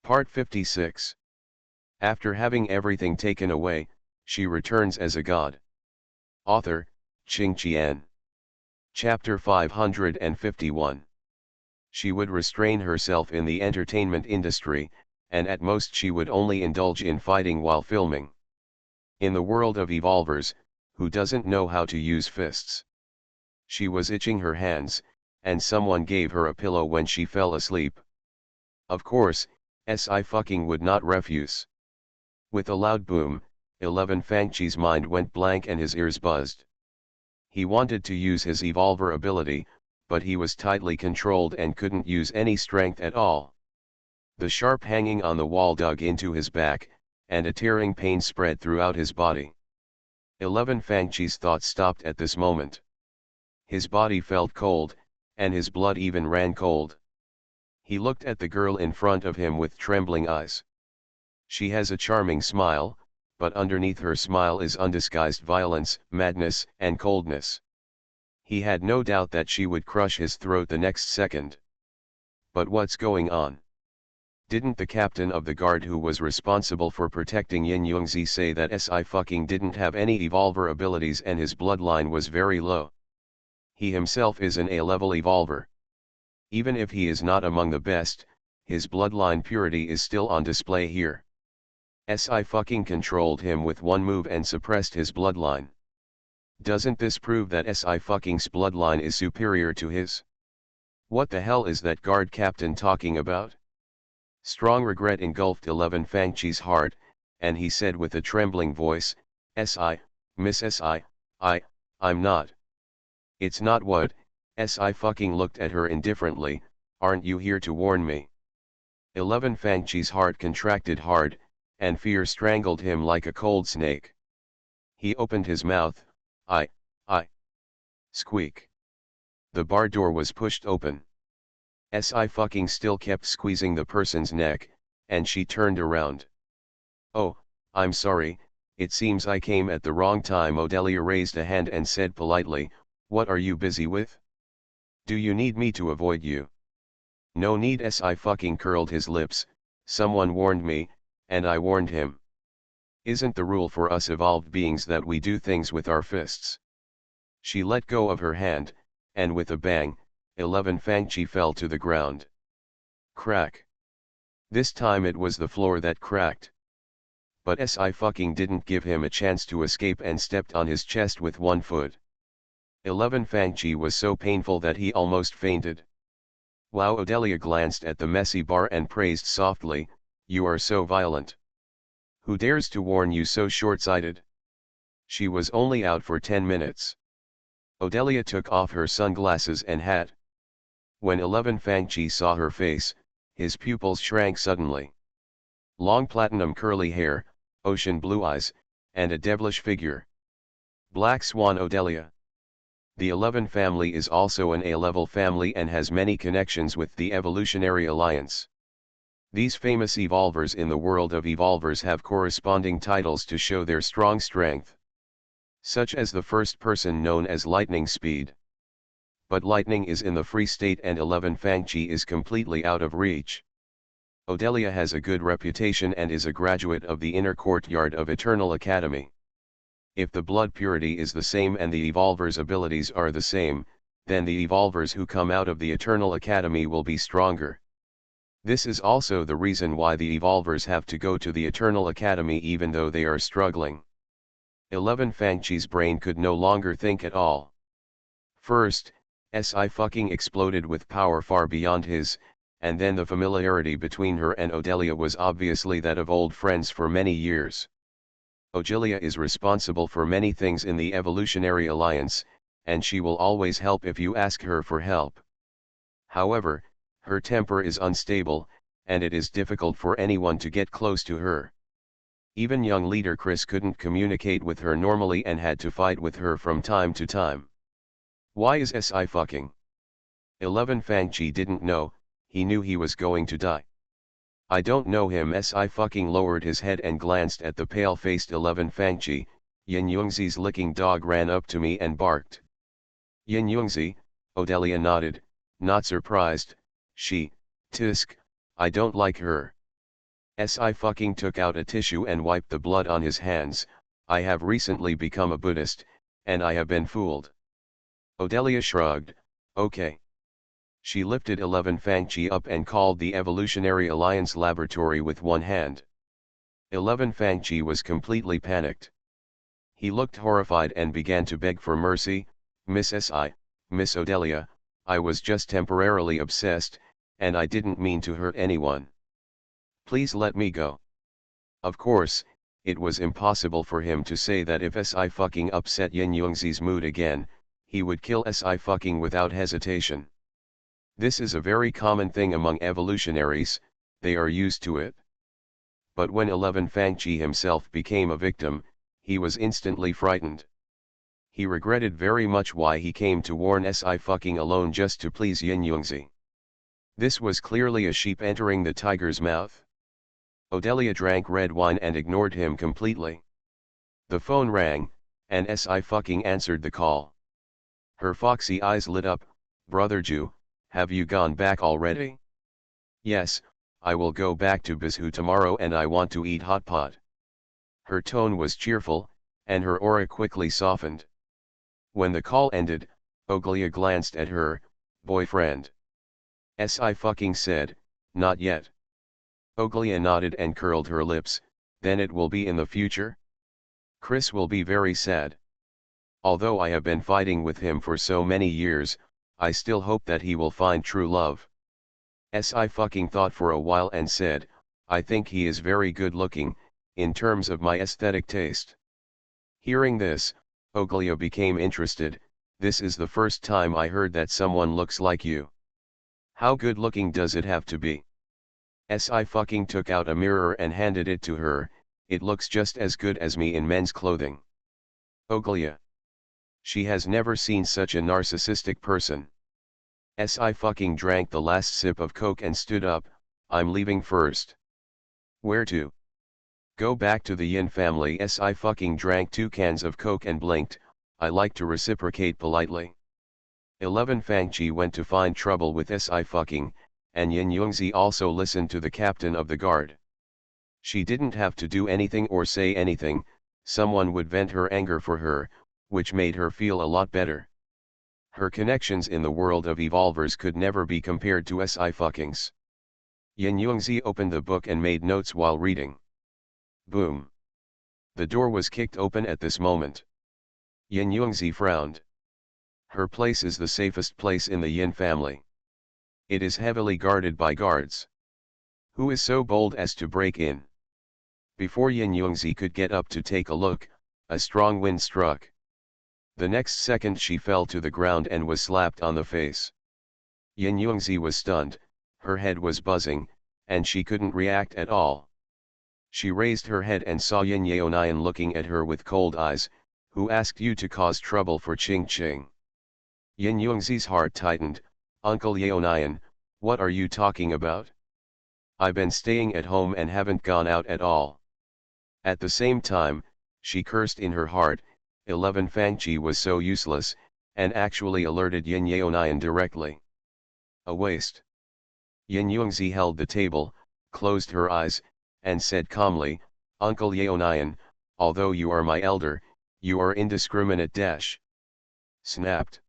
Part 56. After having everything taken away, she returns as a god. Author, Ching Qian. Chapter 551. She would restrain herself in the entertainment industry, and at most she would only indulge in fighting while filming. In the world of evolvers, who doesn't know how to use fists? She was itching her hands, and someone gave her a pillow when she fell asleep. Of course, Sci-fi would not refuse. With a loud boom, 11 Fangchi's mind went blank and his ears buzzed. He wanted to use his evolver ability, but he was tightly controlled and couldn't use any strength at all. The sharp hanging on the wall dug into his back, and a tearing pain spread throughout his body. 11 Fangchi's thoughts stopped at this moment. His body felt cold, and his blood even ran cold. He looked at the girl in front of him with trembling eyes. She has a charming smile, but underneath her smile is undisguised violence, madness, and coldness. He had no doubt that she would crush his throat the next second. But what's going on? Didn't the captain of the guard who was responsible for protecting Yin Yongzi say that Sci-fi didn't have any evolver abilities and his bloodline was very low? He himself is an A-level evolver. Even if he is not among the best, his bloodline purity is still on display here. Sci-fi controlled him with one move and suppressed his bloodline. Doesn't this prove that Sci-fi's bloodline is superior to his? What the hell is that guard captain talking about? Strong regret engulfed 11 Fangchi's heart, and he said with a trembling voice, Miss I'm not. It's not what? Sci-fi looked at her indifferently. Aren't you here to warn me? 11 Fangchi's heart contracted hard, and fear strangled him like a cold snake. He opened his mouth. I. Squeak. The bar door was pushed open. Sci-fi still kept squeezing the person's neck, and she turned around. Oh, I'm sorry, it seems I came at the wrong time. Odelia raised a hand and said politely, what are you busy with? Do you need me to avoid you? No need. Sci-fi curled his lips. Someone warned me, and I warned him. Isn't the rule for us evolved beings that we do things with our fists? She let go of her hand, and with a bang, 11 Fangchi fell to the ground. Crack. This time it was the floor that cracked. But Sci-fi didn't give him a chance to escape and stepped on his chest with one foot. 11 Fangchi was so painful that he almost fainted. Wow! Odelia glanced at the messy bar and praised softly, you are so violent. Who dares to warn you so short-sighted? She was only out for 10 minutes. Odelia took off her sunglasses and hat. When 11 Fangchi saw her face, his pupils shrank suddenly. Long platinum curly hair, ocean blue eyes, and a devilish figure. Black Swan Odelia. The 11 family is also an A-level family and has many connections with the Evolutionary Alliance. These famous evolvers in the world of evolvers have corresponding titles to show their strong strength. Such as the first person known as Lightning Speed. But lightning is in the free state and 11 Fangchi is completely out of reach. Odelia has a good reputation and is a graduate of the inner courtyard of Eternal Academy. If the blood purity is the same and the evolver's abilities are the same, then the evolvers who come out of the Eternal Academy will be stronger. This is also the reason why the evolvers have to go to the Eternal Academy even though they are struggling. 11 Fangchi's brain could no longer think at all. First, Sci-fi exploded with power far beyond his, and then the familiarity between her and Odelia was obviously that of old friends for many years. Odelia is responsible for many things in the Evolutionary Alliance, and she will always help if you ask her for help. However, her temper is unstable, and it is difficult for anyone to get close to her. Even young leader Chris couldn't communicate with her normally and had to fight with her from time to time. Why is Sci-fi? 11 Fangchi didn't know, he knew he was going to die. I don't know him. Sci-fi lowered his head and glanced at the pale-faced 11 Fangchi. Yin Yongzi's licking dog ran up to me and barked. Yin Yongzi, Odelia nodded, not surprised. She, tisk, I don't like her. Si fucking took out a tissue and wiped the blood on his hands. I have recently become a Buddhist, and I have been fooled. Odelia shrugged, okay. She lifted 11 Fangchi up and called the Evolutionary Alliance laboratory with one hand. 11 Fangchi was completely panicked. He looked horrified and began to beg for mercy. Miss Si, Miss Odelia, I was just temporarily obsessed, and I didn't mean to hurt anyone. Please let me go. Of course, it was impossible for him to say that if Si fucking upset Yin Yongzi's mood again, he would kill Si fucking without hesitation. This is a very common thing among evolutionaries, they are used to it. But when 11 Fangchi himself became a victim, he was instantly frightened. He regretted very much why he came to warn Si fucking alone just to please Yin Yongzi. This was clearly a sheep entering the tiger's mouth. Odelia drank red wine and ignored him completely. The phone rang, and Si fucking answered the call. Her foxy eyes lit up. Brother Jew, have you gone back already? Yes, I will go back to Bizhu tomorrow and I want to eat hot pot. Her tone was cheerful, and her aura quickly softened. When the call ended, Odelia glanced at her boyfriend. Si fucking said, not yet. Odelia nodded and curled her lips. Then it will be in the future? Chris will be very sad. Although I have been fighting with him for so many years, I still hope that he will find true love. Si fucking thought for a while and said, I think he is very good looking, in terms of my aesthetic taste. Hearing this, Odelia became interested. This is the first time I heard that someone looks like you. How good looking does it have to be? Si fucking took out a mirror and handed it to her. It looks just as good as me in men's clothing. Odelia. She has never seen such a narcissistic person. Si fucking drank the last sip of Coke and stood up. I'm leaving first. Where to? Go back to the Yin family. Si fucking drank 2 cans of Coke and blinked. I like to reciprocate politely. 11 Fangchi went to find trouble with Si fucking, and Yin Yongzi also listened to the captain of the guard. She didn't have to do anything or say anything, someone would vent her anger for her, which made her feel a lot better. Her connections in the world of evolvers could never be compared to Si fucking's. Yin Yongzi opened the book and made notes while reading. Boom. The door was kicked open at this moment. Yin Yongzi frowned. Her place is the safest place in the Yin family. It is heavily guarded by guards. Who is so bold as to break in? Before Yin Yongzi could get up to take a look, a strong wind struck. The next second she fell to the ground and was slapped on the face. Yin Yongzi was stunned, her head was buzzing, and she couldn't react at all. She raised her head and saw Yin Yaonian looking at her with cold eyes. Who asked you to cause trouble for Ching Ching? Yin Yongzi's heart tightened. Uncle Yaonian, what are you talking about? I've been staying at home and haven't gone out at all. At the same time, she cursed in her heart. 11 Fangchi was so useless, and actually alerted Yin Yaonian directly. A waste. Yin Yongzi held the table, closed her eyes, and said calmly, Uncle Yaonian, although you are my elder, you are indiscriminate dash. Snapped.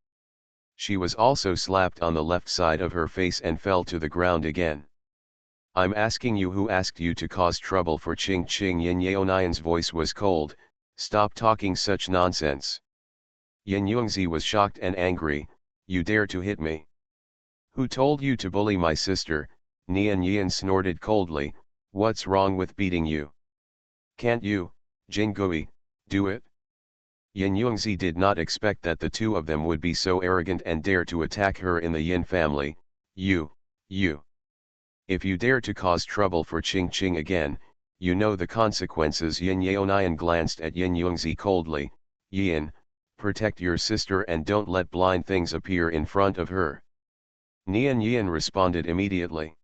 She was also slapped on the left side of her face and fell to the ground again. I'm asking you, who asked you to cause trouble for Ching Ching? Yin Yaonian's voice was cold. Stop talking such nonsense. Yin Yongzi was shocked and angry. You dare to hit me? Who told you to bully my sister? Nian Yin snorted coldly. What's wrong with beating you? Can't you, Jingui, do it? Yin Yongzi did not expect that the two of them would be so arrogant and dare to attack her in the Yin family. You. If you dare to cause trouble for Ching Ching again, you know the consequences. Yin Yaonian glanced at Yin Yongzi coldly. Yin, protect your sister and don't let blind things appear in front of her. Nian Yin responded immediately.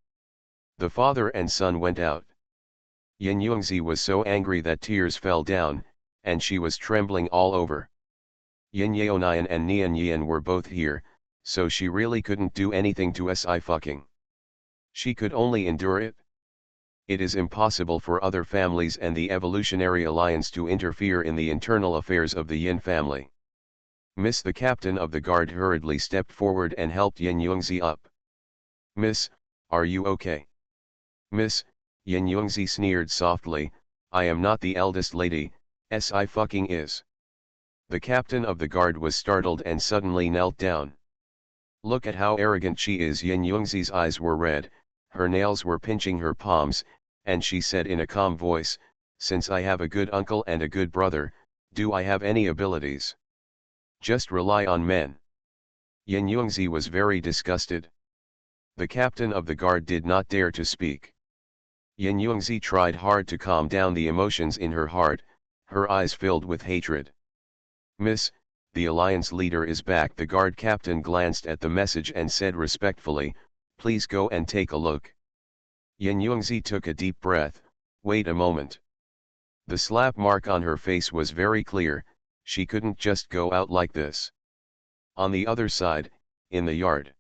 The father and son went out. Yin Yongzi was so angry that tears fell down, and she was trembling all over. Yin Yaonian and Nian Yin were both here, so she really couldn't do anything to Si fucking. She could only endure it. It is impossible for other families and the Evolutionary Alliance to interfere in the internal affairs of the Yin family. Miss, the captain of the guard, hurriedly stepped forward and helped Yin Yongzi up. Miss, are you okay? Miss, Yin Yongzi sneered softly, I am not the eldest lady, I fucking is. The captain of the guard was startled and suddenly knelt down. Look at how arrogant she is. Yin Yongzi's eyes were red, her nails were pinching her palms, and she said in a calm voice, since I have a good uncle and a good brother, do I have any abilities? Just rely on men. Yin Yongzi was very disgusted. The captain of the guard did not dare to speak. Yin Yongzi tried hard to calm down the emotions in her heart, her eyes filled with hatred. Miss, the alliance leader is back. The guard captain glanced at the message and said respectfully, please go and take a look. Yin Yongzi took a deep breath, wait a moment. The slap mark on her face was very clear, she couldn't just go out like this. On the other side, in the yard.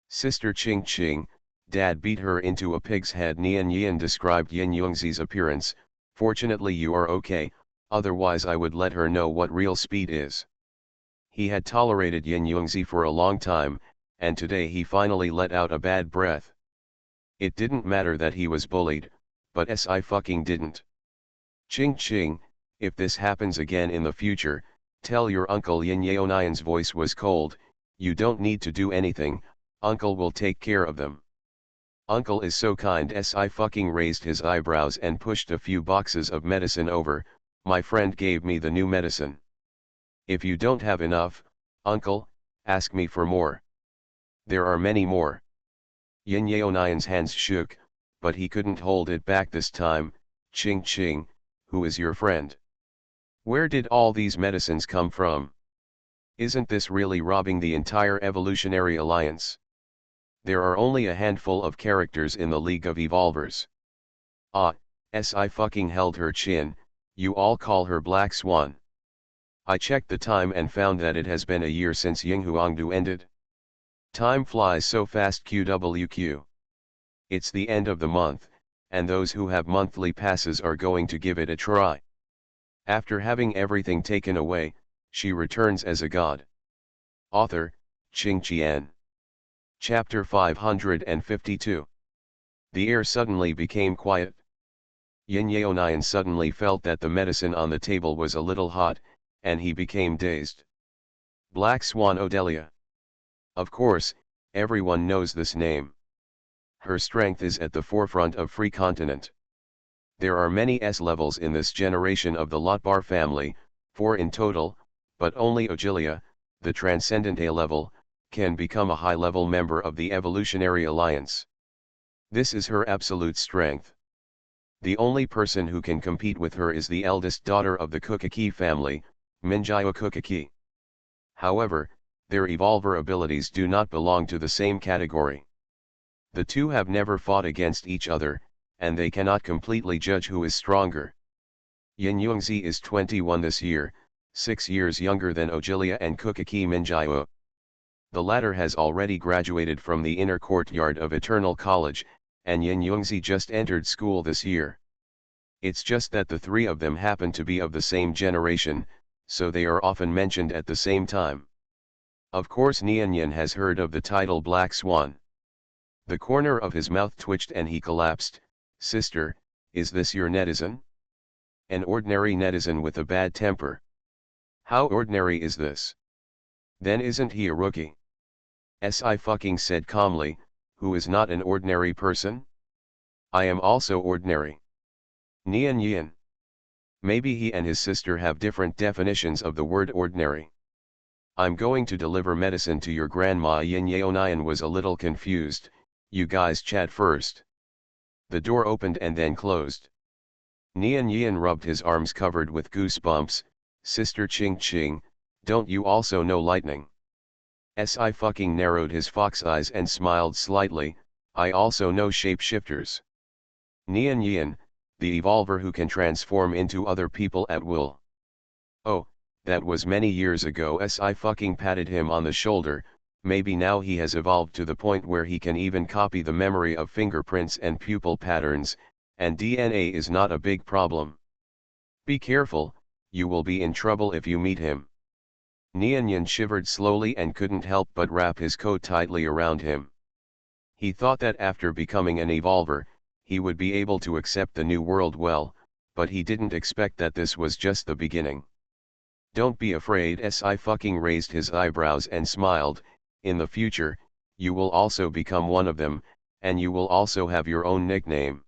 Sister Ching Ching, Dad beat her into a pig's head. Nian Yin described Yin Yongzi's appearance, fortunately you are okay, otherwise I would let her know what real speed is. He had tolerated Yin Yongzi for a long time, and today he finally let out a bad breath. It didn't matter that he was bullied, but I fucking didn't. Ching Ching, if this happens again in the future, tell your uncle. Yin Yaonian's voice was cold, you don't need to do anything, uncle will take care of them. Uncle is so kind. I fucking raised his eyebrows and pushed a few boxes of medicine over, my friend gave me the new medicine. If you don't have enough, uncle, ask me for more. There are many more. Yin Yaonian's hands shook, but he couldn't hold it back this time. Ching Ching, who is your friend? Where did all these medicines come from? Isn't this really robbing the entire Evolutionary Alliance? There are only a handful of characters in the League of Evolvers. Ah, I fucking held her chin, you all call her Black Swan. I checked the time and found that it has been a year since Yinghuangdu ended. Time flies so fast. QWQ. It's the end of the month, and those who have monthly passes are going to give it a try. After having everything taken away, she returns as a god. Author, Qing Qian. Chapter 552. The air suddenly became quiet. Yin Yaonian suddenly felt that the medicine on the table was a little hot, and he became dazed. Black Swan Odelia. Of course, everyone knows this name. Her strength is at the forefront of Free Continent. There are many S-levels in this generation of the Lotbar family, 4 in total, but only Ogilia, the Transcendent A-level, can become a high-level member of the Evolutionary Alliance. This is her absolute strength. The only person who can compete with her is the eldest daughter of the Kukaki family, Minjio Kukaki. However, their evolver abilities do not belong to the same category. The two have never fought against each other, and they cannot completely judge who is stronger. Yin Yongzi is 21 this year, 6 years younger than Ogilia and Kukaki Minjio. The latter has already graduated from the inner courtyard of Eternal College, and Yin Yongzi just entered school this year. It's just that the three of them happen to be of the same generation, so they are often mentioned at the same time. Of course Nian Yin has heard of the title Black Swan. The corner of his mouth twitched and he collapsed. Sister, is this your netizen? An ordinary netizen with a bad temper. How ordinary is this? Then isn't he a rookie? I fucking said calmly, who is not an ordinary person? I am also ordinary. Nian Yin. Maybe he and his sister have different definitions of the word ordinary. I'm going to deliver medicine to your grandma. Yin Yaonian was a little confused, you guys chat first. The door opened and then closed. Nian Yin rubbed his arms covered with goosebumps. Sister Ching Ching, don't you also know lightning? I fucking narrowed his fox eyes and smiled slightly, I also know shapeshifters. Nian Yin, the evolver who can transform into other people at will. Oh, that was many years ago. I fucking patted him on the shoulder, maybe now he has evolved to the point where he can even copy the memory of fingerprints and pupil patterns, and DNA is not a big problem. Be careful, you will be in trouble if you meet him. Nianyan shivered slowly and couldn't help but wrap his coat tightly around him. He thought that after becoming an evolver, he would be able to accept the new world well, but he didn't expect that this was just the beginning. Don't be afraid. Sci-fi raised his eyebrows and smiled. In the future, you will also become one of them, and you will also have your own nickname.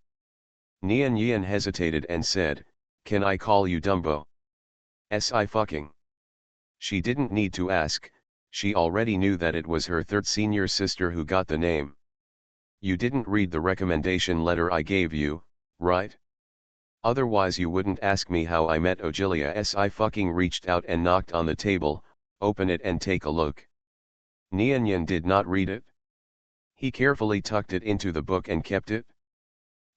Nian hesitated and said, "Can I call you Dumbo?" Sci-fi. She didn't need to ask, she already knew that it was her third senior sister who got the name. You didn't read the recommendation letter I gave you, right? Otherwise you wouldn't ask me how I met Ogilia. Sci-fi reached out and knocked on the table. Open it and take a look. Nianyan did not read it. He carefully tucked it into the book and kept it.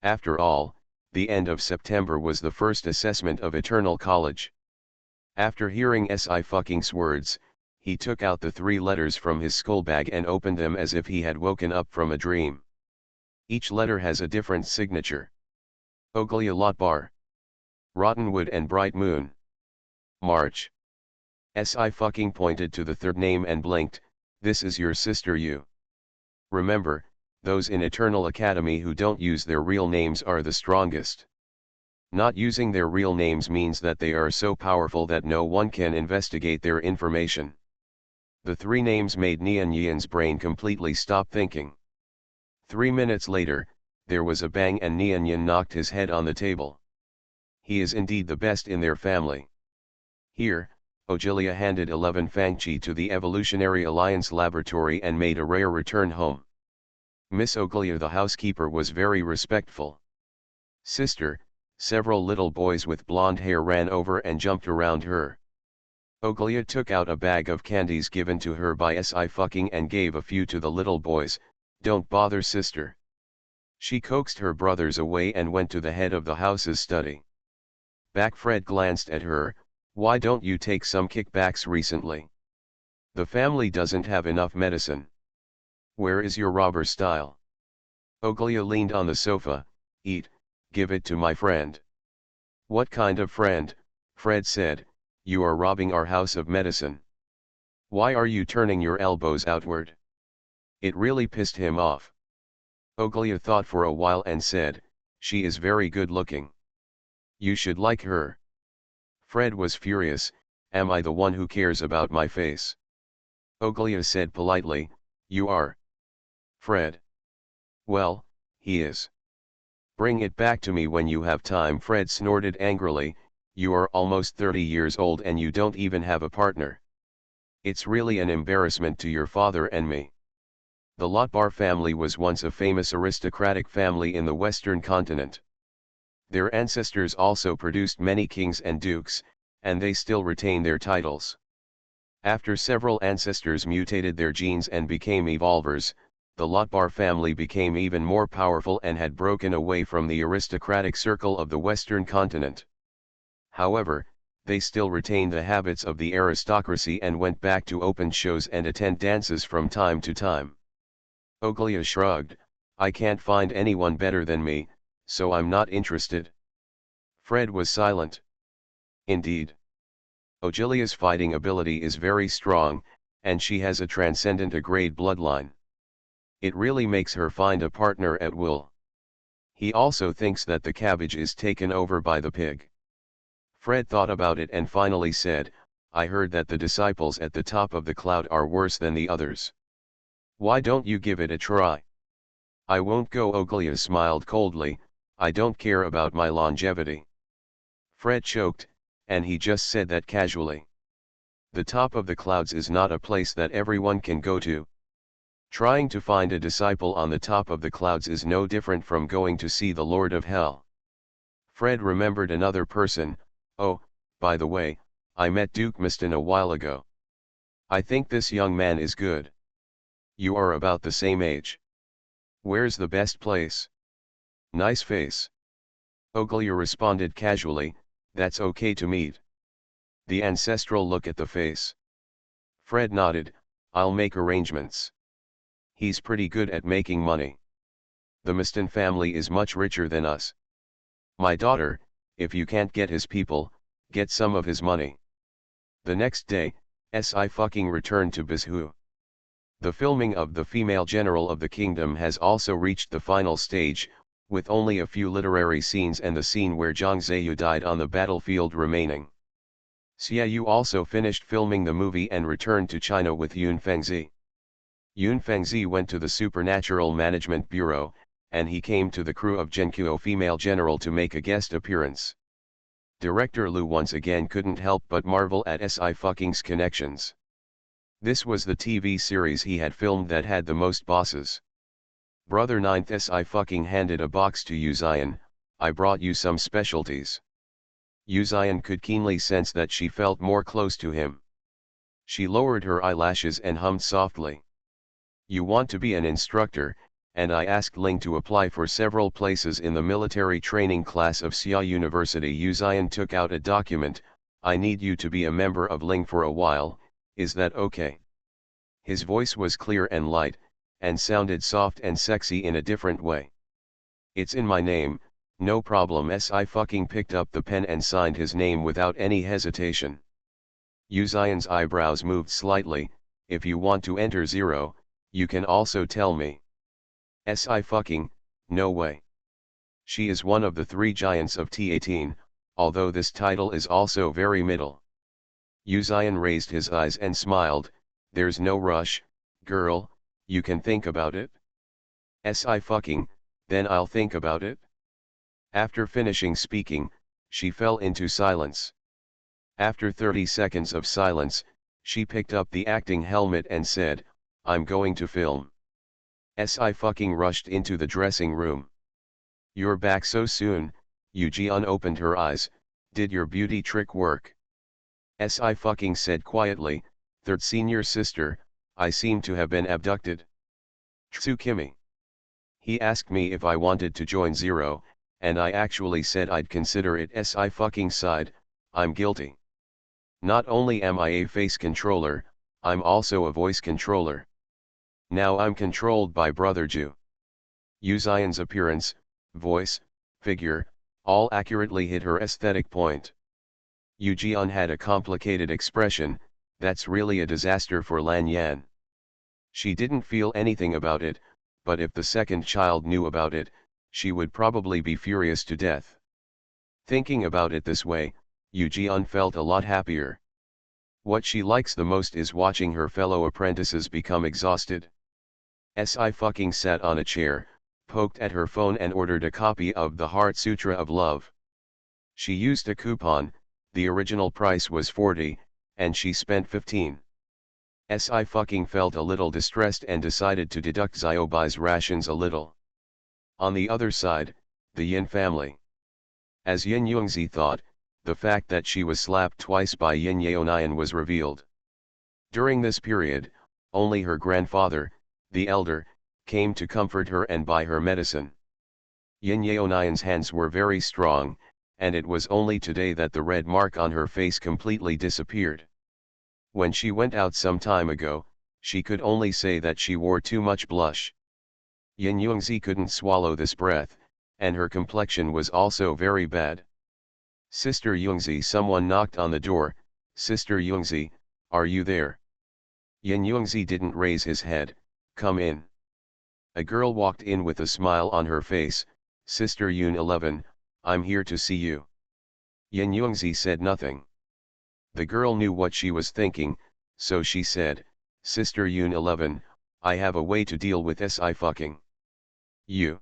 After all, the end of September was the first assessment of Eternal College. After hearing Sci-fi's words, he took out the 3 letters from his schoolbag and opened them as if he had woken up from a dream. Each letter has a different signature. Oglia Lotbar. Rottenwood and Bright Moon. March. Sci-fi pointed to the third name and blinked. This is your sister you. Remember, those in Eternal Academy who don't use their real names are the strongest. Not using their real names means that they are so powerful that no one can investigate their information. The 3 names made Nianyan's brain completely stop thinking. 3 minutes later, there was a bang and Nianyan knocked his head on the table. He is indeed the best in their family. Here, Ogilia handed 11 Fangchi to the Evolutionary Alliance laboratory and made a rare return home. Miss Ogilia the housekeeper was very respectful. Sister, several little boys with blonde hair ran over and jumped around her. Ogilia took out a bag of candies given to her by Sci-fi and gave a few to the little boys. Don't bother sister. She coaxed her brothers away and went to the head of the house's study. Back Fred glanced at her. Why don't you take some kickbacks recently? The family doesn't have enough medicine. Where is your robber style? Ogilia leaned on the sofa. Eat, give it to my friend. What kind of friend? Fred said, you are robbing our house of medicine. Why are you turning your elbows outward? It really pissed him off. Ogilia thought for a while and said, she is very good looking. You should like her. Fred was furious. Am I the one who cares about my face? Ogilia said politely, you are. Fred. Well, he is. Bring it back to me when you have time. Fred snorted angrily, you are almost 30 years old and you don't even have a partner. It's really an embarrassment to your father and me. The Lotbar family was once a famous aristocratic family in the Western continent. Their ancestors also produced many kings and dukes, and they still retain their titles. After several ancestors mutated their genes and became evolvers, the Lotbar family became even more powerful and had broken away from the aristocratic circle of the Western continent. However, they still retained the habits of the aristocracy and went back to open shows and attend dances from time to time. Ogilia shrugged, I can't find anyone better than me, so I'm not interested. Fred was silent. Indeed. Ogilia's fighting ability is very strong, and she has a transcendent A-grade bloodline. It really makes her find a partner at will. He also thinks that the cabbage is taken over by the pig. Fred thought about it and finally said, I heard that the disciples at the top of the cloud are worse than the others. Why don't you give it a try? I won't go. Ogilia smiled coldly, I don't care about my longevity. Fred choked, and he just said that casually. The top of the clouds is not a place that everyone can go to. Trying to find a disciple on the top of the clouds is no different from going to see the Lord of Hell. Fred remembered another person. Oh, by the way, I met Duke Miston a while ago. I think this young man is good. You are about the same age. Where's the best place? Nice face. Ogilia responded casually, that's okay to meet. The ancestral look at the face. Fred nodded, I'll make arrangements. He's pretty good at making money. The Miston family is much richer than us. My daughter, if you can't get his people, get some of his money. The next day, Sci-fi returned to Bizhu. The filming of the female general of the kingdom has also reached the final stage, with only a few literary scenes and the scene where Zhang Ziyu died on the battlefield remaining. Xiaoyu also finished filming the movie and returned to China with Yun Fengzi. Yun Fengzi went to the Supernatural Management Bureau, and he came to the crew of Zhenkuo Female General to make a guest appearance. Director Liu once again couldn't help but marvel at Sci-fi's connections. This was the TV series he had filmed that had the most bosses. Brother Ninth Sci-fi handed a box to Yu Zion. I brought you some specialties. Yu Zion could keenly sense that she felt more close to him. She lowered her eyelashes and hummed softly. You want to be an instructor, and I asked Ling to apply for several places in the military training class of Xia University. Yu Zion took out a document. I need you to be a member of Ling for a while, is that okay? His voice was clear and light, and sounded soft and sexy in a different way. It's in my name, no problem. Sci-fi picked up the pen and signed his name without any hesitation. Yu Zion's eyebrows moved slightly. If you want to enter Zero, you can also tell me. Sci-fi, no way. She is one of the 3 giants of T18, although this title is also very middle. Yu Zion raised his eyes and smiled. There's no rush, girl, you can think about it. Sci-fi, then I'll think about it. After finishing speaking, she fell into silence. After 30 seconds of silence, she picked up the acting helmet and said, I'm going to film. Sci-fi rushed into the dressing room. You're back so soon. Yu Jian opened her eyes. Did your beauty trick work? Sci-fi said quietly, third senior sister, I seem to have been abducted. Tsukimi. He asked me if I wanted to join Zero, and I actually said I'd consider it. Sci-fi sighed, I'm guilty. Not only am I a face controller, I'm also a voice controller. Now I'm controlled by Brother Ju. Yu Zion's appearance, voice, figure, all accurately hit her aesthetic point. Yu Jian had a complicated expression. That's really a disaster for Lan Yan. She didn't feel anything about it, but if the second child knew about it, she would probably be furious to death. Thinking about it this way, Yu Jian felt a lot happier. What she likes the most is watching her fellow apprentices become exhausted. Sci-fi sat on a chair, poked at her phone and ordered a copy of the Heart Sutra of Love. She used a coupon. The original price was 40, and she spent 15. Sci-fi felt a little distressed and decided to deduct Xiaobai's rations a little. On the other side, the Yin family. As Yin Yongzi thought, the fact that she was slapped twice by Yin Yaonian was revealed. During this period, only her grandfather, the elder, came to comfort her and buy her medicine. Yin Yaonian's hands were very strong, and it was only today that the red mark on her face completely disappeared. When she went out some time ago, she could only say that she wore too much blush. Yin Yongzi couldn't swallow this breath, and her complexion was also very bad. Sister Yongzi, someone knocked on the door. Sister Yongzi, are you there? Yin Yongzi didn't raise his head. Come in. A girl walked in with a smile on her face. Sister Yun 11, I'm here to see you. Yin Yongzi said nothing. The girl knew what she was thinking, so she said, Sister Yun 11, I have a way to deal with Sci-fi. You.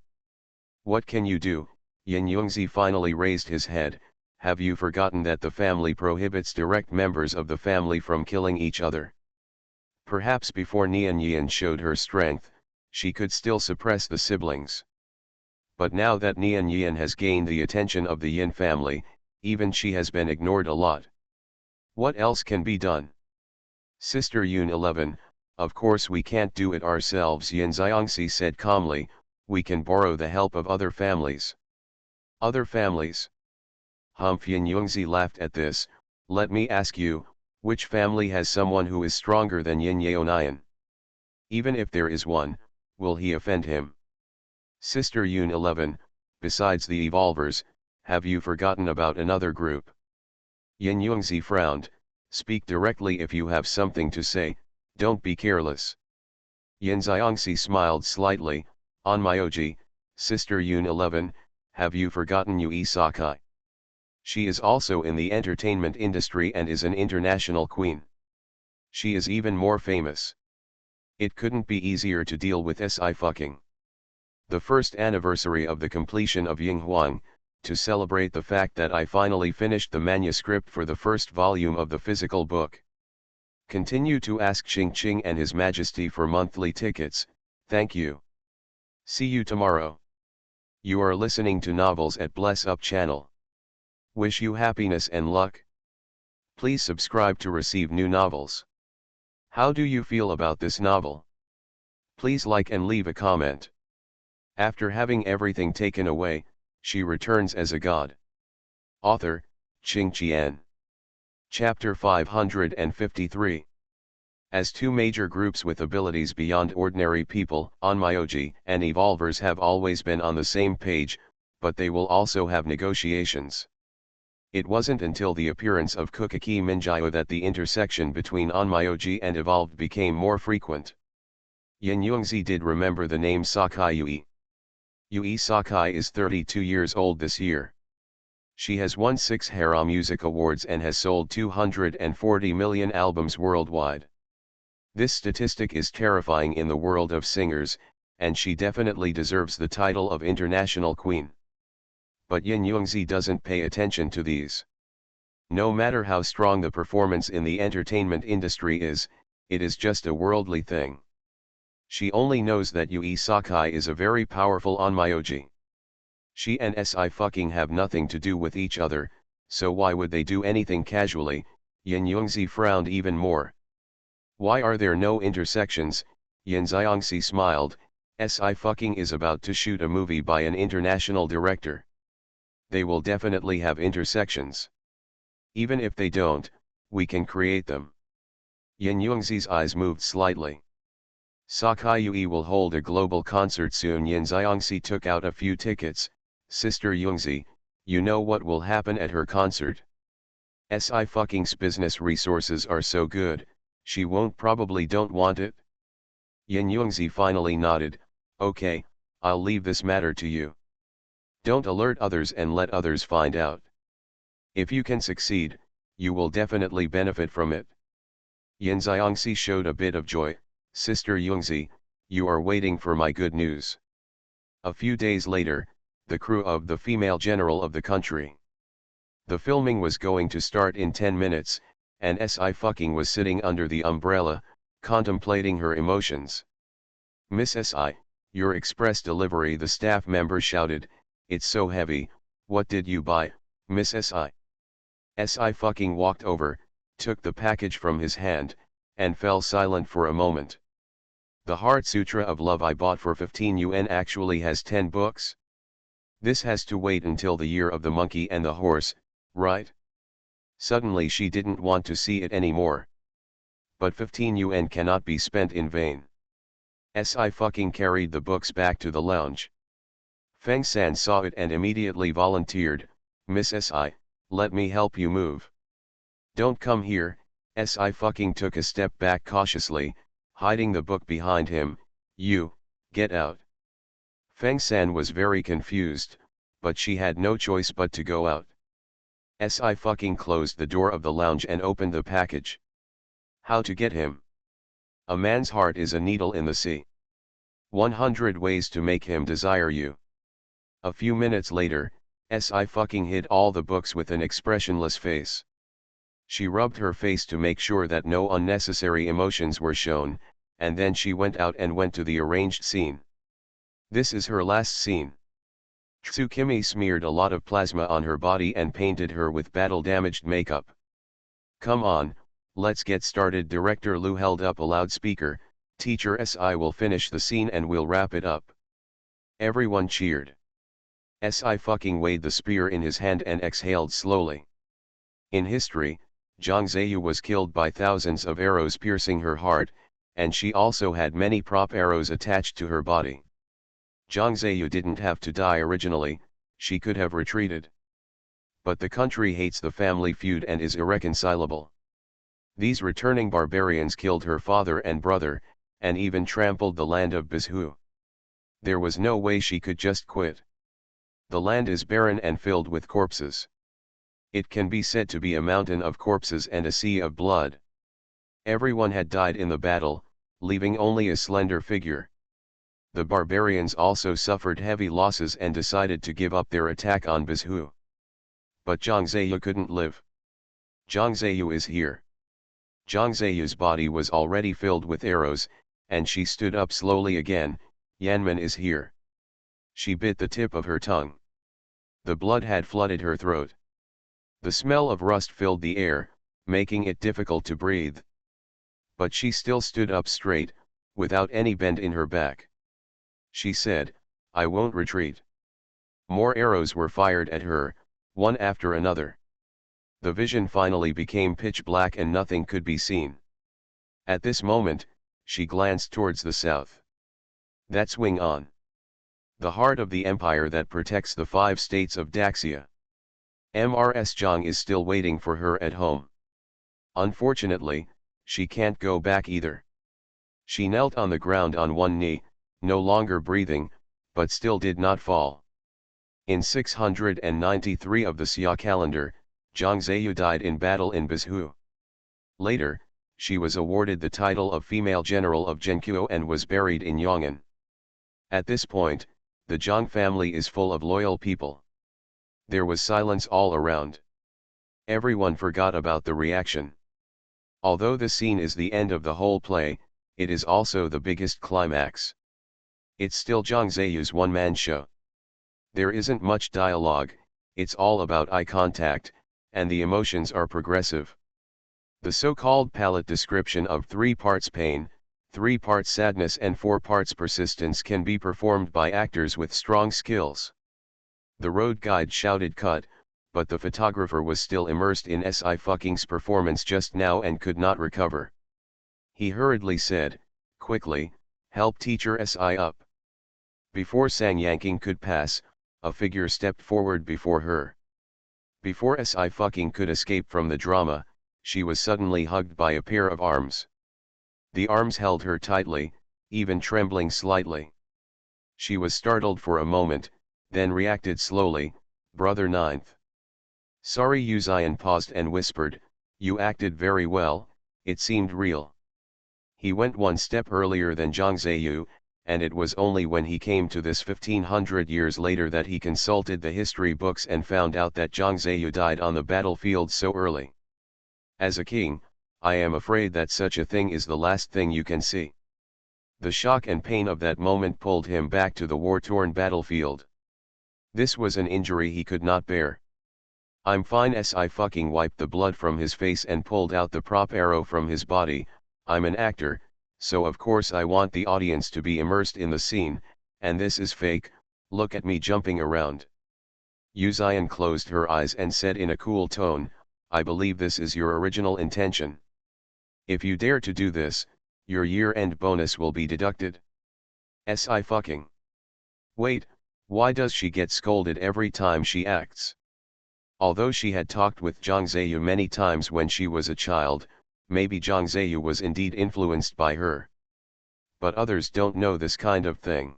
What can you do? Yin Yongzi finally raised his head. Have you forgotten that the family prohibits direct members of the family from killing each other? Perhaps before Nian Yan showed her strength, she could still suppress the siblings. But now that Nian Yan has gained the attention of the Yin family, even she has been ignored a lot. What else can be done? Sister Yun 11, of course we can't do it ourselves, Yin Xiangxi said calmly, we can borrow the help of other families. Other families? Humph. Yin Yongzi laughed at this. Let me ask you, which family has someone who is stronger than Yin Yaonian? Even if there is one, will he offend him? Sister Yun 11, besides the evolvers, have you forgotten about another group? Yin Yongzi frowned, speak directly if you have something to say, don't be careless. Yin Xiangxi smiled slightly, on my Oji, Sister Yun 11, have you forgotten Yui Sakai? She is also in the entertainment industry and is an international queen. She is even more famous. It couldn't be easier to deal with SI fucking. The first anniversary of the completion of Ying Huang, to celebrate the fact that I finally finished the manuscript for the first volume of the physical book. Continue to ask Ching Ching and His Majesty for monthly tickets, thank you. See you tomorrow. You are listening to Novels at Bless Up channel. Wish you happiness and luck. Please subscribe to receive new novels. How do you feel about this novel? Please like and leave a comment. After having everything taken away, she returns as a god. Author, Qing Qian. Chapter 553. As two major groups with abilities beyond ordinary people, Onmyoji and Evolvers have always been on the same page, but they will also have negotiations. It wasn't until the appearance of Kukaki Minjio that the intersection between Onmyoji and Evolved became more frequent. Yin Yongzi did remember the name Sakai Yui. Yui Sakai is 32 years old this year. She has won 6 Hera Music Awards and has sold 240 million albums worldwide. This statistic is terrifying in the world of singers, and she definitely deserves the title of International Queen. But Yin Yongzi doesn't pay attention to these. No matter how strong the performance in the entertainment industry is, it is just a worldly thing. She only knows that Yui Sakai is a very powerful Onmyoji. She and SI fucking have nothing to do with each other, so why would they do anything casually? Yin Yongzi frowned even more. Why are there no intersections? Yin Xiangxi smiled, SI fucking is about to shoot a movie by an international director. They will definitely have intersections. Even if they don't, we can create them. Yin Yongzi's eyes moved slightly. Sakai Yui will hold a global concert soon. Yin Xiangxi took out a few tickets. Sister Yongzi, you know what will happen at her concert? SI fucking's business resources are so good, she won't probably don't want it. Yin Yongzi finally nodded, okay, I'll leave this matter to you. Don't alert others and let others find out. If you can succeed, you will definitely benefit from it. Yin Xiangxi showed a bit of joy. Sister Yongzi, you are waiting for my good news. A few days later, the crew of the female general of the country. The filming was going to start in 10 minutes, and SI fucking was sitting under the umbrella, contemplating her emotions. Miss SI, your express delivery, the staff member shouted, it's so heavy, what did you buy, Miss SI? SI fucking walked over, took the package from his hand, and fell silent for a moment. The Heart Sutra of Love I bought for 15 yuan actually has 10 books. This has to wait until the year of the monkey and the horse, right? Suddenly she didn't want to see it anymore. But 15 yuan cannot be spent in vain. SI fucking carried the books back to the lounge. Feng San saw it and immediately volunteered, Miss SI, let me help you move. Don't come here. SI fucking took a step back cautiously, hiding the book behind him, you, get out. Feng San was very confused, but she had no choice but to go out. SI fucking closed the door of the lounge and opened the package. How to get him? A man's heart is a needle in the sea. 100 ways to make him desire you. A few minutes later, SI fucking hid all the books with an expressionless face. She rubbed her face to make sure that no unnecessary emotions were shown, and then she went out and went to the arranged scene. This is her last scene. Tsukimi smeared a lot of plasma on her body and painted her with battle-damaged makeup. Come on, let's get started. Director Lu held up a loudspeaker, Teacher SI will finish the scene and we'll wrap it up. Everyone cheered. SI fucking weighed the spear in his hand and exhaled slowly. In history, Zhang Ziyu was killed by thousands of arrows piercing her heart, and she also had many prop arrows attached to her body. Zhang Ziyu didn't have to die originally, she could have retreated. But the country hates the family feud and is irreconcilable. These returning barbarians killed her father and brother, and even trampled the land of Bizhu. There was no way she could just quit. The land is barren and filled with corpses. It can be said to be a mountain of corpses and a sea of blood. Everyone had died in the battle, leaving only a slender figure. The barbarians also suffered heavy losses and decided to give up their attack on Bizhu. But Zhang Ziyu couldn't live. Zhang Ziyu is here. Zhang Ziyu's body was already filled with arrows, and she stood up slowly again. Yanmen is here. She bit the tip of her tongue. The blood had flooded her throat. The smell of rust filled the air, making it difficult to breathe. But she still stood up straight, without any bend in her back. She said, "I won't retreat." More arrows were fired at her, one after another. The vision finally became pitch black and nothing could be seen. At this moment, she glanced towards the south. That's Wing On, the heart of the empire that protects the 5 states of Daxia. Mrs. Zhang is still waiting for her at home. Unfortunately, she can't go back either. She knelt on the ground on one knee, no longer breathing, but still did not fall. In 693 of the Xia calendar, Zhang Ziyu died in battle in Bizhu. Later, she was awarded the title of female general of Zhenqiu and was buried in Yong'an. At this point, the Zhang family is full of loyal people. There was silence all around. Everyone forgot about the reaction. Although the scene is the end of the whole play, it is also the biggest climax. It's still Zhang Ziyu's one-man show. There isn't much dialogue, it's all about eye contact, and the emotions are progressive. The so-called palette description of 3 parts pain, 3 parts sadness and 4 parts persistence can be performed by actors with strong skills. The road guide shouted cut, but the photographer was still immersed in Sci-fi's performance just now and could not recover. He hurriedly said, quickly, "Help teacher Sci up." Before Sang Yanqing could pass, a figure stepped forward before her. Before Sci could escape from the drama, she was suddenly hugged by a pair of arms. The arms held her tightly, even trembling slightly. She was startled for a moment, then reacted slowly, "Brother Ninth." Sorry. Yu Ziyan paused and whispered, "You acted very well, it seemed real." He went one step earlier than Zhang Ziyu, and it was only when he came to this 1500 years later that he consulted the history books and found out that Zhang Ziyu died on the battlefield so early. As a king, I am afraid that such a thing is the last thing you can see. The shock and pain of that moment pulled him back to the war-torn battlefield. This was an injury he could not bear. "I'm fine." Sci wiped the blood from his face and pulled out the prop arrow from his body. "I'm an actor, so of course I want the audience to be immersed in the scene, and this is fake, look at me jumping around." Yu Ziyan closed her eyes and said in a cool tone, "I believe this is your original intention. If you dare to do this, your year-end bonus will be deducted." Sci. Wait, why does she get scolded every time she acts? Although she had talked with Zhang Ziyu many times when she was a child, maybe Zhang Ziyu was indeed influenced by her. But others don't know this kind of thing.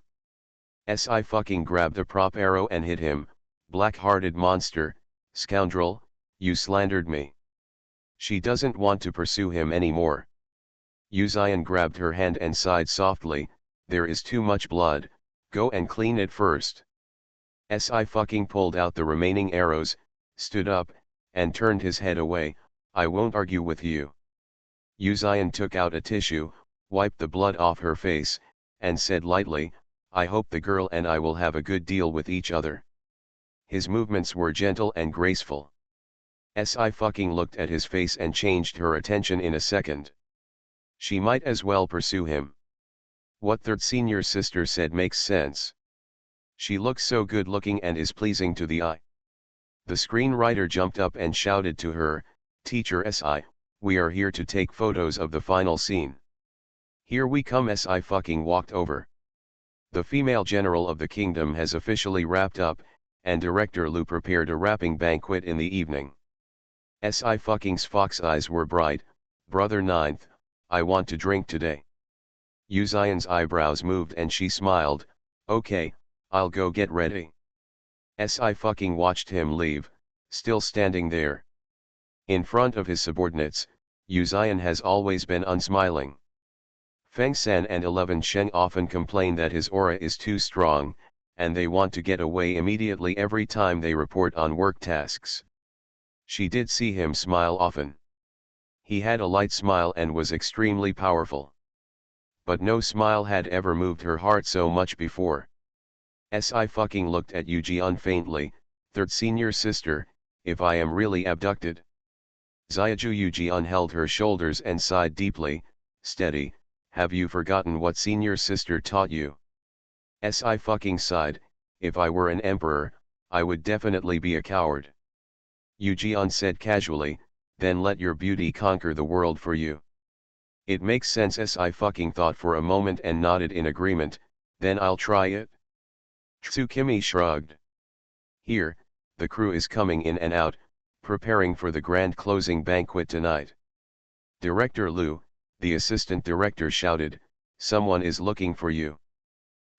Sci grabbed the prop arrow and hit him. "Black-hearted monster, scoundrel, you slandered me." She doesn't want to pursue him anymore. Yu Ziyan grabbed her hand and sighed softly, "There is too much blood, go and clean it first." Sci pulled out the remaining arrows, stood up, and turned his head away. "I won't argue with you." Yu Ziyan took out a tissue, wiped the blood off her face, and said lightly, "I hope the girl and I will have a good deal with each other." His movements were gentle and graceful. Sci looked at his face and changed her attention in a second. She might as well pursue him. What third senior sister said makes sense. She looks so good looking and is pleasing to the eye. The screenwriter jumped up and shouted to her, "Teacher Sci, we are here to take photos of the final scene." "Here we come." Sci walked over. "The female general of the kingdom has officially wrapped up, and Director Lu prepared a wrapping banquet in the evening. Sci-Fucking's fox eyes were bright. "Brother Ninth, I want to drink today." Yu Xian's eyebrows moved and she smiled. "Okay, I'll go get ready." Sci-Fucking watched him leave, still standing there. In front of his subordinates, Yu Xian has always been unsmiling. Feng San and 11 Sheng often complain that his aura is too strong, and they want to get away immediately every time they report on work tasks. She did see him smile often. He had a light smile and was extremely powerful. But no smile had ever moved her heart so much before. Sci-Fucking looked at Yu Jian faintly. "Third senior sister, if I am really abducted." Xiaju Yu Jian held her shoulders and sighed deeply. "Steady, have you forgotten what senior sister taught you?" Sci-Fucking sighed. "If I were an emperor, I would definitely be a coward." Yu Jian said casually, "Then let your beauty conquer the world for you." "It makes sense." Sci-Fucking thought for a moment and nodded in agreement. "Then I'll try it." Tsukimi shrugged. "Here, the crew is coming in and out, preparing for the grand closing banquet tonight." Director Lu, the assistant director, shouted, "Someone is looking for you."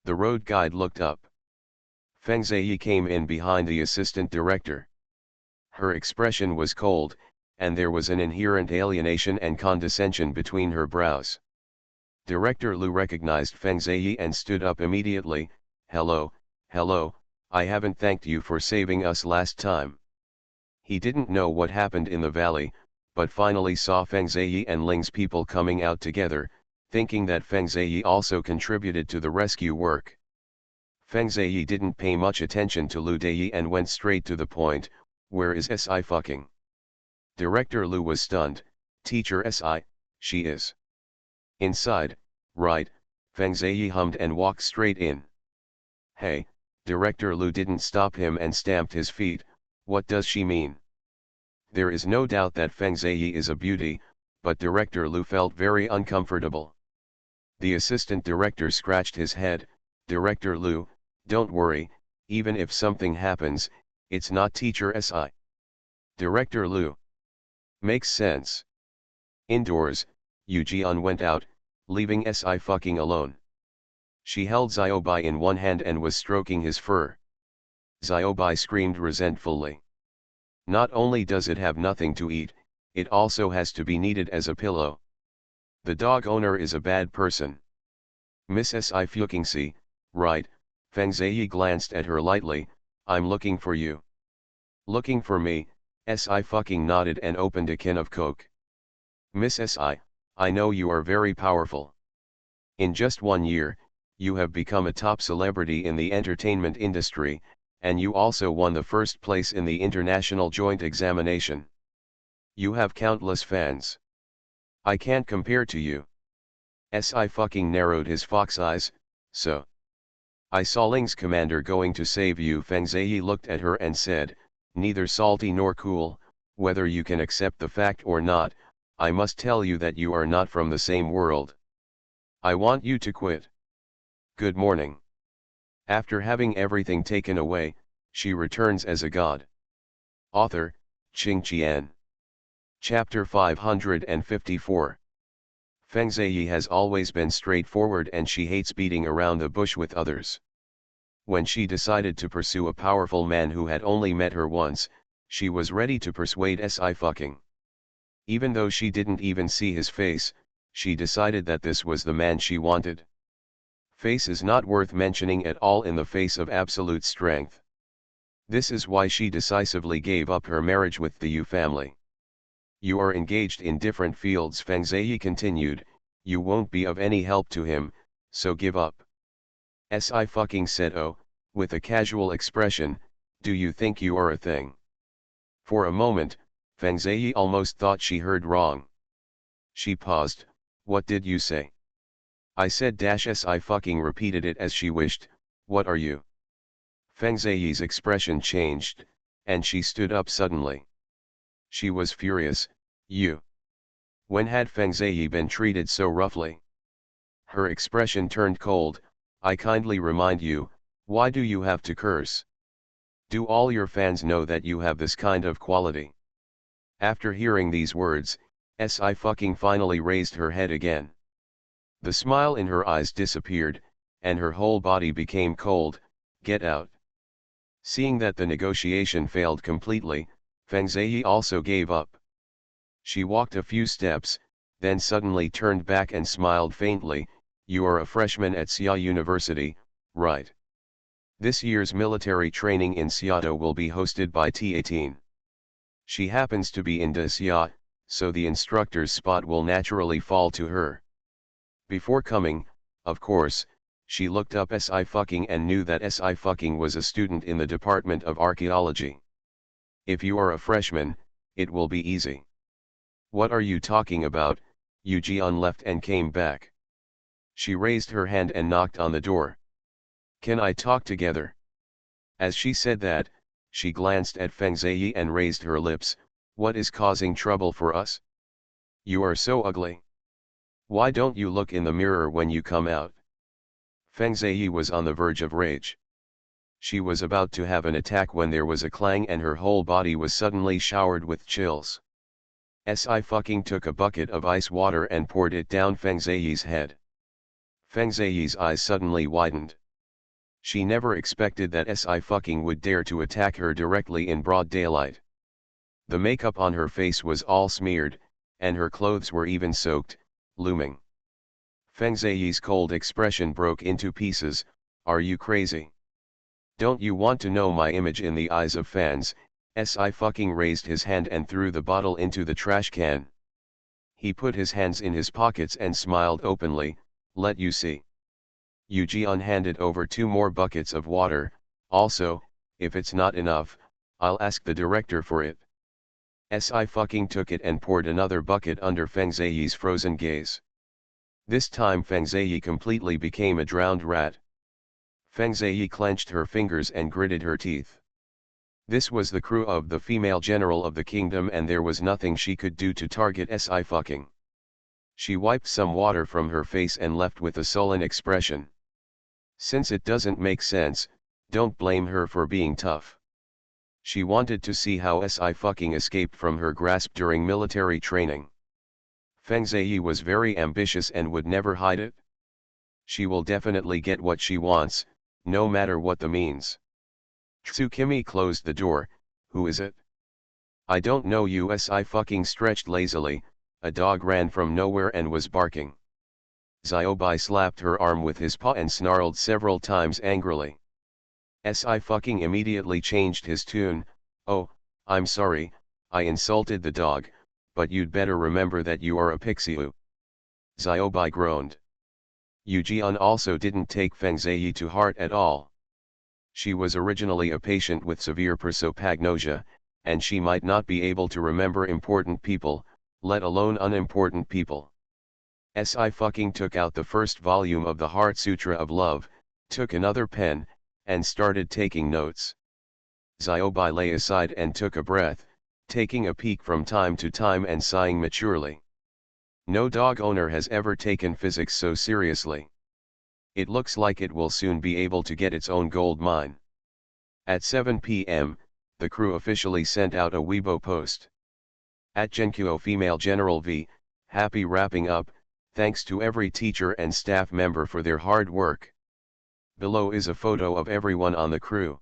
The road guide looked up. Feng Ziyi came in behind the assistant director. Her expression was cold, and there was an inherent alienation and condescension between her brows. Director Lu recognized Feng Ziyi and stood up immediately. Hello, I haven't thanked you for saving us last time." He didn't know what happened in the valley, but finally saw Feng Ziyi and Ling's people coming out together, thinking that Feng Ziyi also contributed to the rescue work. Feng Ziyi didn't pay much attention to Lu Dei and went straight to the point. "Where is Sci-Fucking?" Director Lu was stunned. "Teacher Si, she is inside, right?" Feng Ziyi hummed and walked straight in. "Hey," Director Lu didn't stop him and stamped his feet. "What does she mean?" There is no doubt that Feng Ziyi is a beauty, but Director Lu felt very uncomfortable. The assistant director scratched his head. "Director Lu, don't worry, even if something happens, it's not Teacher Si." Director Lu. "Makes sense." Indoors, Yu Jian went out, leaving Sci-Fucking alone. She held Xiaobai in one hand and was stroking his fur. Xiaobai screamed resentfully. "Not only does it have nothing to eat, it also has to be needed as a pillow. The dog owner is a bad person." "Miss Sci-Fucking, see, right?" Feng Ziyi glanced at her lightly. "I'm looking for you." "Looking for me?" Sci-Fucking nodded and opened a can of Coke. "Miss Si, I know you are very powerful. In just 1 year, you have become a top celebrity in the entertainment industry, and you also won the first place in the international joint examination. You have countless fans. I can't compare to you." Sci-Fucking narrowed his fox eyes. "So I saw Ling's commander going to save you." Feng Ziyi looked at her and said, "Neither salty nor cool, whether you can accept the fact or not, I must tell you that you are not from the same world. I want you to quit. Good morning." After having everything taken away, she returns as a god. Author, Qing Qian. Chapter 554. Feng Ziyi has always been straightforward and she hates beating around the bush with others. When she decided to pursue a powerful man who had only met her once, she was ready to persuade Sci-Fucking. Even though she didn't even see his face, she decided that this was the man she wanted. Face is not worth mentioning at all in the face of absolute strength. This is why she decisively gave up her marriage with the Yu family. "You are engaged in different fields," Feng Ziyi continued, "you won't be of any help to him, so give up." Sci-Fucking said, "Oh," with a casual expression, "do you think you are a thing?" For a moment, Feng Ziyi almost thought she heard wrong. She paused. "What did you say?" "I said Sci-Fucking repeated it as she wished, "What are you?" Feng Ziyi's expression changed, and she stood up suddenly. She was furious. "You." When had Feng Ziyi been treated so roughly? Her expression turned cold. "I kindly remind you, why do you have to curse?" Do all your fans know that you have this kind of quality? After hearing these words, Sci finally raised her head again. The smile in her eyes disappeared, and her whole body became cold. Get out. Seeing that the negotiation failed completely, Feng Ziyi also gave up. She walked a few steps, then suddenly turned back and smiled faintly. You are a freshman at Xia University, right? This year's military training in Xia will be hosted by T18. She happens to be in Xia, so the instructor's spot will naturally fall to her. Before coming, of course, she looked up Sci and knew that Sci was a student in the Department of Archaeology. If you are a freshman, it will be easy. What are you talking about? Yu Jian left and came back. She raised her hand and knocked on the door. Can I talk together? As she said that, she glanced at Feng Ziyi and raised her lips. What is causing trouble for us? You are so ugly. Why don't you look in the mirror when you come out? Feng Ziyi was on the verge of rage. She was about to have an attack when there was a clang and her whole body was suddenly showered with chills. Sci took a bucket of ice water and poured it down Feng Ziyi's head. Feng Ziyi's eyes suddenly widened. She never expected that Sci would dare to attack her directly in broad daylight. The makeup on her face was all smeared, and her clothes were even soaked, looming. Feng Ziyi's cold expression broke into pieces. Are you crazy? Don't you want to know my image in the eyes of fans? Sci raised his hand and threw the bottle into the trash can. He put his hands in his pockets and smiled openly. Let you see. Yu Jian handed over 2 more buckets of water. Also, if it's not enough, I'll ask the director for it. Sci took it and poured another bucket under Feng Ziyi's frozen gaze. This time Feng Ziyi completely became a drowned rat. Feng Ziyi clenched her fingers and gritted her teeth. This was the crew of the female general of the kingdom and there was nothing she could do to target Sci. She wiped some water from her face and left with a sullen expression. Since it doesn't make sense, don't blame her for being tough. She wanted to see how Sci escaped from her grasp during military training. Feng Ziyi was very ambitious and would never hide it. She will definitely get what she wants, no matter what the means. Tsukimi closed the door. Who is it? I don't know you. Sci stretched lazily. A dog ran from nowhere and was barking. Xiaobai slapped her arm with his paw and snarled several times angrily. Sci immediately changed his tune. Oh, I'm sorry, I insulted the dog, but you'd better remember that you are a pixiu. Xiaobai groaned. Yu Jian also didn't take Feng Ziyi to heart at all. She was originally a patient with severe prosopagnosia, and she might not be able to remember important people, let alone unimportant people. Sci took out the first volume of the Heart Sutra of Love, took another pen, and started taking notes. Xiaobai lay aside and took a breath, taking a peek from time to time and sighing maturely. No dog owner has ever taken physics so seriously. It looks like it will soon be able to get its own gold mine. At 7 p.m., the crew officially sent out a Weibo post. At Genkuo Female General V, happy wrapping up, thanks to every teacher and staff member for their hard work. Below is a photo of everyone on the crew.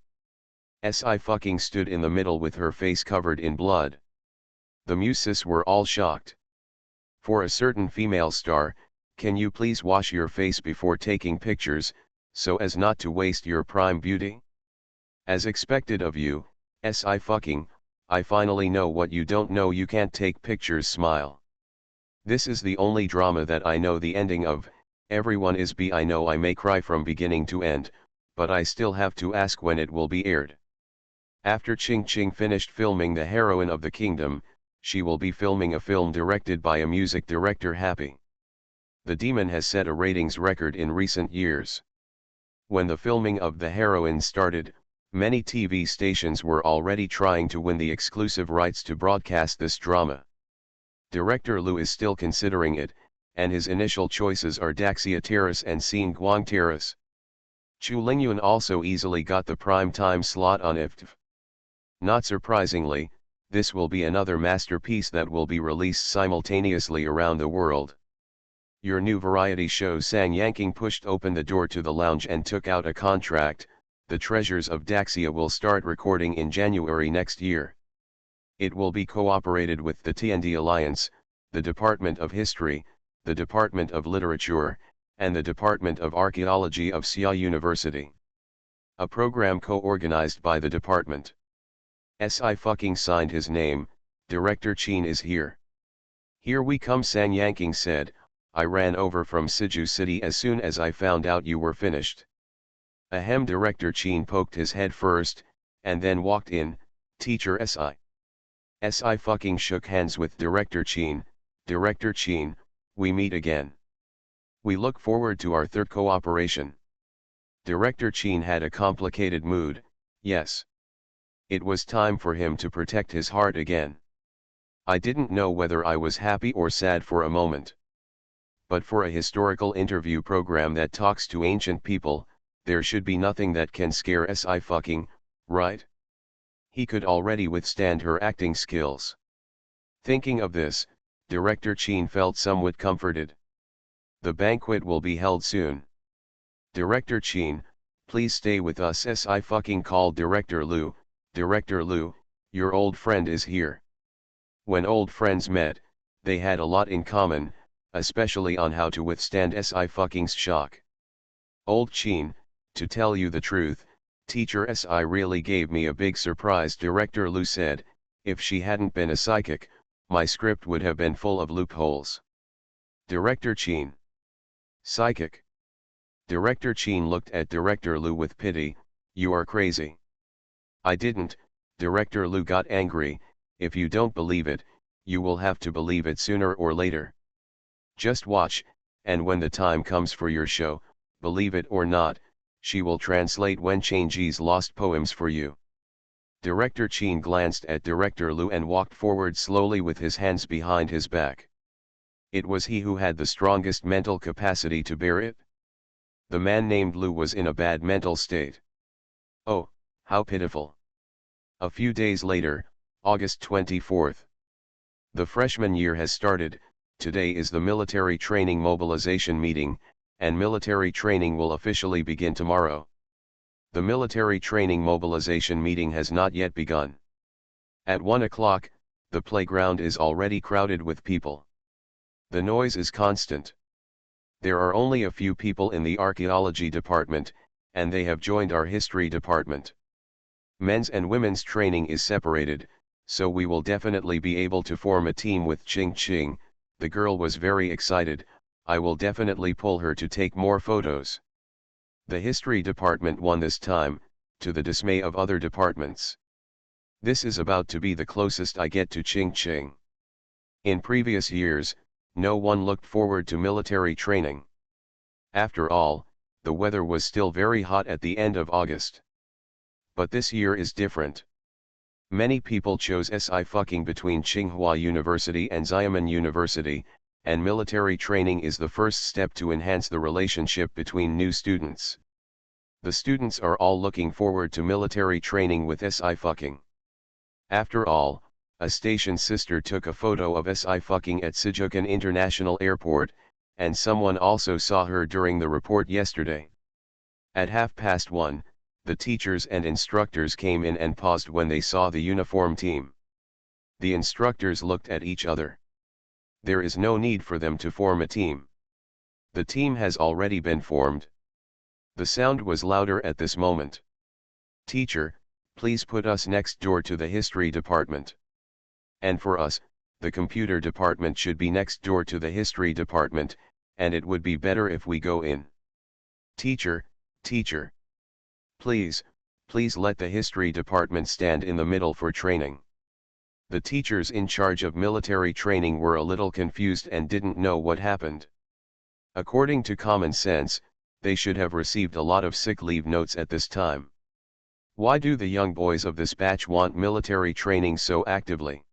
Sci stood in the middle with her face covered in blood. The muses were all shocked. For a certain female star, can you please wash your face before taking pictures, so as not to waste your prime beauty? As expected of you, Sci, I finally know what you don't know. You can't take pictures. Smile. This is the only drama that I know the ending of. Everyone is B. I know I may cry from beginning to end, but I still have to ask when it will be aired. After Ching Ching finished filming The Heroine of the Kingdom, she will be filming a film directed by a music director. Happy. The Demon has set a ratings record in recent years. When the filming of The Heroine started, many TV stations were already trying to win the exclusive rights to broadcast this drama. Director Liu is still considering it, and his initial choices are Daxia Terrace and Xinguang Terrace. Chu Lingyuan also easily got the prime time slot on IFTV. Not surprisingly, this will be another masterpiece that will be released simultaneously around the world. Your new variety show Sang Yanking pushed open the door to the lounge and took out a contract. The Treasures of Daxia will start recording in January next year. It will be cooperated with the TND Alliance, the Department of History, the Department of Literature, and the Department of Archaeology of Xia University. A program co-organized by the department. Sci-fi signed his name. Director Chin is here. Here we come, Sang Yanking said. I ran over from Siju City as soon as I found out you were finished. Ahem. Director Chin poked his head first, and then walked in. Teacher Sci shook hands with Director Chin. Director Chin, we meet again. We look forward to our third cooperation. Director Chin had a complicated mood. Yes. It was time for him to protect his heart again. I didn't know whether I was happy or sad for a moment. But for a historical interview program that talks to ancient people, there should be nothing that can scare Sci, right? He could already withstand her acting skills. Thinking of this, Director Chin felt somewhat comforted. The banquet will be held soon. Director Chin, please stay with us. Sci called Director Liu. Director Liu, your old friend is here. When old friends met, they had a lot in common, especially on how to withstand Sci's shock. Old Chin, to tell you the truth, Teacher Sci really gave me a big surprise. Director Liu said, if she hadn't been a psychic, my script would have been full of loopholes. Director Chin. Psychic. Director Chin looked at Director Liu with pity. You are crazy. I didn't. Director Liu got angry. If you don't believe it, you will have to believe it sooner or later. Just watch, and when the time comes for your show, believe it or not, she will translate Wen Changji's lost poems for you. Director Chin glanced at Director Liu and walked forward slowly with his hands behind his back. It was he who had the strongest mental capacity to bear it. The man named Liu was in a bad mental state. Oh, how pitiful. A few days later, August 24th. The freshman year has started. Today is the military training mobilization meeting, and military training will officially begin tomorrow. The military training mobilization meeting has not yet begun. At 1 o'clock, the playground is already crowded with people. The noise is constant. There are only a few people in the archaeology department, and they have joined our history department. Men's and women's training is separated, so we will definitely be able to form a team with Ching Ching. The girl was very excited. I will definitely pull her to take more photos. The history department won this time, to the dismay of other departments. This is about to be the closest I get to Ching Ching. In previous years, no one looked forward to military training. After all, the weather was still very hot at the end of August. But this year is different. Many people chose Sci between Tsinghua University and Xiamen University, and military training is the first step to enhance the relationship between new students. The students are all looking forward to military training with Sci. After all, a station sister took a photo of Sci at Sijukan International Airport, and someone also saw her during the report yesterday. At 1:30, the teachers and instructors came in and paused when they saw the uniform team. The instructors looked at each other. There is no need for them to form a team. The team has already been formed. The sound was louder at this moment. Teacher, please put us next door to the history department. And for us, the computer department should be next door to the history department, and it would be better if we go in. Teacher, please let the history department stand in the middle for training. The teachers in charge of military training were a little confused and didn't know what happened. According to common sense, they should have received a lot of sick leave notes at this time. Why do the young boys of this batch want military training so actively?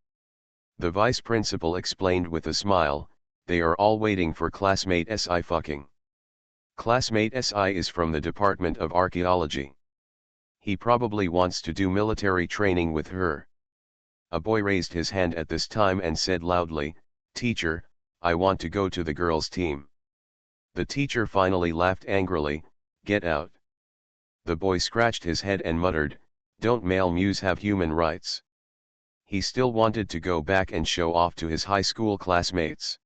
The vice principal explained with a smile, they are all waiting for classmate Sci. Classmate SI is from the Department of Archaeology. He probably wants to do military training with her. A boy raised his hand at this time and said loudly, "Teacher, I want to go to the girls' team." The teacher finally laughed angrily, "Get out." The boy scratched his head and muttered, "Don't male muse have human rights?" He still wanted to go back and show off to his high school classmates.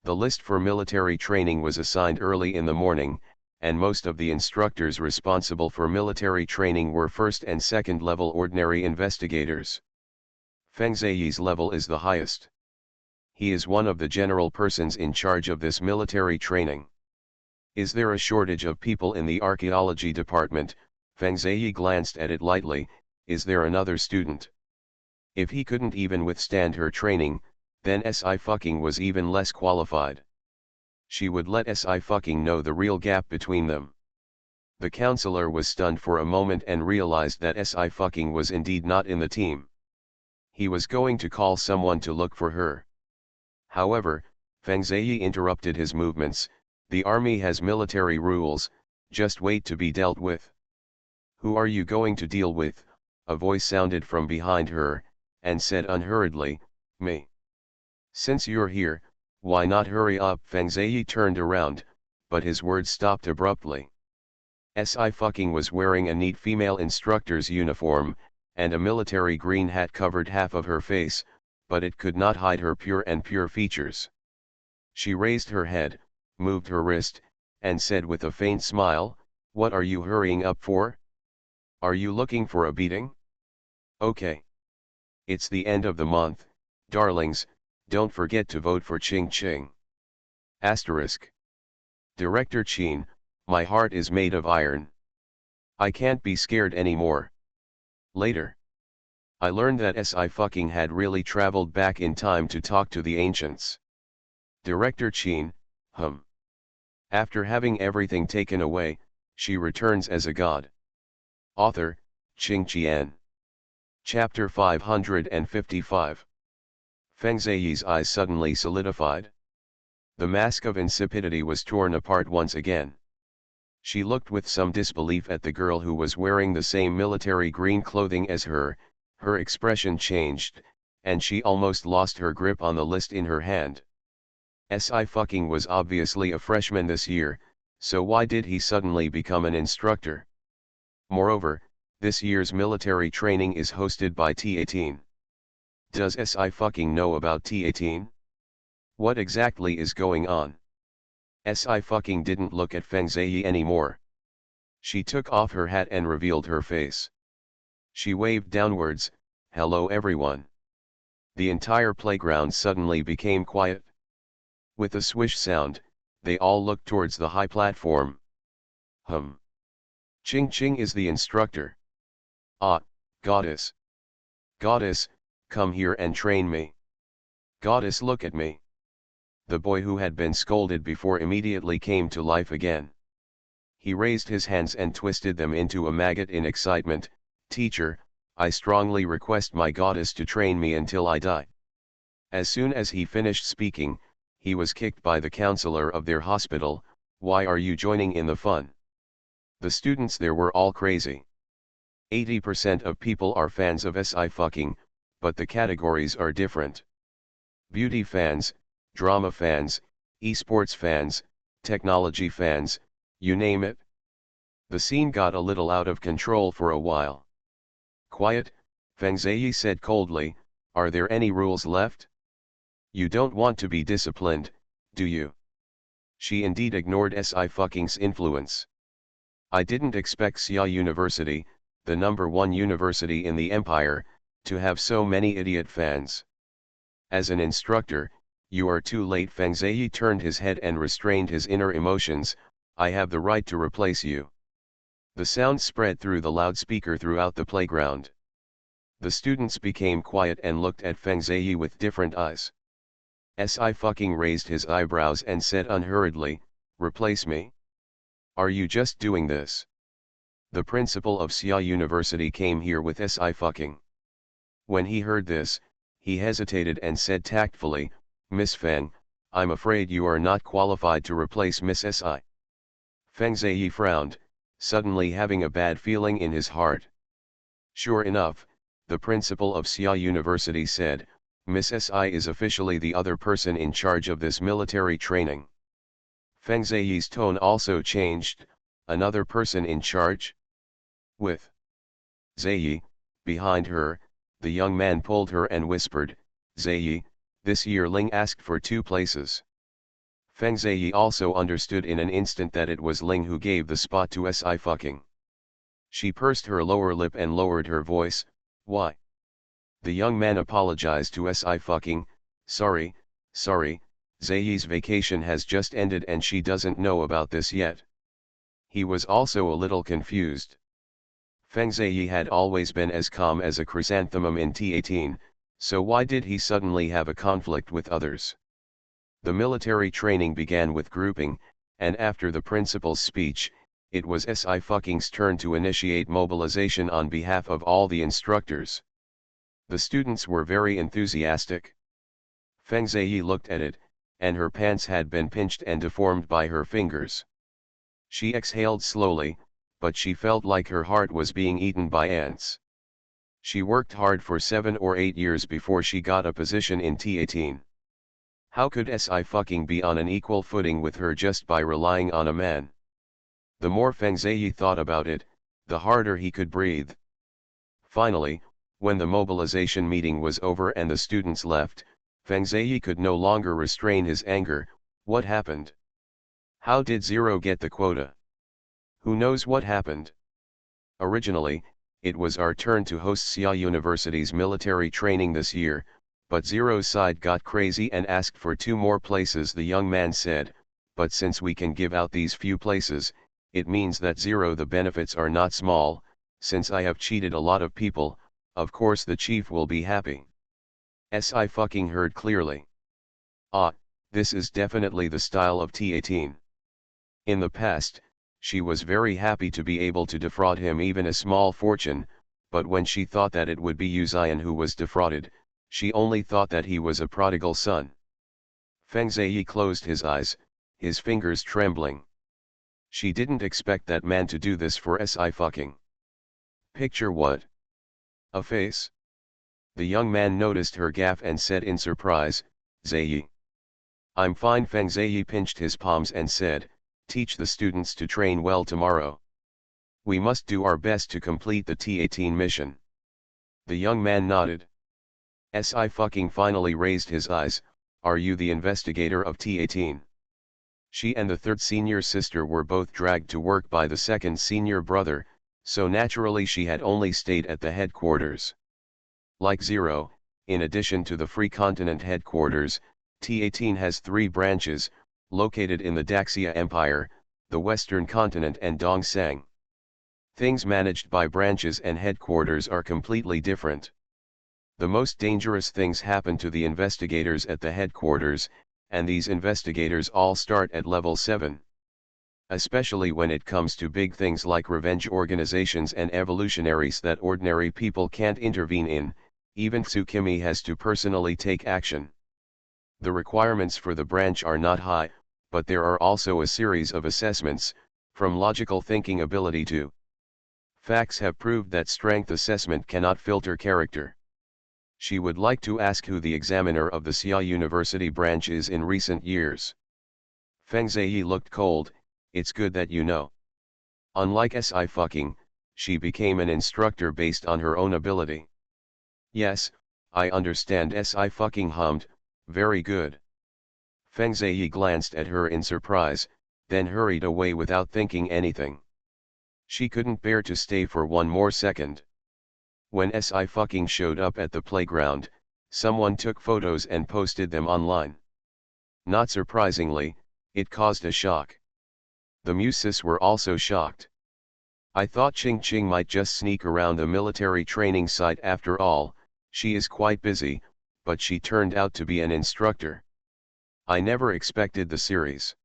The list for military training was assigned early in the morning, and most of the instructors responsible for military training were first and second level ordinary investigators. Feng Ziyi's level is the highest. He is one of the general persons in charge of this military training. Is there a shortage of people in the archaeology department? Feng Ziyi glanced at it lightly. Is there another student? If he couldn't even withstand her training, then SI fucking was even less qualified. She would let SI fucking know the real gap between them. The counselor was stunned for a moment and realized that SI fucking was indeed not in the team. He was going to call someone to look for her. However, Feng Ziyi interrupted his movements. "The army has military rules, just wait to be dealt with." "Who are you going to deal with?" a voice sounded from behind her, and said unhurriedly, "Me." "Since you're here, why not hurry up?" Feng Ziyi turned around, but his words stopped abruptly. SI fucking was wearing a neat female instructor's uniform, and a military green hat covered half of her face, but it could not hide her pure features. She raised her head, moved her wrist, and said with a faint smile, "What are you hurrying up for? Are you looking for a beating? Okay. It's the end of the month, darlings, don't forget to vote for Ching Ching. Asterisk. Director Chin, my heart is made of iron. I can't be scared anymore." Later, I learned that SI fucking had really traveled back in time to talk to the ancients. Director Chin, After having everything taken away, she returns as a god. Author, Ching Qian. Chapter 555. Feng Ziyi's eyes suddenly solidified. The mask of insipidity was torn apart once again. She looked with some disbelief at the girl who was wearing the same military green clothing as her expression changed, and she almost lost her grip on the list in her hand. SI fucking was obviously a freshman this year, so why did he suddenly become an instructor? Moreover, this year's military training is hosted by T18. Does SI fucking know about T18? What exactly is going on? SI fucking didn't look at Feng Ziyi anymore. She took off her hat and revealed her face. She waved downwards, "Hello everyone." The entire playground suddenly became quiet. With a swish sound, they all looked towards the high platform. Ching Ching is the instructor. Ah, goddess. Goddess, come here and train me. Goddess, look at me. The boy who had been scolded before immediately came to life again. He raised his hands and twisted them into a maggot in excitement. "Teacher, I strongly request my goddess to train me until I die." As soon as he finished speaking, he was kicked by the counselor of their hospital. "Why are you joining in the fun?" The students there were all crazy. 80% of people are fans of SI fucking, but the categories are different. Beauty fans, drama fans, esports fans, technology fans, you name it. The scene got a little out of control for a while. "Quiet," Feng Ziyi said coldly, "are there any rules left? You don't want to be disciplined, do you?" She indeed ignored SI fucking's influence. "I didn't expect Xia University, the #1 university in the empire, to have so many idiot fans. As an instructor, you are too late." Feng Ziyi turned his head and restrained his inner emotions. "I have the right to replace you." The sound spread through the loudspeaker throughout the playground. The students became quiet and looked at Feng Ziyi with different eyes. SI fucking raised his eyebrows and said unhurriedly, "Replace me? Are you just doing this?" The principal of Xia University came here with SI fucking. When he heard this, he hesitated and said tactfully, "Miss Feng, I'm afraid you are not qualified to replace Miss SI. Feng Zhiyi frowned, suddenly having a bad feeling in his heart. Sure enough, the principal of Xia University said, Miss Si is officially the other person in charge of this military training. Feng Zhiyi's tone also changed, another person in charge? With Zhiyi behind her, the young man pulled her and whispered, Zhiyi, this year Ling asked for 2 places. Feng Zhiyi also understood in an instant that it was Ling who gave the spot to Si fucking. She pursed her lower lip and lowered her voice, why? The young man apologized to Si fucking, sorry, Zhiyi's vacation has just ended and she doesn't know about this yet. He was also a little confused. Feng Zhiyi had always been as calm as a chrysanthemum in T18, so why did he suddenly have a conflict with others? The military training began with grouping, and after the principal's speech, it was Si fucking's turn to initiate mobilization on behalf of all the instructors. The students were very enthusiastic. Feng Zhiyi looked at it, and her pants had been pinched and deformed by her fingers. She exhaled slowly, but she felt like her heart was being eaten by ants. She worked hard for 7 or 8 years before she got a position in T18. How could Si fucking be on an equal footing with her just by relying on a man? The more Feng Zhiyi thought about it, the harder he could breathe. Finally, when the mobilization meeting was over and the students left, Feng Zhiyi could no longer restrain his anger. What happened? How did Zero get the quota? Who knows what happened? Originally, it was our turn to host Xia University's military training this year, but Zero's side got crazy and asked for 2 more places. The young man said, but since we can give out these few places, it means that Zero the benefits are not small. Since I have cheated a lot of people, of course the chief will be happy. Si fucking heard clearly. Ah, this is definitely the style of T18. In the past, she was very happy to be able to defraud him even a small fortune, but when she thought that it would be Yuzian who was defrauded, she only thought that he was a prodigal son. Feng Zhiyi closed his eyes, his fingers trembling. She didn't expect that man to do this for Si fucking. Picture what? A face? The young man noticed her gaffe and said in surprise, Zhiyi. I'm fine. Feng Zhiyi pinched his palms and said, teach the students to train well tomorrow. We must do our best to complete the T18 mission. The young man nodded. Si fucking finally raised his eyes, are you the investigator of T18? She and the 3rd senior sister were both dragged to work by the 2nd senior brother, so naturally she had only stayed at the headquarters. Like Zero, in addition to the Free Continent headquarters, T18 has 3 branches, located in the Daxia Empire, the Western Continent and Dongsang. Things managed by branches and headquarters are completely different. The most dangerous things happen to the investigators at the headquarters, and these investigators all start at level 7. Especially when it comes to big things like revenge organizations and evolutionaries that ordinary people can't intervene in, even Tsukimi has to personally take action. The requirements for the branch are not high, but there are also a series of assessments, from logical thinking ability to facts have proved that strength assessment cannot filter character. She would like to ask who the examiner of the Xia University branch is in recent years. Feng Zhiyi looked cold, it's good that you know. Unlike Si fucking, she became an instructor based on her own ability. Yes, I understand. Si fucking hummed, very good. Feng Zhiyi glanced at her in surprise, then hurried away without thinking anything. She couldn't bear to stay for one more second. When Si fucking showed up at the playground, someone took photos and posted them online. Not surprisingly, it caused a shock. The Muses were also shocked. I thought Ching Ching might just sneak around the military training site. After all, she is quite busy, but she turned out to be an instructor. I never expected the series.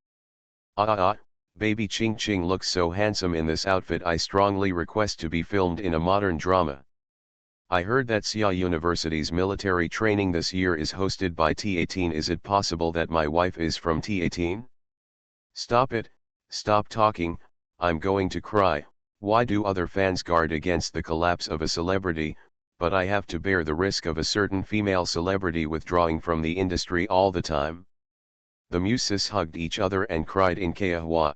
Baby Ching Ching looks so handsome in this outfit. I strongly request to be filmed in a modern drama. I heard that Xia University's military training this year is hosted by T18. Is it possible that my wife is from T18? Stop it, stop talking, I'm going to cry. Why do other fans guard against the collapse of a celebrity, but I have to bear the risk of a certain female celebrity withdrawing from the industry all the time? The muses hugged each other and cried in Kaahua.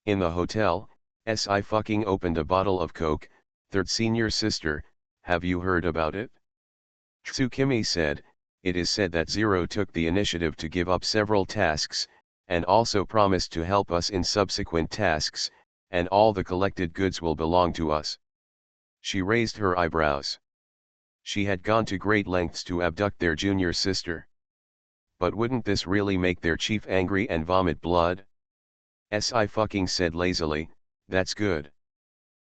In the hotel, Si fucking opened a bottle of Coke. Third senior sister, have you heard about it? Tsukimi said, it is said that Zero took the initiative to give up several tasks, and also promised to help us in subsequent tasks, and all the collected goods will belong to us. She raised her eyebrows. She had gone to great lengths to abduct their junior sister. But wouldn't this really make their chief angry and vomit blood? Si fucking said lazily, that's good.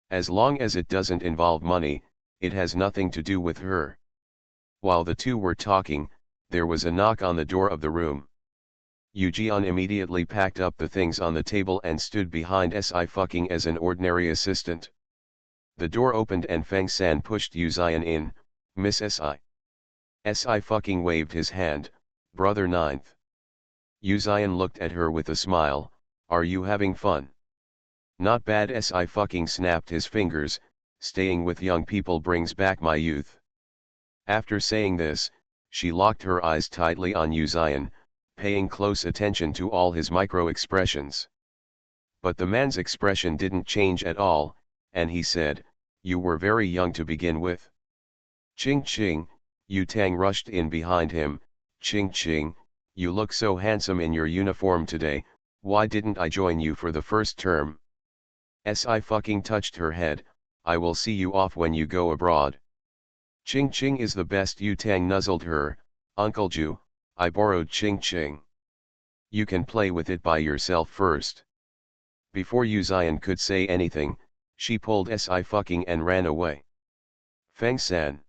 As long as it doesn't involve money, it has nothing to do with her. While the two were talking, there was a knock on the door of the room. Yu-jian immediately packed up the things on the table and stood behind Si fucking as an ordinary assistant. The door opened and Feng San pushed Yu-jian in. Miss Si. Si fucking waved his hand, brother ninth. Yu-jian looked at her with a smile, are you having fun? Not bad. Si fucking snapped his fingers, staying with young people brings back my youth. After saying this, she locked her eyes tightly on Yu-jian, paying close attention to all his micro-expressions. But the man's expression didn't change at all, and he said, you were very young to begin with. Ching ching, Yu Tang rushed in behind him. Ching ching, you look so handsome in your uniform today, why didn't I join you for the first term? Si fucking touched her head, I will see you off when you go abroad. Ching ching is the best. Yu Tang nuzzled her, Uncle Ju, I borrowed Ching ching. You can play with it by yourself first. Before Yu-jian could say anything, she pulled Si fucking and ran away. Feng San.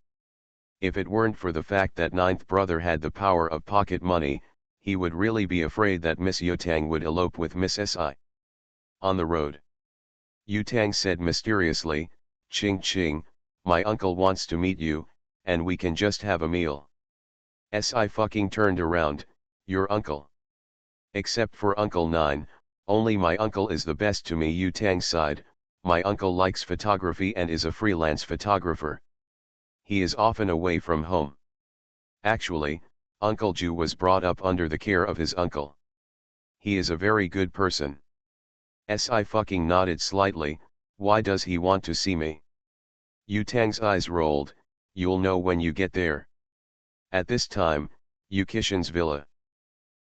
If it weren't for the fact that ninth brother had the power of pocket money, he would really be afraid that Miss Yutang would elope with Miss Si. On the road. Yutang said mysteriously, Ching ching, my uncle wants to meet you, and we can just have a meal. Si fucking turned around, your uncle? Except for Uncle 9, only my uncle is the best to me. Yutang sighed, my uncle likes photography and is a freelance photographer. He is often away from home. Actually, Uncle Ju was brought up under the care of his uncle. He is a very good person. Si fucking nodded slightly, why does he want to see me? Yutang's eyes rolled, you'll know when you get there. At this time, Yukishin's villa.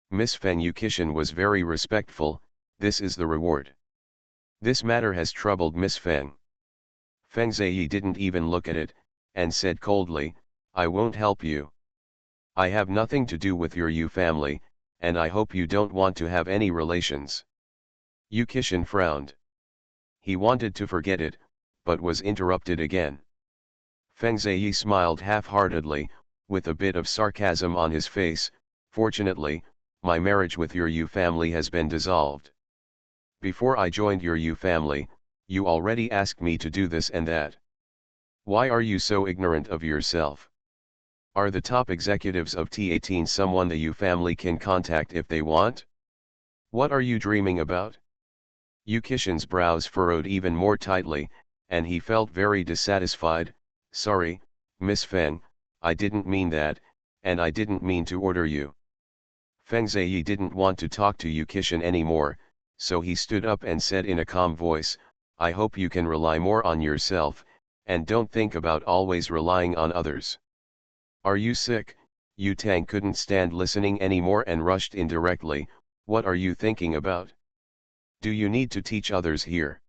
Miss Feng Yukishin was very respectful, this is the reward. This matter has troubled Miss Feng. Feng Zaiyi didn't even look at it, and said coldly, I won't help you. I have nothing to do with your Yu family, and I hope you don't want to have any relations. Yukishin frowned. He wanted to forget it, but was interrupted again. Feng Zaiyi smiled half-heartedly, with a bit of sarcasm on his face, fortunately, my marriage with your Yu family has been dissolved. Before I joined your Yu family, you already asked me to do this and that. Why are you so ignorant of yourself? Are the top executives of T18 someone the Yu family can contact if they want? What are you dreaming about? Yukishin's brows furrowed even more tightly, and he felt very dissatisfied. Sorry, Miss Feng, I didn't mean that, and I didn't mean to order you. Feng Zaiyi didn't want to talk to Yukishin anymore, so he stood up and said in a calm voice, I hope you can rely more on yourself, and don't think about always relying on others. Are you sick? Yu Tang couldn't stand listening anymore and rushed in directly, what are you thinking about? Do you need to teach others here?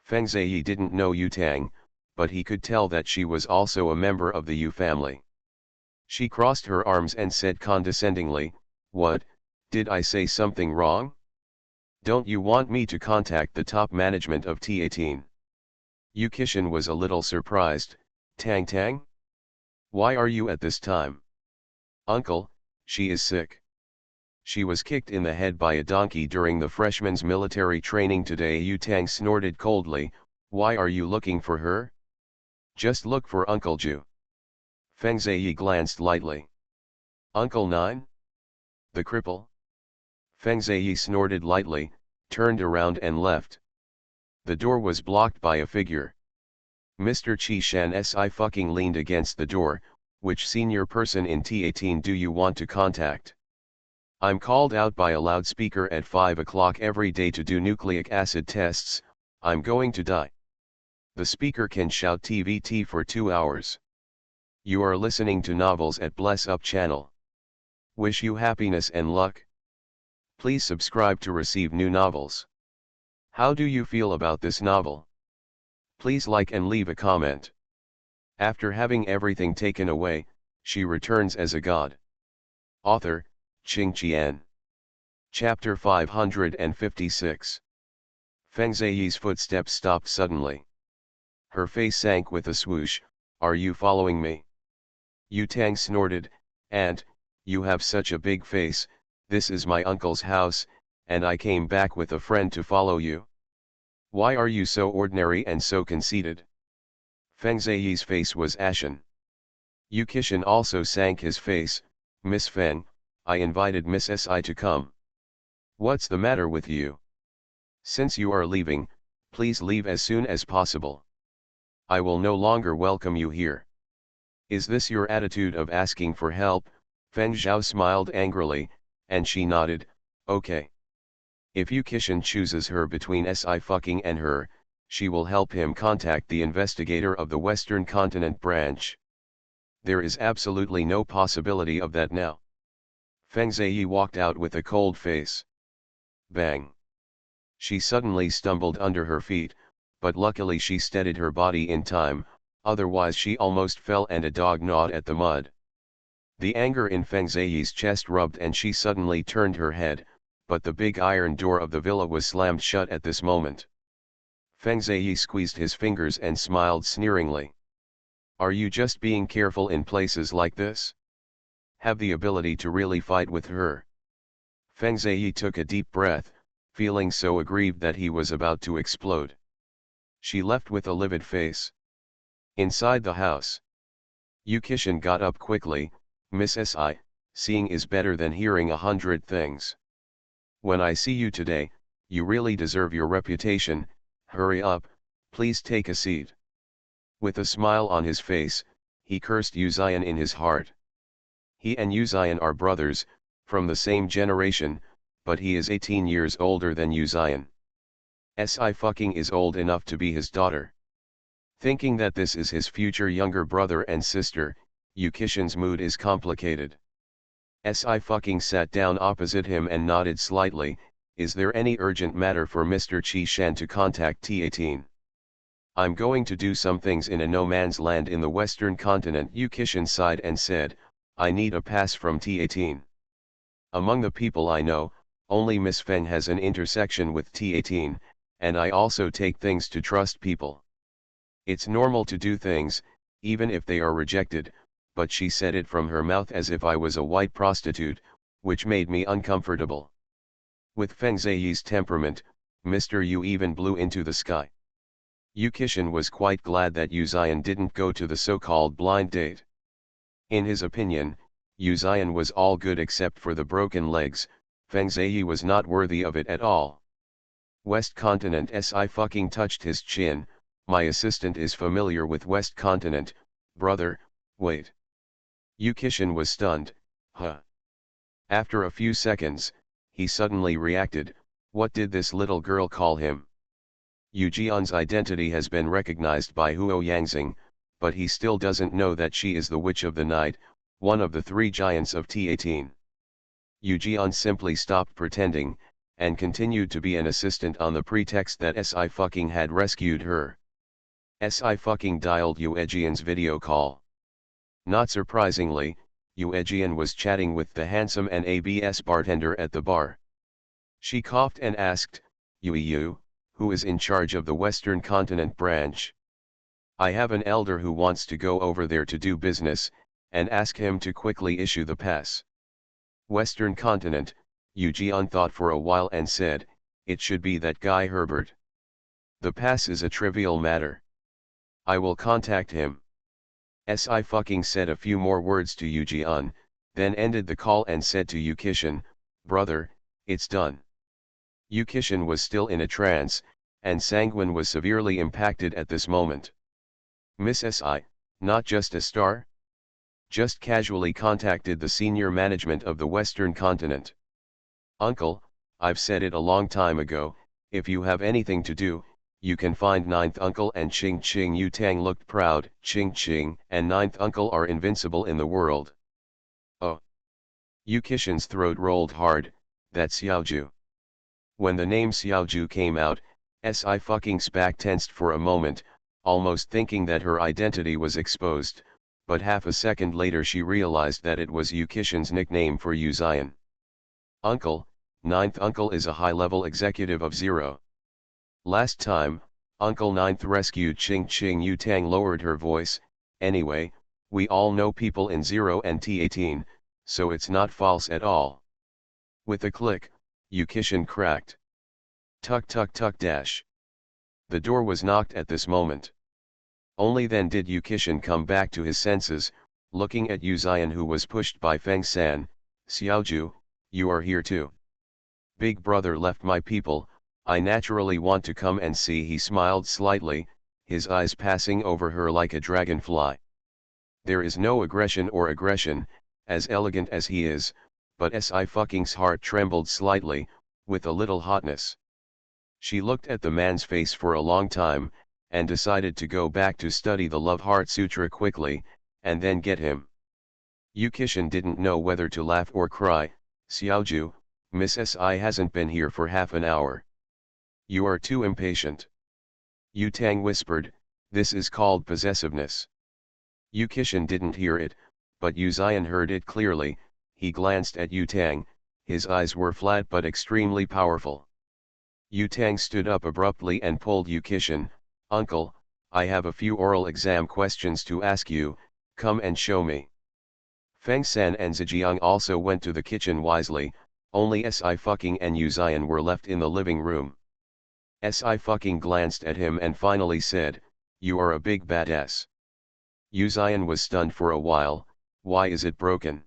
Feng Zaiyi didn't know Yu Tang, but he could tell that she was also a member of the Yu family. She crossed her arms and said condescendingly, what, did I say something wrong? Don't you want me to contact the top management of T18? Yukishin was a little surprised, Tang Tang? Why are you at this time? Uncle, she is sick. She was kicked in the head by a donkey during the freshman's military training today. Yu Tang snorted coldly, why are you looking for her? Just look for Uncle Ju. Feng Zaiyi glanced lightly. Uncle 9? The cripple? Feng Zaiyi snorted lightly, turned around and left. The door was blocked by a figure. Mr. Chi Shan Si fucking leaned against the door. Which senior person in T18 do you want to contact? I'm called out by a loudspeaker at 5 o'clock every day to do nucleic acid tests. I'm going to die. The speaker can shout TVT for 2 hours. You are listening to Novels at Bless Up channel. Wish you happiness and luck. Please subscribe to receive new novels. How do you feel about this novel? Please like and leave a comment. After having everything taken away, she returns as a god. Author, Qing Qian. Chapter 556. Feng Ziyi's footsteps stopped suddenly. Her face sank with a swoosh. Are you following me? Yu Tang snorted, Aunt, you have such a big face. This is my uncle's house, and I came back with a friend to follow you. Why are you so ordinary and so conceited? Feng Ziyi's face was ashen. Yu Qishan also sank his face. Miss Feng, I invited Miss Si to come. What's the matter with you? Since you are leaving, please leave as soon as possible. I will no longer welcome you here. Is this your attitude of asking for help? Feng Zhao smiled angrily, and she nodded, okay. If Yu Qishan chooses her between Si fucking and her, she will help him contact the investigator of the Western Continent branch. There is absolutely no possibility of that now. Feng Ziyi walked out with a cold face. Bang! She suddenly stumbled under her feet, but luckily she steadied her body in time, otherwise she almost fell and a dog gnawed at the mud. The anger in Feng Ziyi's chest rubbed and she suddenly turned her head, but the big iron door of the villa was slammed shut at this moment. Feng Ziyi squeezed his fingers and smiled sneeringly. Are you just being careful in places like this? Have the ability to really fight with her? Feng Ziyi took a deep breath, feeling so aggrieved that he was about to explode. She left with a livid face. Inside the house, Yu Qishan got up quickly. Miss Si, seeing is better than hearing 100 things. When I see you today, you really deserve your reputation. Hurry up, please take a seat. With a smile on his face, he cursed Yu Ziyan in his heart. He and Yu Ziyan are brothers, from the same generation, but he is 18 years older than Yu Ziyan. Si fucking is old enough to be his daughter. Thinking that this is his future younger brother and sister, Yu Qishan's mood is complicated. Si fucking sat down opposite him and nodded slightly. Is there any urgent matter for Mr. Chi Shan to contact T18? I'm going to do some things in a no man's land in the Western Continent. Yu Qishan sighed and said, I need a pass from T18. Among the people I know, only Miss Feng has an intersection with T18, and I also take things to trust people. It's normal to do things, even if they are rejected, but she said it from her mouth as if I was a white prostitute, which made me uncomfortable. With Feng Ziyi's temperament, Mr. Yu even blew into the sky. Yu Qishan was quite glad that Yu Ziyan didn't go to the so-called blind date. In his opinion, Yu Ziyan was all good except for the broken legs. Feng Ziyi was not worthy of it at all. West Continent Si fucking touched his chin. My assistant is familiar with West Continent, brother, wait. Yu Qishan was stunned, huh? After a few seconds, he suddenly reacted, what did this little girl call him? Yu Jian's identity has been recognized by Huo Yangxing, but he still doesn't know that she is the Witch of the Night, one of the 3 giants of T18. Yu Jian simply stopped pretending, and continued to be an assistant on the pretext that Si fucking had rescued her. Si fucking dialed Yu Ejian's video call. Not surprisingly, Yu Ejian was chatting with the handsome and ABS bartender at the bar. She coughed and asked, Yu, who is in charge of the Western Continent branch? I have an elder who wants to go over there to do business, and ask him to quickly issue the pass. Western Continent, Yu Jian thought for a while and said, it should be that guy Herbert. The pass is a trivial matter. I will contact him. Si fucking said a few more words to Yu Jian, then ended the call and said to Yu Qishan, brother, it's done. Yu Qishan was still in a trance, and Sanguine was severely impacted at this moment. Miss SI, not just a star? Just casually contacted the senior management of the Western continent. Uncle, I've said it a long time ago, if you have anything to do, you can find Ninth Uncle and Ching Ching. Yu Tang looked proud. Ching Ching and Ninth Uncle are invincible in the world. Oh. Yu Kishin's throat rolled hard, that's Xiaoju. When the name Xiaoju came out, Si back tensed for a moment, almost thinking that her identity was exposed, but half a second later she realized that it was Yu Kishin's nickname for Yu Zion. Uncle, Ninth Uncle is a high-level executive of Zero. Last time, Uncle Ninth rescued Ching Ching. Yu Tang lowered her voice. Anyway, we all know people in Zero and T18, so it's not false at all. With a click, Yu Kishin cracked. Tuck tuck tuck dash. The door was knocked at this moment. Only then did Yu Kishin come back to his senses, looking at Yu Zion, who was pushed by Feng San. Xiaoju, you are here too. Big brother left my people, I naturally want to come and see. He smiled slightly, his eyes passing over her like a dragonfly. There is no aggression, as elegant as he is, but Si*'s heart trembled slightly, with a little hotness. She looked at the man's face for a long time, and decided to go back to study the Love Heart Sutra quickly, and then get him. Yu Kishin didn't know whether to laugh or cry. Xiaoju, Miss Si hasn't been here for half an hour. You are too impatient. Yu Tang whispered, this is called possessiveness. Yu Kishin didn't hear it, but Yu Zion heard it clearly. He glanced at Yu Tang, his eyes were flat but extremely powerful. Yu Tang stood up abruptly and pulled Yu Kishin. Uncle, I have a few oral exam questions to ask you, come and show me. Feng San and Zhejiang also went to the kitchen wisely, only Si and Yu Zion were left in the living room. Si glanced at him and finally said, you are a big badass. Yu Zion was stunned for a while. Why is it broken?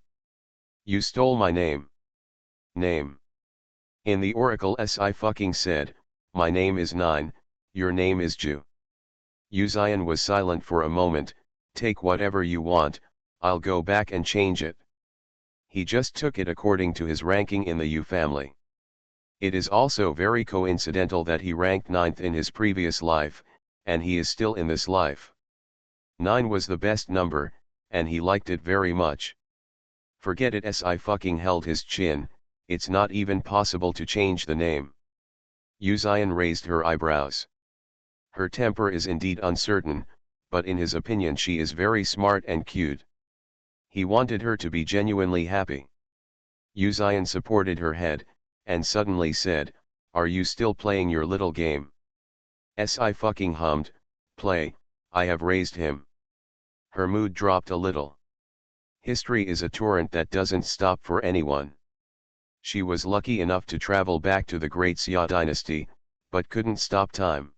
You stole my name. Name. In the oracle Si said, my name is Nine, your name is Ju. Yu Zion was silent for a moment. Take whatever you want, I'll go back and change it. He just took it according to his ranking in the Yu family. It is also very coincidental that he ranked 9th in his previous life, and he is still in this life. 9 was the best number, and he liked it very much. Forget it. Si held his chin, it's not even possible to change the name. Yu Zion raised her eyebrows. Her temper is indeed uncertain, but in his opinion she is very smart and cute. He wanted her to be genuinely happy. Yu Zion supported her head, and suddenly said, are you still playing your little game? Si hummed, play, I have raised him. Her mood dropped a little. History is a torrent that doesn't stop for anyone. She was lucky enough to travel back to the Great Xia dynasty, but couldn't stop time.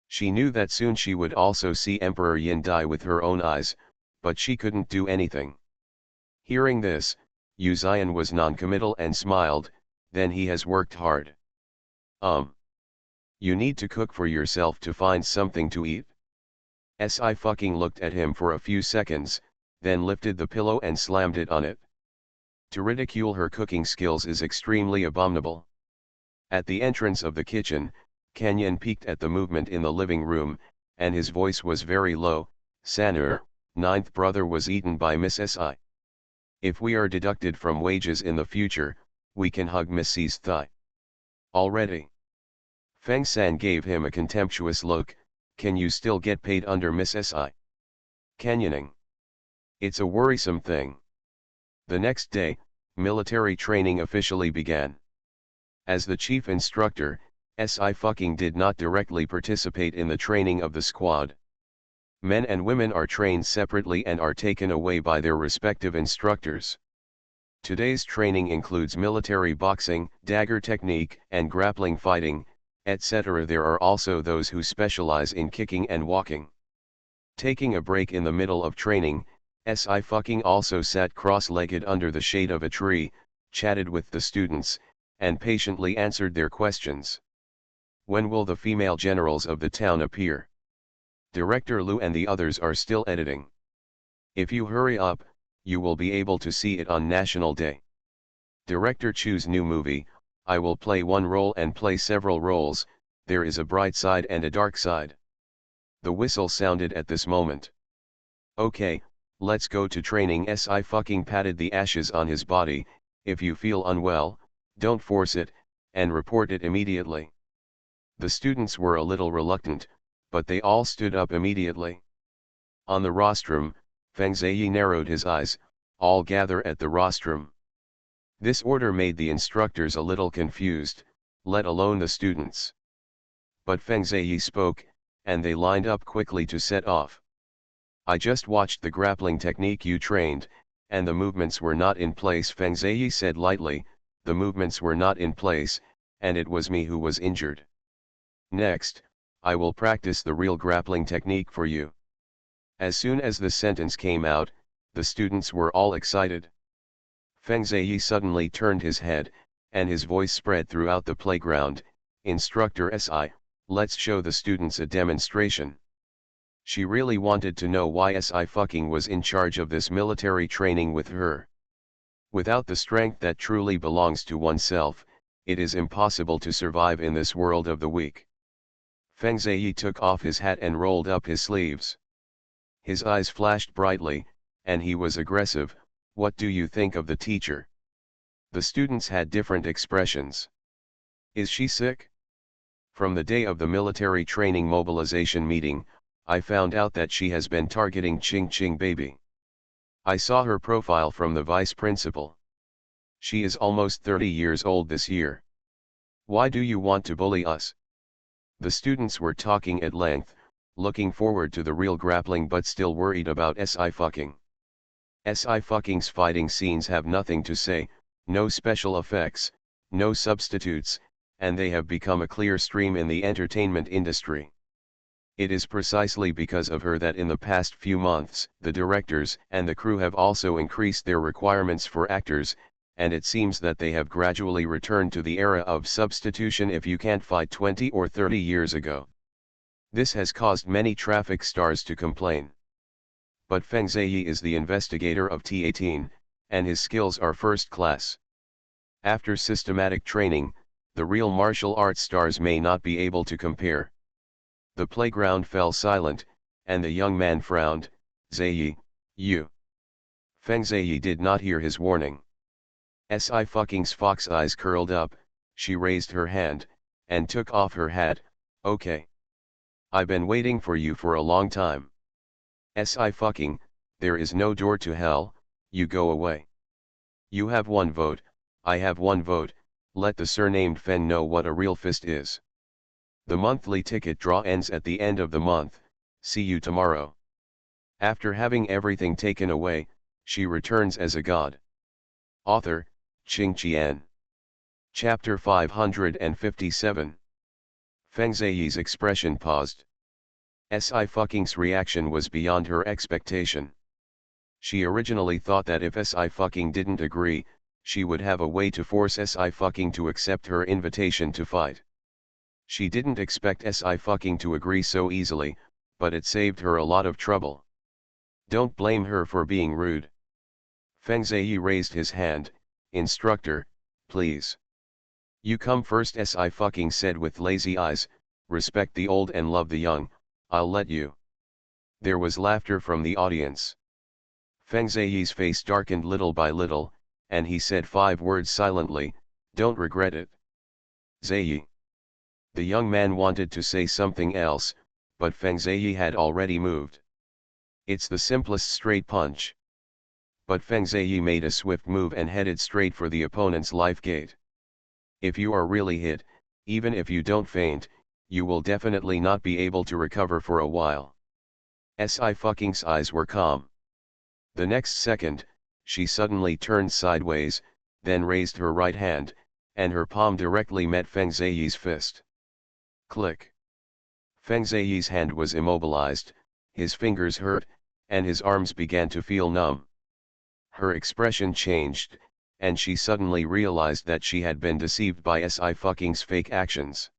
She knew that soon she would also see Emperor Yin die with her own eyes, but she couldn't do anything. Hearing this, Yu Zion was non-committal and smiled, then he has worked hard. You need to cook for yourself to find something to eat? Si looked at him for a few seconds, then lifted the pillow and slammed it on it. To ridicule her cooking skills is extremely abominable. At the entrance of the kitchen, Kenyon peeked at the movement in the living room, and his voice was very low. Sanur, 9th brother was eaten by Miss Si. If we are deducted from wages in the future, we can hug Miss C's thigh. Already. Feng San gave him a contemptuous look. Can you still get paid under Miss Si? Canyoning. It's a worrisome thing. The next day, military training officially began. As the chief instructor, Si did not directly participate in the training of the squad. Men and women are trained separately and are taken away by their respective instructors. Today's training includes military boxing, dagger technique, and grappling fighting, etc. There are also those who specialize in kicking and walking. Taking a break in the middle of training, Si also sat cross-legged under the shade of a tree, chatted with the students, and patiently answered their questions. When will the female generals of the town appear? Director Lu and the others are still editing. If you hurry up, you will be able to see it on National Day. Director choose new movie, I will play one role and play several roles, there is a bright side and a dark side. The whistle sounded at this moment. Okay, let's go to training. Si fucking patted the ashes on his body. If you feel unwell, don't force it, and report it immediately. The students were a little reluctant, but they all stood up immediately. On the rostrum, Feng Ziyi narrowed his eyes, all gather at the rostrum. This order made the instructors a little confused, let alone the students. But Feng Ziyi spoke, and they lined up quickly to set off. I just watched the grappling technique you trained, and the movements were not in place. Feng Ziyi said lightly, the movements were not in place, and it was me who was injured. Next, I will practice the real grappling technique for you. As soon as the sentence came out, the students were all excited. Feng Ziyi suddenly turned his head, and his voice spread throughout the playground, Instructor Si, let's show the students a demonstration. She really wanted to know why Si fucking was in charge of this military training with her. Without the strength that truly belongs to oneself, it is impossible to survive in this world of the weak. Feng Ziyi took off his hat and rolled up his sleeves. His eyes flashed brightly, and he was aggressive. What do you think of the teacher? The students had different expressions. Is she sick? From the day of the military training mobilization meeting, I found out that she has been targeting Ching Ching baby. I saw her profile from the vice principal. She is almost 30 years old this year. Why do you want to bully us? The students were talking at length, looking forward to the real grappling but still worried about Si fucking. Si fucking's fighting scenes have nothing to say, no special effects, no substitutes, and they have become a clear stream in the entertainment industry. It is precisely because of her that in the past few months, the directors and the crew have also increased their requirements for actors, and it seems that they have gradually returned to the era of substitution if you can't fight 20 or 30 years ago. This has caused many traffic stars to complain. But Feng Ziyi is the investigator of T18, and his skills are first class. After systematic training, the real martial arts stars may not be able to compare. The playground fell silent, and the young man frowned. Ziyi, you. Feng Ziyi did not hear his warning. Si fucking's fox eyes curled up, she raised her hand, and took off her hat. Okay. I've been waiting for you for a long time. Si fucking, there is no door to hell, you go away. You have one vote, I have one vote, let the surnamed Fen know what a real fist is. The monthly ticket draw ends at the end of the month, see you tomorrow. After having everything taken away, she returns as a god. Author, Qing Qian. Chapter 557. Feng Ziyi's expression paused. Si fucking's reaction was beyond her expectation. She originally thought that if Si fucking didn't agree, she would have a way to force Si fucking to accept her invitation to fight. She didn't expect Si fucking to agree so easily, but it saved her a lot of trouble. Don't blame her for being rude. Feng Ziyi raised his hand. Instructor, please. You come first, Si fucking said with lazy eyes, respect the old and love the young, I'll let you. There was laughter from the audience. Feng Ziyi's face darkened little by little, and he said 5 words silently, don't regret it. Ziyi. The young man wanted to say something else, but Feng Ziyi had already moved. It's the simplest straight punch. But Feng Ziyi made a swift move and headed straight for the opponent's life gate. If you are really hit, even if you don't faint, you will definitely not be able to recover for a while. Si fucking's eyes were calm. The next second, she suddenly turned sideways, then raised her right hand, and her palm directly met Feng Ziyi's fist. Click. Feng Ziyi's hand was immobilized, his fingers hurt, and his arms began to feel numb. Her expression changed, and she suddenly realized that she had been deceived by Si fucking's fake actions.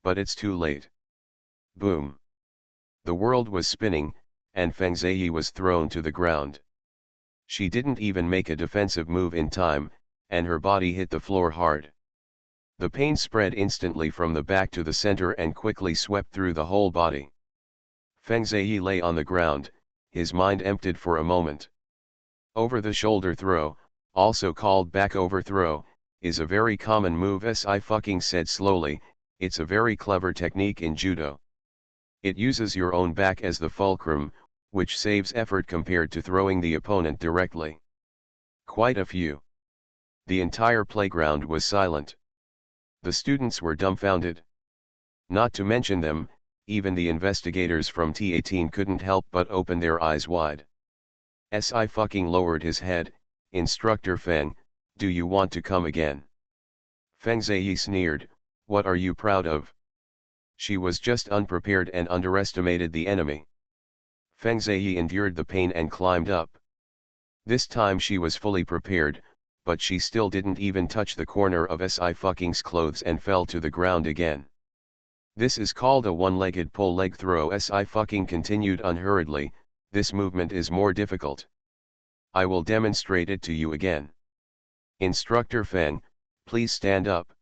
But it's too late. Boom. The world was spinning, and Feng Ziyi was thrown to the ground. She didn't even make a defensive move in time, and her body hit the floor hard. The pain spread instantly from the back to the center and quickly swept through the whole body. Feng Ziyi lay on the ground, his mind emptied for a moment. Over-the-shoulder throw, also called back overthrow, is a very common move. Sci-fi said slowly, it's a very clever technique in judo. It uses your own back as the fulcrum, which saves effort compared to throwing the opponent directly. Quite a few. The entire playground was silent. The students were dumbfounded. Not to mention them, even the investigators from T18 couldn't help but open their eyes wide. Sci-fi lowered his head. Instructor Feng, do you want to come again? Feng Ziyi sneered, what are you proud of? She was just unprepared and underestimated the enemy. Feng Ziyi endured the pain and climbed up. This time she was fully prepared, but she still didn't even touch the corner of Sci-fi's clothes and fell to the ground again. This is called a one-legged pole leg throw. Sci-fi continued unhurriedly, this movement is more difficult. I will demonstrate it to you again. Instructor Feng, please stand up.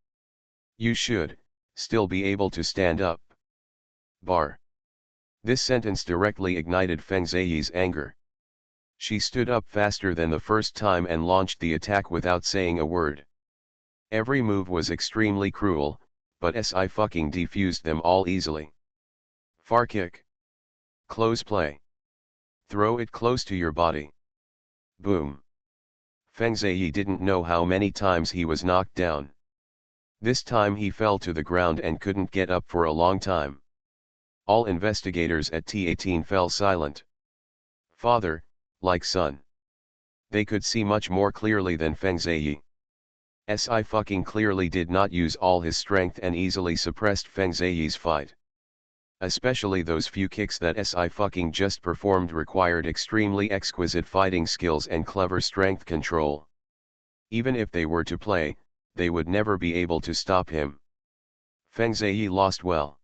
You should still be able to stand up. Bar. This sentence directly ignited Feng Ziyi's anger. She stood up faster than the first time and launched the attack without saying a word. Every move was extremely cruel, but Sci-fi defused them all easily. Far kick. Close play. Throw it close to your body. Boom. Feng Ziyi didn't know how many times he was knocked down. This time he fell to the ground and couldn't get up for a long time. All investigators at T18 fell silent. Father, like son. They could see much more clearly than Feng Ziyi. Sci-fi clearly did not use all his strength and easily suppressed Feng Ziyi's fight. Especially those few kicks that Sci-fi just performed required extremely exquisite fighting skills and clever strength control. Even if they were to play, they would never be able to stop him. Feng Ziyi lost well.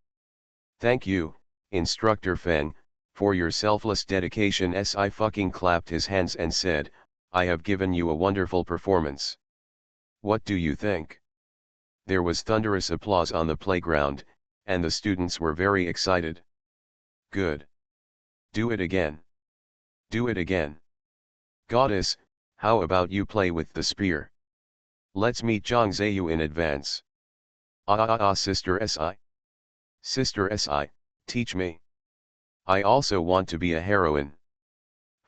Thank you, Instructor Feng, for your selfless dedication. Sci-fi clapped his hands and said, I have given you a wonderful performance. What do you think? There was thunderous applause on the playground, and the students were very excited. Good. Do it again. Do it again. Goddess, how about you play with the spear? Let's meet Zhang Ziyu in advance. Sister Si. Sister Si, teach me. I also want to be a heroine.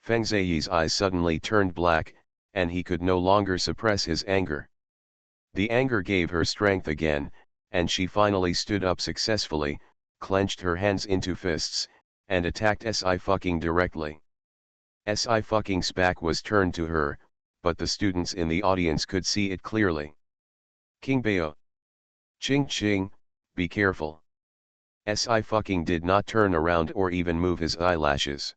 Feng Ziyi's eyes suddenly turned black, and he could no longer suppress his anger. The anger gave her strength again, and she finally stood up successfully, clenched her hands into fists, and attacked Sci-fi directly. Sci-fi's back was turned to her, but the students in the audience could see it clearly. King Bao. Ching ching, be careful. Sci-fi did not turn around or even move his eyelashes.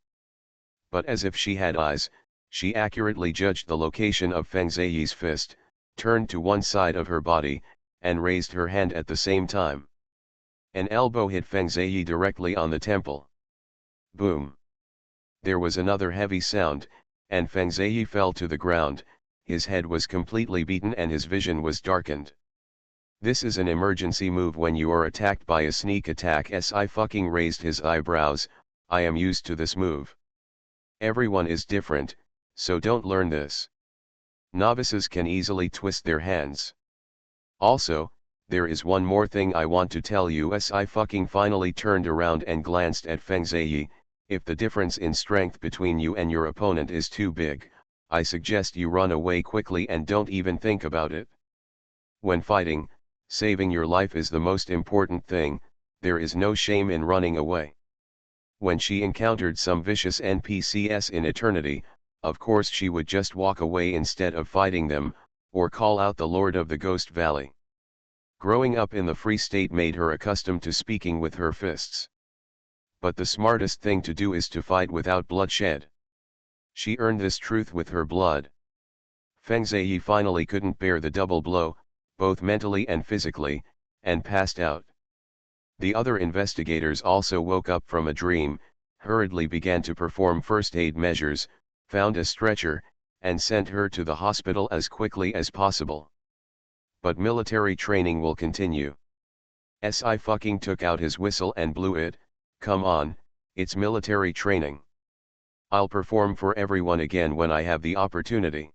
But as if she had eyes, she accurately judged the location of Feng Ziyi's fist, turned to one side of her body, and raised her hand at the same time. An elbow hit Feng Ziyi directly on the temple. Boom. There was another heavy sound, and Feng Ziyi fell to the ground, his head was completely beaten and his vision was darkened. This is an emergency move when you are attacked by a sneak attack. Sci-fi raised his eyebrows, I am used to this move. Everyone is different, so don't learn this. Novices can easily twist their hands. Also, there is one more thing I want to tell you. Sci-fi finally turned around and glanced at Feng Ziyi. If the difference in strength between you and your opponent is too big, I suggest you run away quickly and don't even think about it. When fighting, saving your life is the most important thing, there is no shame in running away. When she encountered some vicious NPCs in Eternity, of course she would just walk away instead of fighting them, or call out the Lord of the Ghost Valley. Growing up in the Free State made her accustomed to speaking with her fists. But the smartest thing to do is to fight without bloodshed. She earned this truth with her blood. Feng Ziyi finally couldn't bear the double blow, both mentally and physically, and passed out. The other investigators also woke up from a dream, hurriedly began to perform first aid measures, found a stretcher, and sent her to the hospital as quickly as possible. But military training will continue. Sci-fucking took out his whistle and blew it. Come on, it's military training. I'll perform for everyone again when I have the opportunity.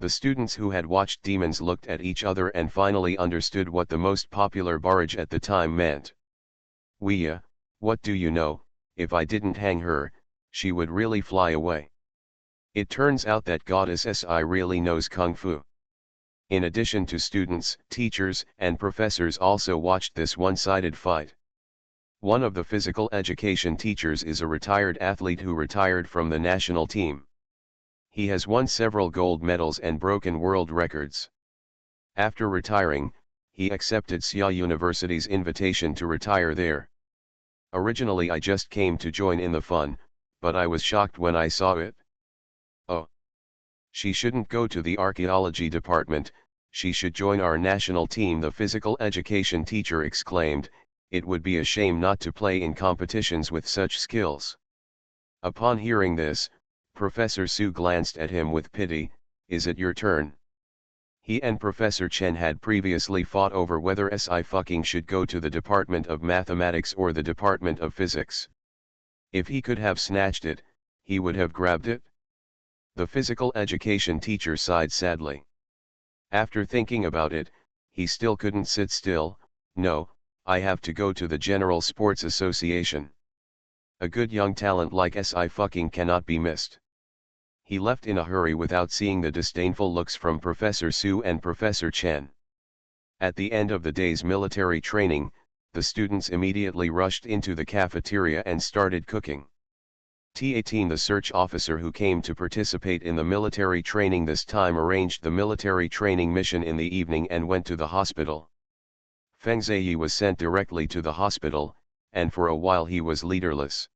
The students who had watched demons looked at each other and finally understood what the most popular barrage at the time meant. What do you know, if I didn't hang her, she would really fly away. It turns out that Goddess Si really knows Kung Fu. In addition to students, teachers, and professors also watched this one-sided fight. One of the physical education teachers is a retired athlete who retired from the national team. He has won several gold medals and broken world records. After retiring, he accepted Sia University's invitation to retire there. Originally I just came to join in the fun, but I was shocked when I saw it. Oh. She shouldn't go to the archaeology department, she should join our national team, the physical education teacher exclaimed. It would be a shame not to play in competitions with such skills. Upon hearing this, Professor Su glanced at him with pity. Is it your turn? He and Professor Chen had previously fought over whether Si should go to the Department of Mathematics or the Department of Physics. If he could have snatched it, he would have grabbed it. The physical education teacher sighed sadly. After thinking about it, he still couldn't sit still. No, I have to go to the General Sports Association. A good young talent like Si cannot be missed. He left in a hurry without seeing the disdainful looks from Professor Su and Professor Chen. At the end of the day's military training, the students immediately rushed into the cafeteria and started cooking. T-18, the search officer who came to participate in the military training this time, arranged the military training mission in the evening and went to the hospital. Feng Ziyi was sent directly to the hospital, and for a while he was leaderless.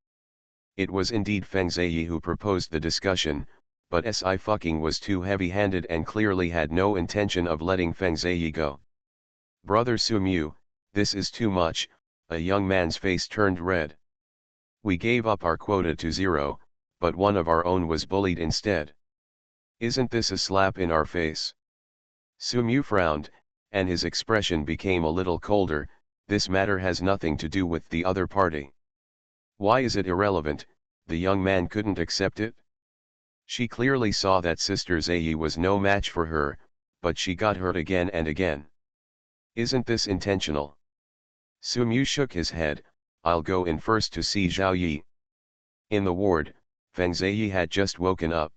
It was indeed Feng Ziyi who proposed the discussion, but Si was too heavy-handed and clearly had no intention of letting Feng Ziyi go. Brother Su Mu, this is too much. A young man's face turned red. We gave up our quota to 0, but one of our own was bullied instead. Isn't this a slap in our face? Su Mu frowned, and his expression became a little colder. This matter has nothing to do with the other party. Why is it irrelevant? The young man couldn't accept it. She clearly saw that Sister Ziyi was no match for her, but she got hurt again and again. Isn't this intentional? Su Mu shook his head. I'll go in first to see Zhao Yi. In the ward, Feng Ziyi had just woken up.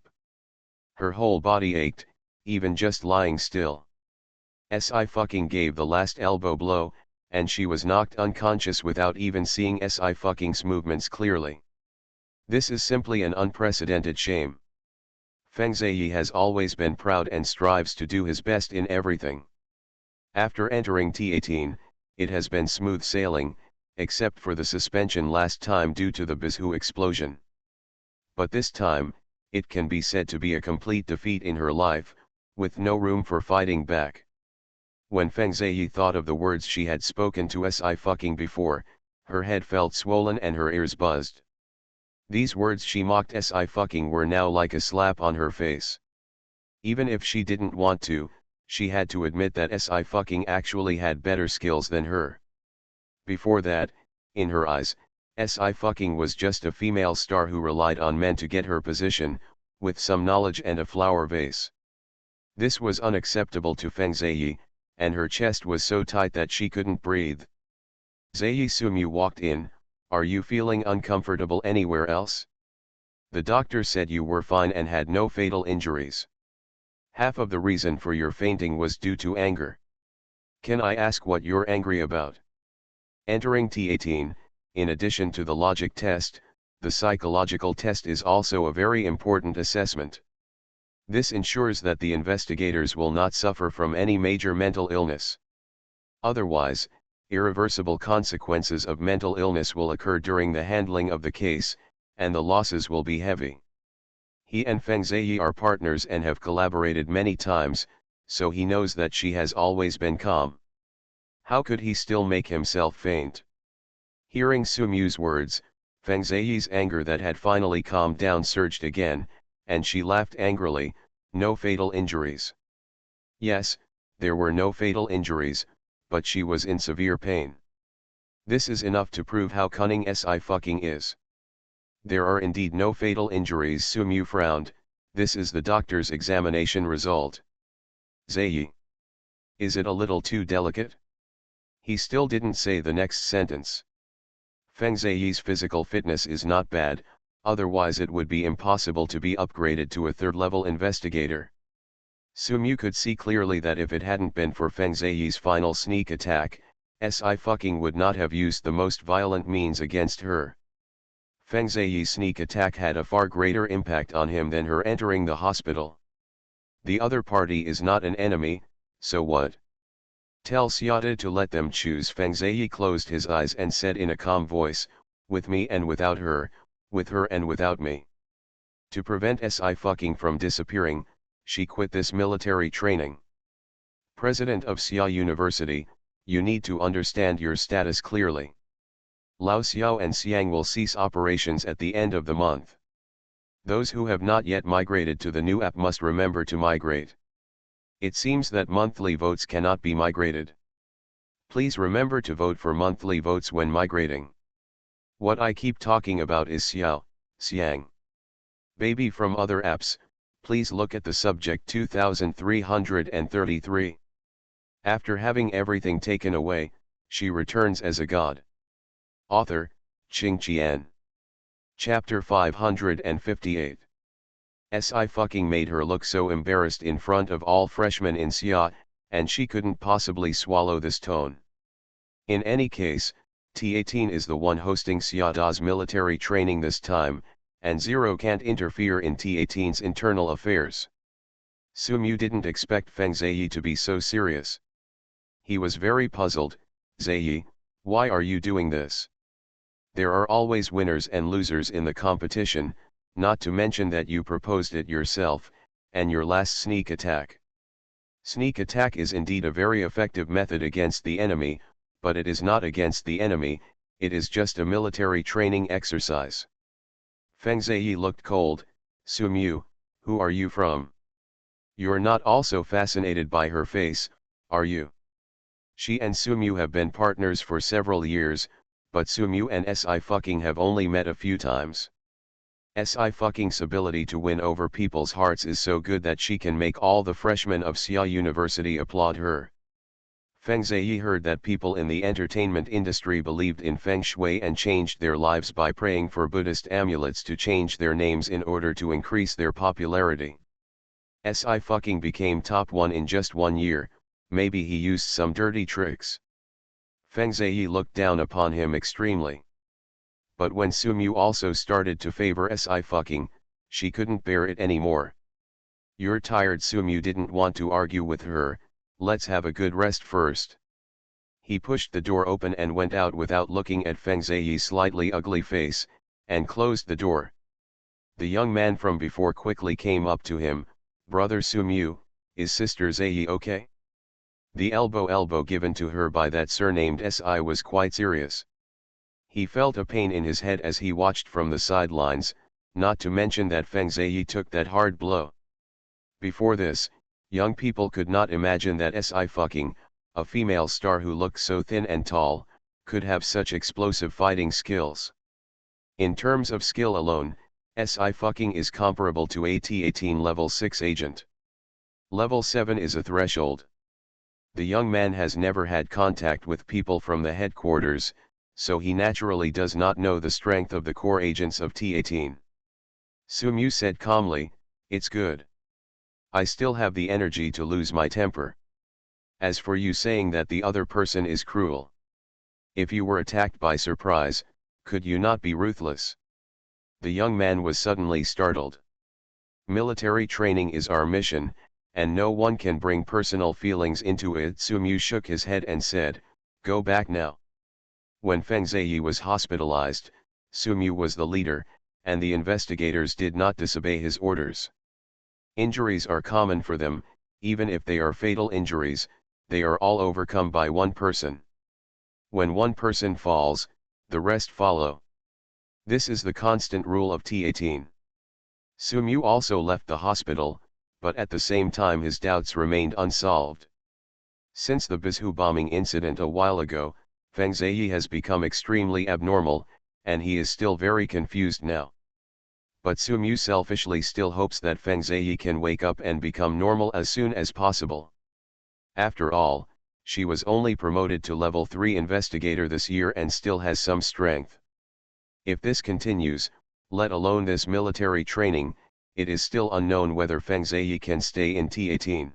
Her whole body ached, even just lying still. Si gave the last elbow blow, and she was knocked unconscious without even seeing Si movements clearly. This is simply an unprecedented shame. Feng Ziyi has always been proud and strives to do his best in everything. After entering T-18, it has been smooth sailing, except for the suspension last time due to the Bizhu explosion. But this time, it can be said to be a complete defeat in her life, with no room for fighting back. When Feng Ziyi thought of the words she had spoken to Si before, her head felt swollen and her ears buzzed. These words she mocked Si were now like a slap on her face. Even if she didn't want to, she had to admit that Si actually had better skills than her. Before that, in her eyes, Si was just a female star who relied on men to get her position, with some knowledge and a flower vase. This was unacceptable to Feng Ziyi, and her chest was so tight that she couldn't breathe. Ziyi Su Mu walked in. Are you feeling uncomfortable anywhere else? The doctor said you were fine and had no fatal injuries. Half of the reason for your fainting was due to anger. Can I ask what you're angry about? Entering T-18, in addition to the logic test, the psychological test is also a very important assessment. This ensures that the investigators will not suffer from any major mental illness. Otherwise, irreversible consequences of mental illness will occur during the handling of the case, and the losses will be heavy. He and Feng Ziyi are partners and have collaborated many times, so he knows that she has always been calm. How could he still make himself faint? Hearing Sumyu's words, Feng Ziyi's anger that had finally calmed down surged again, and she laughed angrily. No fatal injuries. Yes, there were no fatal injuries, but she was in severe pain. This is enough to prove how cunning Sci-fucking is. There are indeed no fatal injuries. Sumyu frowned. This is the doctor's examination result. Ziyi. Is it a little too delicate? He still didn't say the next sentence. Feng Ziyi's physical fitness is not bad, otherwise it would be impossible to be upgraded to a third-level investigator. Sumyu could see clearly that if it hadn't been for Feng Ziyi's final sneak attack, Sci-fucking would not have used the most violent means against her. Feng Ziyi's sneak attack had a far greater impact on him than her entering the hospital. The other party is not an enemy, so what? Tell Xiata to let them choose. Feng Ziyi closed his eyes and said in a calm voice, with me and without her, with her and without me. To prevent Sci-fucking from disappearing, she quit this military training. President of Xia University, you need to understand your status clearly. Lao Xiao and Xiang will cease operations at the end of the month. Those who have not yet migrated to the new app must remember to migrate. It seems that monthly votes cannot be migrated. Please remember to vote for monthly votes when migrating. What I keep talking about is Xiao, Xiang. Baby from other apps, please look at the subject 2333. After having everything taken away, she returns as a god. Author, Qing Qian. Chapter 558. Sci-fucking made her look so embarrassed in front of all freshmen in Xia, and she couldn't possibly swallow this tone. In any case, T18 is the one hosting Xiada's military training this time, and Zero can't interfere in T18's internal affairs. Sumyu didn't expect Feng Ziyi to be so serious. He was very puzzled. Ziyi, why are you doing this? There are always winners and losers in the competition, not to mention that you proposed it yourself, and your last sneak attack. Sneak attack is indeed a very effective method against the enemy, but it is not against the enemy, it is just a military training exercise. Feng Ziyi looked cold. Sumyu, who are you from? You're not also fascinated by her face, are you? She and Sumyu have been partners for several years, but Sumyu and Sci-fucking have only met a few times. Sci-fucking's ability to win over people's hearts is so good that she can make all the freshmen of Xia University applaud her. Feng Ziyi heard that people in the entertainment industry believed in Feng Shui and changed their lives by praying for Buddhist amulets to change their names in order to increase their popularity. Sci-fucking became top 1 in just 1 year, maybe he used some dirty tricks. Feng Ziyi looked down upon him extremely. But when Sumyu also started to favor Sci-fucking, she couldn't bear it anymore. You're tired. Sumyu didn't want to argue with her. Let's have a good rest first. He pushed the door open and went out without looking at Feng Ziyi's slightly ugly face, and closed the door. The young man from before quickly came up to him. Brother Sumyu, is Sister Ziyi okay? The elbow given to her by that surnamed Si was quite serious. He felt a pain in his head as he watched from the sidelines, not to mention that Feng Ziyi took that hard blow. Before this, young people could not imagine that Sci-fucking, a female star who looked so thin and tall, could have such explosive fighting skills. In terms of skill alone, Sci-fucking is comparable to a T18 level 6 agent. Level 7 is a threshold. The young man has never had contact with people from the headquarters, so he naturally does not know the strength of the core agents of T18. Sumyu said calmly, it's good. I still have the energy to lose my temper. As for you saying that the other person is cruel. If you were attacked by surprise, could you not be ruthless? The young man was suddenly startled. Military training is our mission, and no one can bring personal feelings into it. Sumyu shook his head and said, go back now. When Feng Ziyi was hospitalized, Sumyu was the leader, and the investigators did not disobey his orders. Injuries are common for them, even if they are fatal injuries, they are all overcome by one person. When one person falls, the rest follow. This is the constant rule of T18. Sumu also left the hospital, but at the same time his doubts remained unsolved. Since the Bizhu bombing incident a while ago, Feng Ziyi has become extremely abnormal, and he is still very confused now. But Sumu selfishly still hopes that Feng Ziyi can wake up and become normal as soon as possible. After all, she was only promoted to level 3 investigator this year and still has some strength. If this continues, let alone this military training, it is still unknown whether Feng Ziyi can stay in T18.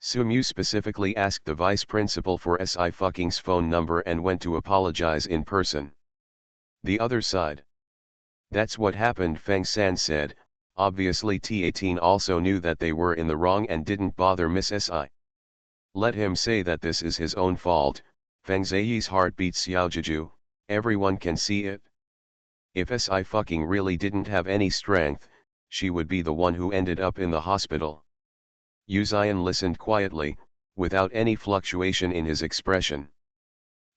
Sumu specifically asked the vice principal for Sci-fi's phone number and went to apologize in person. The other side. That's what happened, Feng San said. Obviously T18 also knew that they were in the wrong and didn't bother Miss Si. Let him say that this is his own fault. Feng Ziyi's heart beats Xiaojiju, everyone can see it. If Si really didn't have any strength, she would be the one who ended up in the hospital. Yu Xian listened quietly, without any fluctuation in his expression.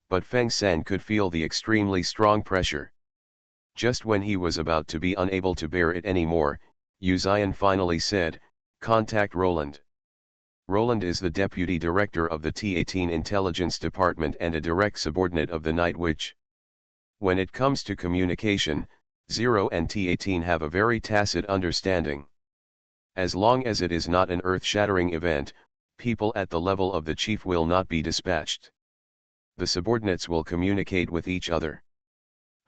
But Feng San could feel the extremely strong pressure. Just when he was about to be unable to bear it anymore, Yu Xian finally said, "Contact Roland." Roland is the deputy director of the T18 Intelligence Department and a direct subordinate of the Night Witch. When it comes to communication, Zero and T18 have a very tacit understanding. As long as it is not an earth-shattering event, people at the level of the chief will not be dispatched. The subordinates will communicate with each other.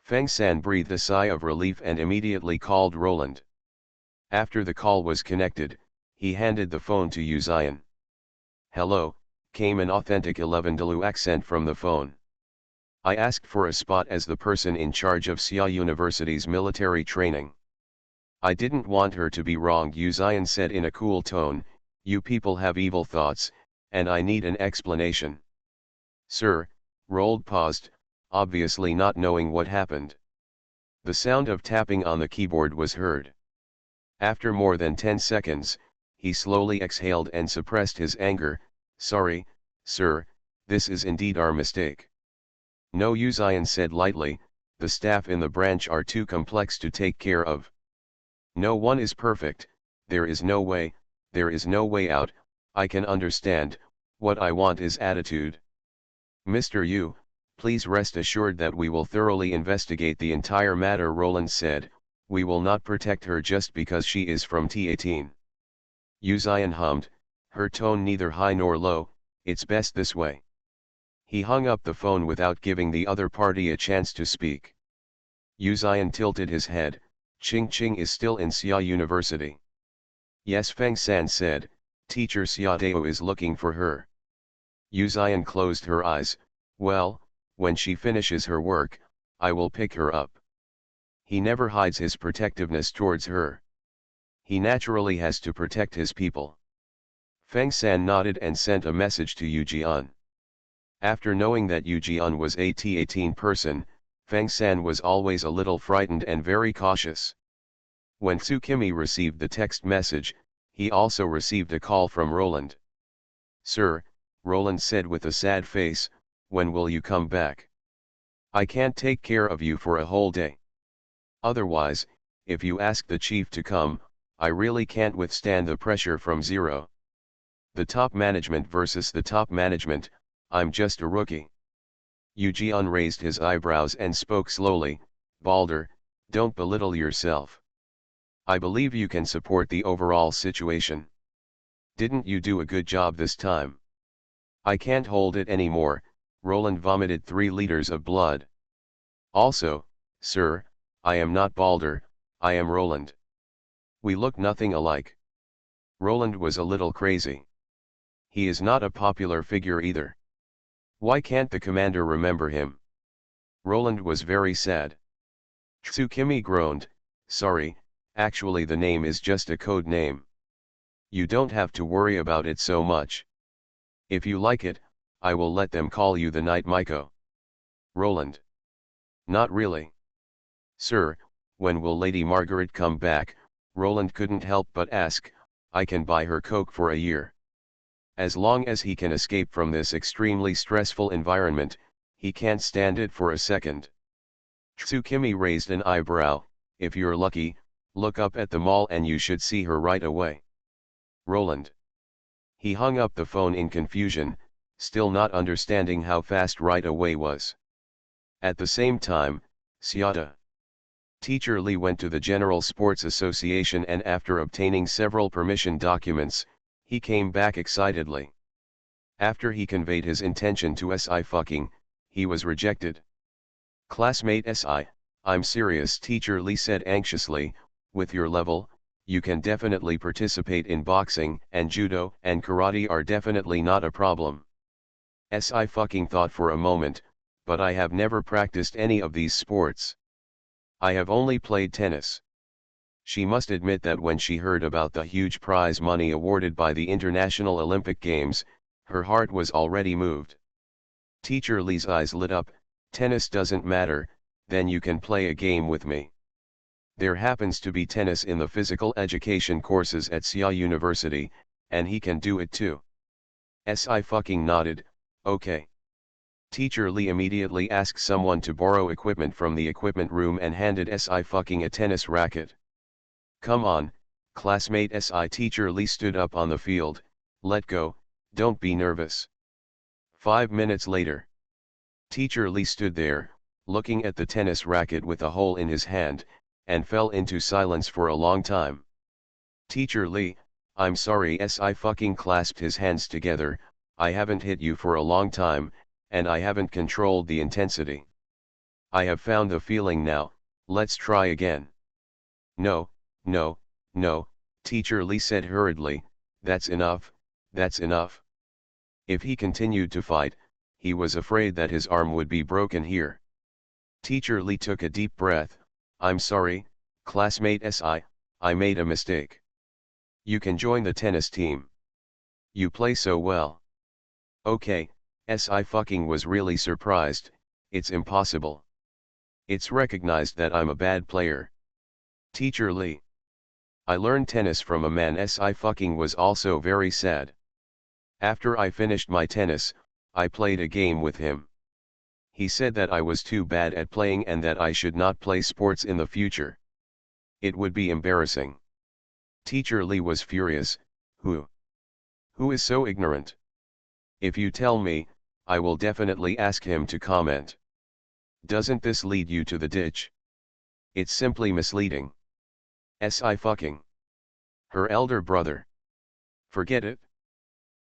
Feng San breathed a sigh of relief and immediately called Roland. After the call was connected, he handed the phone to Yu Xian. "Hello," came an authentic 11 Dalu accent from the phone. "I asked for a spot as the person in charge of Xia University's military training." "I didn't want her to be wronged," Yu Xian said in a cool tone. "You people have evil thoughts, and I need an explanation." "Sir," Roland paused, obviously not knowing what happened. The sound of tapping on the keyboard was heard. After more than 10 seconds, he slowly exhaled and suppressed his anger. "Sorry, sir, this is indeed our mistake." "No," Yu Xian said lightly, "the staff in the branch are too complex to take care of. No one is perfect, there is no way out. I can understand, what I want is attitude. Mr. Yu, please rest assured that we will thoroughly investigate the entire matter," Roland said. "We will not protect her just because she is from T18. Yu Xian hummed, her tone neither high nor low. "It's best this way." He hung up the phone without giving the other party a chance to speak. Yu Xian tilted his head. "Ching Ching is still in Xia University." "Yes," Feng San said, "Teacher Xiadao is looking for her." Yu Xian closed her eyes. "Well, when she finishes her work, I will pick her up." He never hides his protectiveness towards her. He naturally has to protect his people. Feng San nodded and sent a message to Yu Jian. After knowing that Yu Jian was a T18 person, Feng San was always a little frightened and very cautious. When Tsukimi received the text message, he also received a call from Roland. "Sir," Roland said with a sad face, "when will you come back? I can't take care of you for a whole day. Otherwise, if you ask the chief to come, I really can't withstand the pressure from Zero. The top management versus the top management, I'm just a rookie." Yu Jian raised his eyebrows and spoke slowly. "Balder, don't belittle yourself. I believe you can support the overall situation. Didn't you do a good job this time?" "I can't hold it anymore." Roland vomited 3 liters of blood. "Also, sir, I am not Balder, I am Roland. We look nothing alike." Roland was a little crazy. He is not a popular figure either. Why can't the commander remember him? Roland was very sad. Tsukimi groaned, "Sorry, actually the name is just a code name. You don't have to worry about it so much. If you like it, I will let them call you the Night Miko." Roland: "Not really." "Sir, when will Lady Margaret come back?" Roland couldn't help but ask. "I can buy her coke for a year. As long as he can escape from this extremely stressful environment, he can't stand it for a second." Tsukimi raised an eyebrow. If you're lucky, look up at the mall and you should see her right away. Roland. He hung up the phone in confusion, still not understanding how fast right away was. At the same time, Seata. Teacher Lee went to the General Sports Association and after obtaining several permission documents, he came back excitedly. After he conveyed his intention to SI fucking, he was rejected. Classmate SI, I'm serious, Teacher Lee said anxiously, with your level, you can definitely participate in boxing and judo and karate are definitely not a problem. SI fucking thought for a moment, but I have never practiced any of these sports. I have only played tennis. She must admit that when she heard about the huge prize money awarded by the International Olympic Games, her heart was already moved. Teacher Lee's eyes lit up. Tennis doesn't matter, then you can play a game with me. There happens to be tennis in the physical education courses at Sia University, and he can do it too. SI fucking nodded, okay. Teacher Lee immediately asked someone to borrow equipment from the equipment room and handed SI fucking a tennis racket. Come on, classmate SI. Teacher Lee stood up on the field, let go, don't be nervous. 5 minutes later. Teacher Lee stood there, looking at the tennis racket with a hole in his hand, and fell into silence for a long time. Teacher Lee, I'm sorry. SI fucking clasped his hands together, I haven't hit you for a long time, and I haven't controlled the intensity. I have found the feeling now, let's try again. No, no, no, Teacher Lee said hurriedly, that's enough, that's enough. If he continued to fight, he was afraid that his arm would be broken here. Teacher Lee took a deep breath, I'm sorry, classmate SI, I made a mistake. You can join the tennis team. You play so well. Okay, SI fucking was really surprised, it's impossible. It's recognized that I'm a bad player. Teacher Lee. I learned tennis from a man. SI fucking was also very sad. After I finished my tennis, I played a game with him. He said that I was too bad at playing and that I should not play sports in the future. It would be embarrassing. Teacher Lee was furious, Who is so ignorant? If you tell me, I will definitely ask him to comment. Doesn't this lead you to the ditch? It's simply misleading. SI fucking. Her elder brother. Forget it.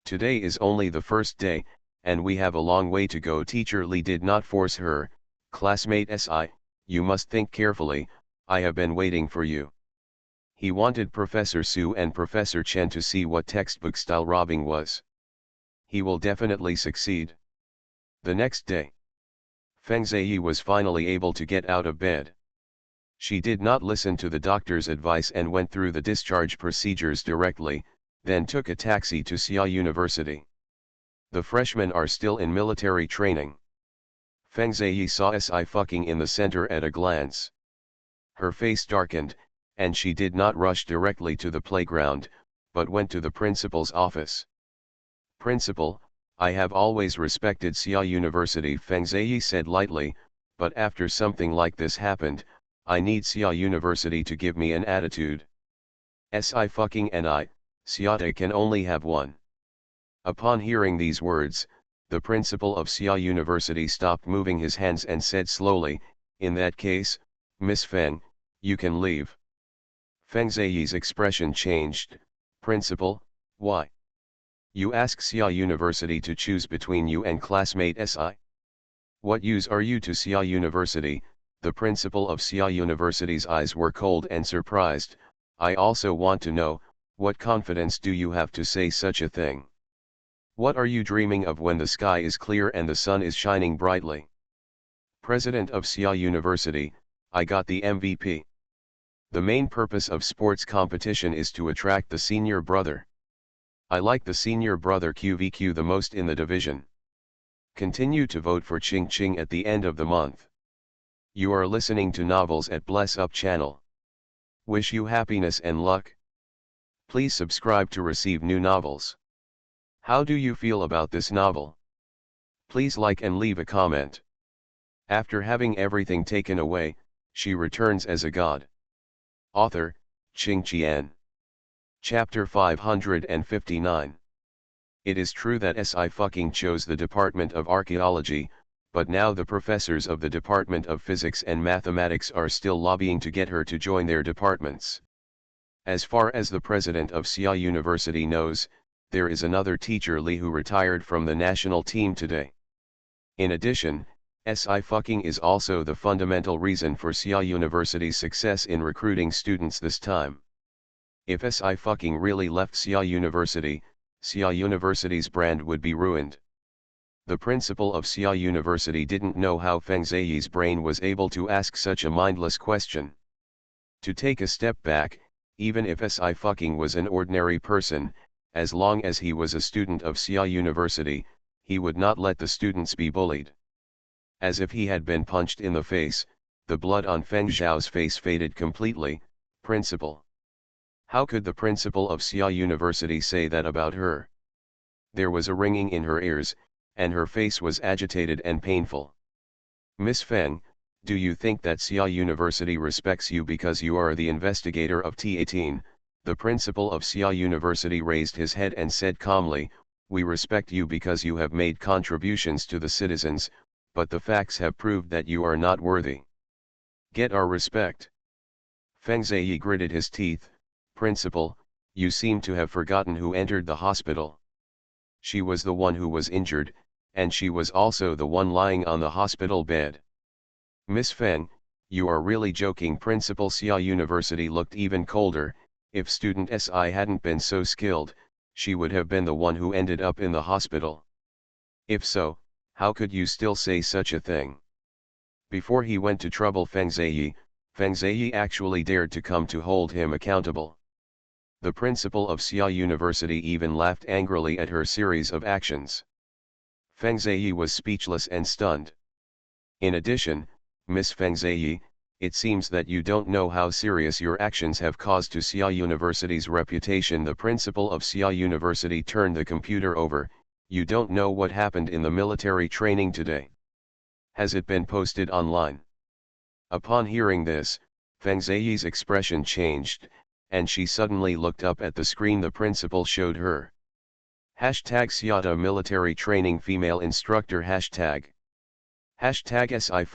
Today is only the first day, and we have a long way to go. Teacher Lee did not force her, classmate SI, you must think carefully, I have been waiting for you. He wanted Professor Su and Professor Chen to see what textbook-style robbing was. He will definitely succeed. The next day, Feng Ziyi was finally able to get out of bed. She did not listen to the doctor's advice and went through the discharge procedures directly, then took a taxi to Sia University. The freshmen are still in military training. Feng Ziyi saw SI fucking in the center at a glance. Her face darkened, and she did not rush directly to the playground, but went to the principal's office. Principal, I have always respected Sia University, Feng Ziyi said lightly, but after something like this happened, I need Sia University to give me an attitude. SI fucking and I, Seata can only have one. Upon hearing these words, the principal of Sia University stopped moving his hands and said slowly, in that case, Miss Feng, you can leave. Feng Ziyi's expression changed, Principal, why? You ask Sia University to choose between you and classmate SI? What use are you to Sia University? The principal of Sia University's eyes were cold and surprised. I also want to know, what confidence do you have to say such a thing? What are you dreaming of when the sky is clear and the sun is shining brightly? President of Sia University, I got the MVP. The main purpose of sports competition is to attract the senior brother. I like the senior brother QVQ the most in the division. Continue to vote for Ching Ching at the end of the month. You are listening to Novels at Bless Up channel. Wish you happiness and luck. Please subscribe to receive new novels. How do you feel about this novel? Please like and leave a comment. After having everything taken away, she returns as a god. Author, Qing Qian. Chapter 559. It is true that Sci-Fi chose the Department of Archaeology, but now the professors of the Department of Physics and Mathematics are still lobbying to get her to join their departments. As far as the president of Xia University knows, there is another teacher Li who retired from the national team today. In addition, Sci-Fi is also the fundamental reason for Xia University's success in recruiting students this time. If Sci-Fi really left Xia University, Xia University's brand would be ruined. The principal of Xia University didn't know how Feng Ziyi's brain was able to ask such a mindless question. To take a step back, even if Sci-Fi was an ordinary person, as long as he was a student of Xia University, he would not let the students be bullied. As if he had been punched in the face, the blood on Feng Zhao's face faded completely. Principal. How could the principal of Xia University say that about her? There was a ringing in her ears, and her face was agitated and painful. Miss Feng, do you think that Xia University respects you because you are the investigator of T18? The principal of Xia University raised his head and said calmly, we respect you because you have made contributions to the citizens, but the facts have proved that you are not worthy. Get our respect. Feng Ziyi gritted his teeth. Principal, you seem to have forgotten who entered the hospital. She was the one who was injured, and she was also the one lying on the hospital bed. Miss Feng, you are really joking. Principal Xia University looked even colder. If student Si hadn't been so skilled, she would have been the one who ended up in the hospital. If so, how could you still say such a thing? Before he went to trouble Feng Ziyi actually dared to come to hold him accountable. The principal of Xia University even laughed angrily at her series of actions. Feng Ziyi was speechless and stunned. In addition, Miss Feng Ziyi, it seems that you don't know how serious your actions have caused to Xia University's reputation. The principal of Xia University turned the computer over. You don't know what happened in the military training today. Has it been posted online? Upon hearing this, Feng Ziyi's expression changed, and she suddenly looked up at the screen the principal showed her. #Xiata military training female instructor #. #SI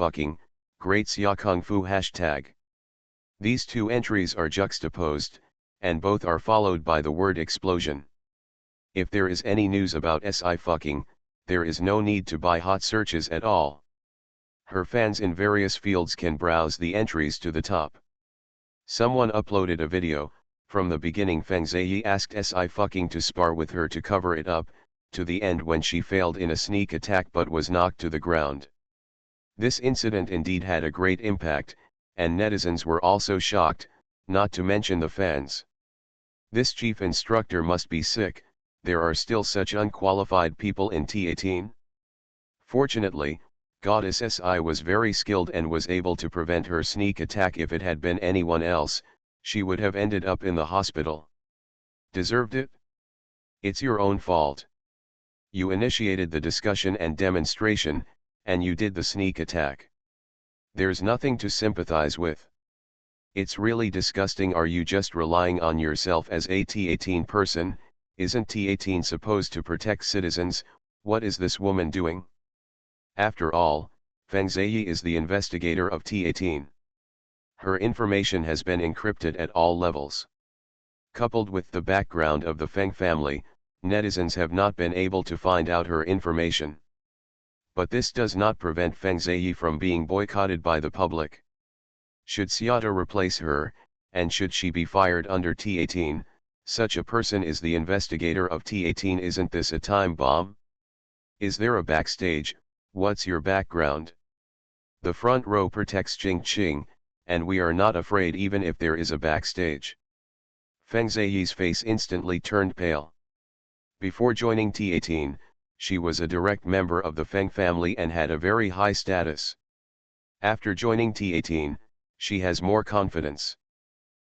great Xia Kung Fu #. These two entries are juxtaposed, and both are followed by the word explosion. If there is any news about SI, there is no need to buy hot searches at all. Her fans in various fields can browse the entries to the top. Someone uploaded a video. From the beginning Feng Ziyi asked SI to spar with her to cover it up, to the end when she failed in a sneak attack but was knocked to the ground. This incident indeed had a great impact, and netizens were also shocked, not to mention the fans. This chief instructor must be sick. There are still such unqualified people in T18? Fortunately, Goddess Si was very skilled and was able to prevent her sneak attack. If it had been anyone else, she would have ended up in the hospital. Deserved it? It's your own fault. You initiated the discussion and demonstration, and you did the sneak attack. There's nothing to sympathize with. It's really disgusting. Are you just relying on yourself as a T18 person? Isn't T18 supposed to protect citizens? What is this woman doing? After all, Feng Ziyi is the investigator of T18. Her information has been encrypted at all levels. Coupled with the background of the Feng family, netizens have not been able to find out her information. But this does not prevent Feng Ziyi from being boycotted by the public. Should Xiata replace her, and should she be fired under T18, such a person is the investigator of T18. Isn't this a time bomb? Is there a backstage? What's your background? The front row protects Qing, and we are not afraid even if there is a backstage. Feng Ziyi's face instantly turned pale. Before joining T18, she was a direct member of the Feng family and had a very high status. After joining T18, she has more confidence.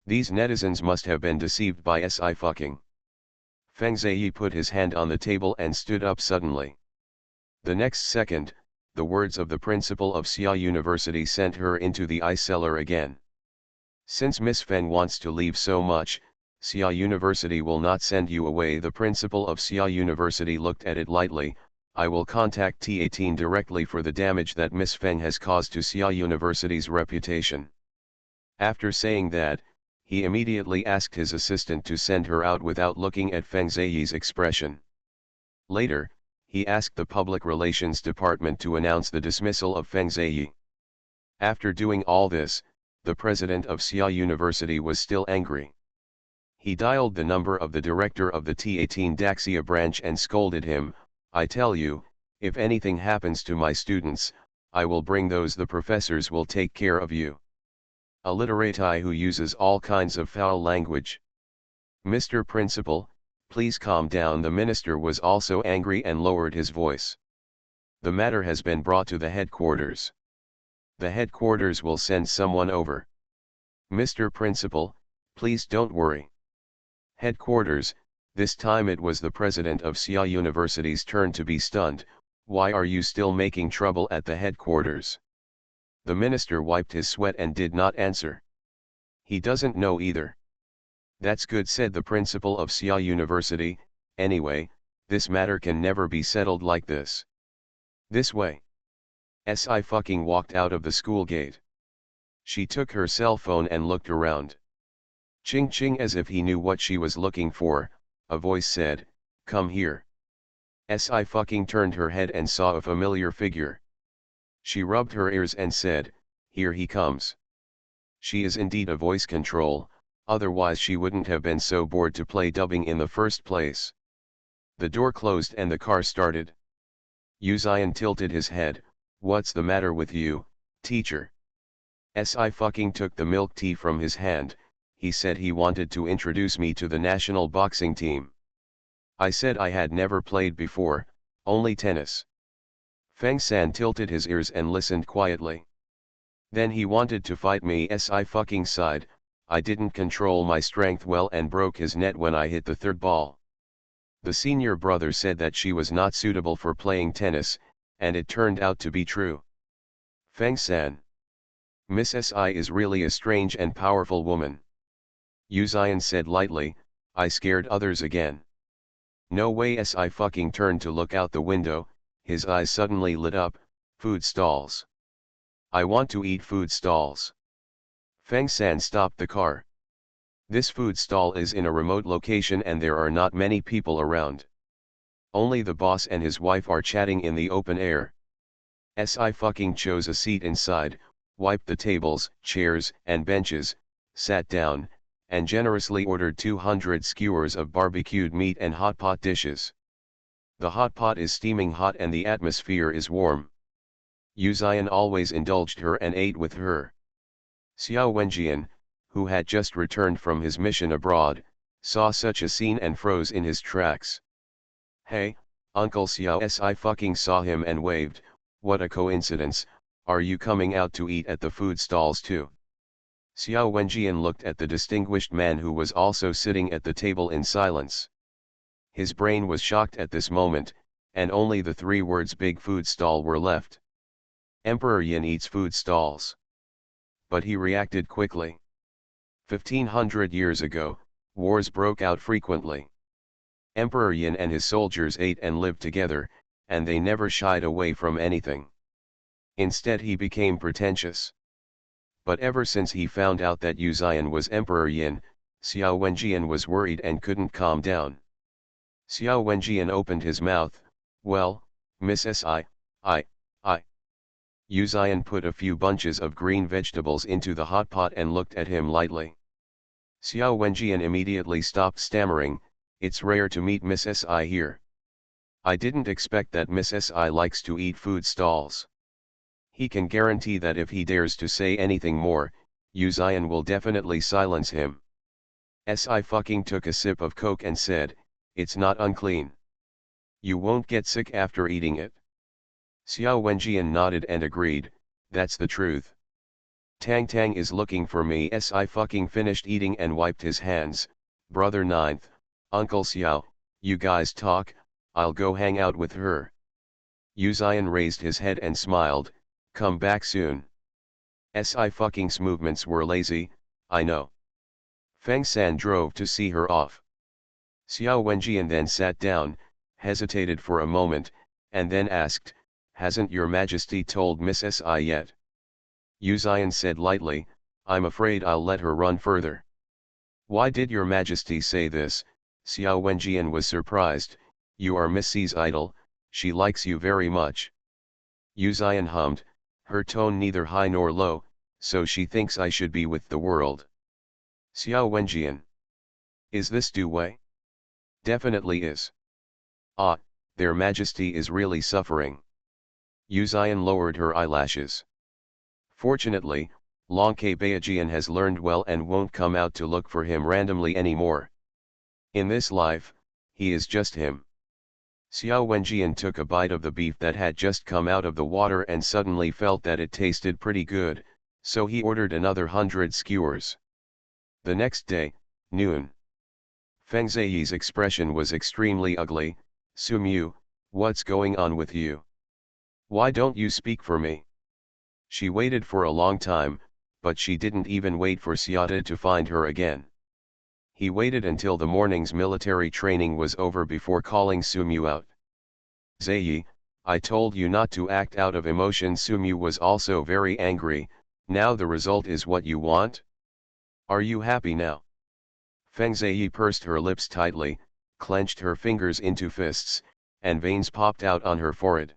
These netizens must have been deceived by SI. Feng Ziyi put his hand on the table and stood up suddenly. The next second, the words of the principal of Xia University sent her into the eye cellar again. Since Miss Feng wants to leave so much, Xia University will not send you away. The principal of Xia University looked at it lightly. I will contact T18 directly for the damage that Miss Feng has caused to Xia University's reputation. After saying that, he immediately asked his assistant to send her out without looking at Feng Ziyi's expression. Later, he asked the public relations department to announce the dismissal of Feng Ziyi. After doing all this, the president of Xia University was still angry. He dialed the number of the director of the T18 Daxia branch and scolded him. I tell you, if anything happens to my students, I will bring those. The professors will take care of you. A literati who uses all kinds of foul language. Mr. Principal, please calm down. The minister was also angry and lowered his voice. The matter has been brought to the headquarters. The headquarters will send someone over. Mr. Principal, please don't worry. Headquarters, this time it was the president of Xia University's turn to be stunned. Why are you still making trouble at the headquarters? The minister wiped his sweat and did not answer. He doesn't know either. That's good, said the principal of Xia University. Anyway, this matter can never be settled like this. This way. Si fucking walked out of the school gate. She took her cell phone and looked around. Ching ching, as if he knew what she was looking for, a voice said, "Come here." Si fucking turned her head and saw a familiar figure. She rubbed her ears and said, "Here he comes." She is indeed a voice control, otherwise she wouldn't have been so bored to play dubbing in the first place. The door closed and the car started. Yu Zion tilted his head. What's the matter with you, teacher? Si fucking took the milk tea from his hand. He said he wanted to introduce me to the national boxing team. I said I had never played before, only tennis. Feng San tilted his ears and listened quietly. Then he wanted to fight me. Si fucking sighed. I didn't control my strength well and broke his net when I hit the third ball. The senior brother said that she was not suitable for playing tennis, and it turned out to be true. Feng San. Miss Si is really a strange and powerful woman. Yu Zion said lightly, I scared others again. No way. Si fucking turned to look out the window, his eyes suddenly lit up. Food stalls. I want to eat food stalls. Feng San stopped the car. This food stall is in a remote location and there are not many people around. Only the boss and his wife are chatting in the open air. Si fucking chose a seat inside, wiped the tables, chairs, and benches, sat down, and generously ordered 200 skewers of barbecued meat and hot pot dishes. The hot pot is steaming hot and the atmosphere is warm. Yu Zion always indulged her and ate with her. Xiao Wenjian, who had just returned from his mission abroad, saw such a scene and froze in his tracks. Hey, Uncle Xiao. Si fucking saw him and waved. What a coincidence, are you coming out to eat at the food stalls too? Xiao Wenjian looked at the distinguished man who was also sitting at the table in silence. His brain was shocked at this moment, and only the 3 words big food stall were left. Emperor Yin eats food stalls. But he reacted quickly. 1500 years ago, wars broke out frequently. Emperor Yin and his soldiers ate and lived together, and they never shied away from anything. Instead he became pretentious. But ever since he found out that Yu Zion was Emperor Yin, Xiao Wenjian was worried and couldn't calm down. Xiao Wenjian opened his mouth. Well, Miss Si, I. Yu Zion put a few bunches of green vegetables into the hot pot and looked at him lightly. Xiao Wenjian immediately stopped stammering. It's rare to meet Miss Si here. I didn't expect that Miss Si likes to eat food stalls. He can guarantee that if he dares to say anything more, Yu Zion will definitely silence him. Si fucking took a sip of Coke and said, it's not unclean. You won't get sick after eating it. Xiao Wenjian nodded and agreed, that's the truth. Tang Tang is looking for me. Si fucking finished eating and wiped his hands. Brother Ninth, Uncle Xiao, you guys talk, I'll go hang out with her. Yu Zion raised his head and smiled, come back soon. Sci-fi's movements were lazy, I know. Feng San drove to see her off. Xiao Wenjian then sat down, hesitated for a moment, and then asked, hasn't your majesty told Miss Si yet? Yu Zion said lightly, I'm afraid I'll let her run further. Why did your majesty say this? Xiao Wenjian was surprised, you are Miss Si's idol, she likes you very much. Yu Zion hummed, her tone neither high nor low, so she thinks I should be with the world. Xiao Wenjian. Is this Du Wei? Definitely is. Ah, their majesty is really suffering. Yu Zion lowered her eyelashes. Fortunately, Long Ke Beijian has learned well and won't come out to look for him randomly anymore. In this life, he is just him. Xiao Wenjian took a bite of the beef that had just come out of the water and suddenly felt that it tasted pretty good, so he ordered another 100 skewers. The next day, noon. Feng Ziyi's expression was extremely ugly. Sumu, what's going on with you? Why don't you speak for me? She waited for a long time, but she didn't even wait for Xiata to find her again. He waited until the morning's military training was over before calling Sumu out. Ziyi, I told you not to act out of emotion. Sumu was also very angry, now the result is what you want? Are you happy now? Feng Ziyi pursed her lips tightly, clenched her fingers into fists, and veins popped out on her forehead.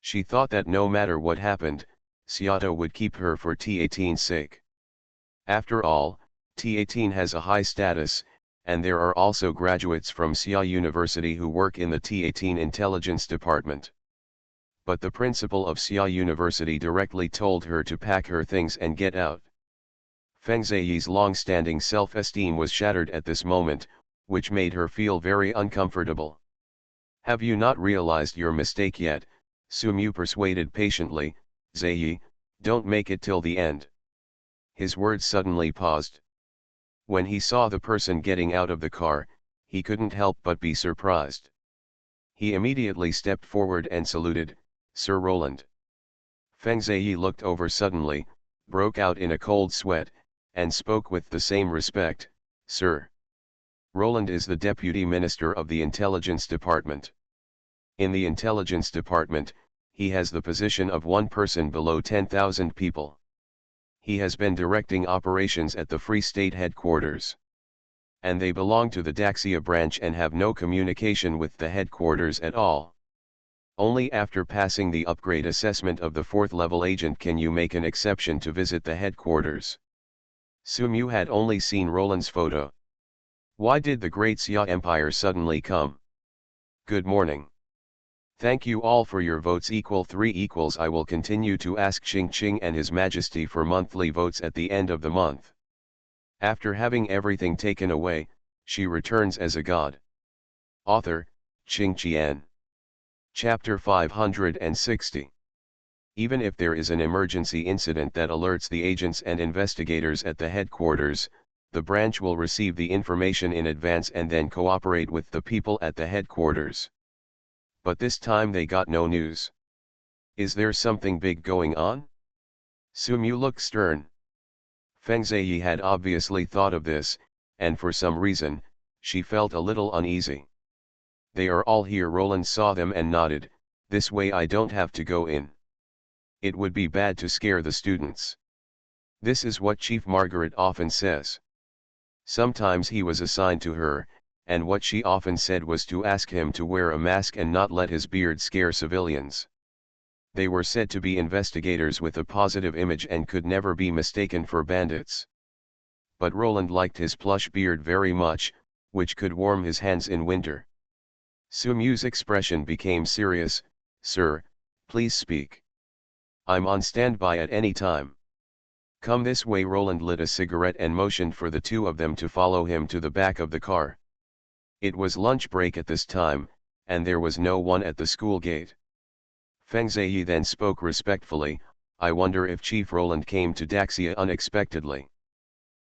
She thought that no matter what happened, Xiata would keep her for T18's sake. After all, T18 has a high status, and there are also graduates from Xia University who work in the T18 intelligence department. But the principal of Xia University directly told her to pack her things and get out. Feng Ziyi's long-standing self-esteem was shattered at this moment, which made her feel very uncomfortable. Have you not realized your mistake yet? Sumu persuaded patiently, Ziyi, don't make it till the end. His words suddenly paused. When he saw the person getting out of the car, he couldn't help but be surprised. He immediately stepped forward and saluted, Sir Roland. Feng Ziyi looked over suddenly, broke out in a cold sweat, and spoke with the same respect, Sir. Roland is the Deputy Minister of the Intelligence Department. In the Intelligence Department, he has the position of one person below 10,000 people. He has been directing operations at the Free State headquarters. And they belong to the Daxia branch and have no communication with the headquarters at all. Only after passing the upgrade assessment of the 4th level agent can you make an exception to visit the headquarters. Sumu had only seen Roland's photo. Why did the Great Xia Empire suddenly come? Good morning. Thank you all for your votes. 3 I will continue to ask Xing Qing and His Majesty for monthly votes at the end of the month. After having everything taken away, she returns as a god. Author, Qing Qian. Chapter 560. Even if there is an emergency incident that alerts the agents and investigators at the headquarters, the branch will receive the information in advance and then cooperate with the people at the headquarters. But this time they got no news. Is there something big going on? Sumu looked stern. Feng Ziyi had obviously thought of this, and for some reason, she felt a little uneasy. They are all here. Roland saw them and nodded, this way I don't have to go in. It would be bad to scare the students. This is what Chief Margaret often says. Sometimes he was assigned to her, and what she often said was to ask him to wear a mask and not let his beard scare civilians. They were said to be investigators with a positive image and could never be mistaken for bandits. But Roland liked his plush beard very much, which could warm his hands in winter. Sumu's expression became serious. Sir, please speak. I'm on standby at any time. Come this way. Roland lit a cigarette and motioned for the two of them to follow him to the back of the car. It was lunch break at this time, and there was no one at the school gate. Feng Ziyi then spoke respectfully, I wonder if Chief Roland came to Daxia unexpectedly.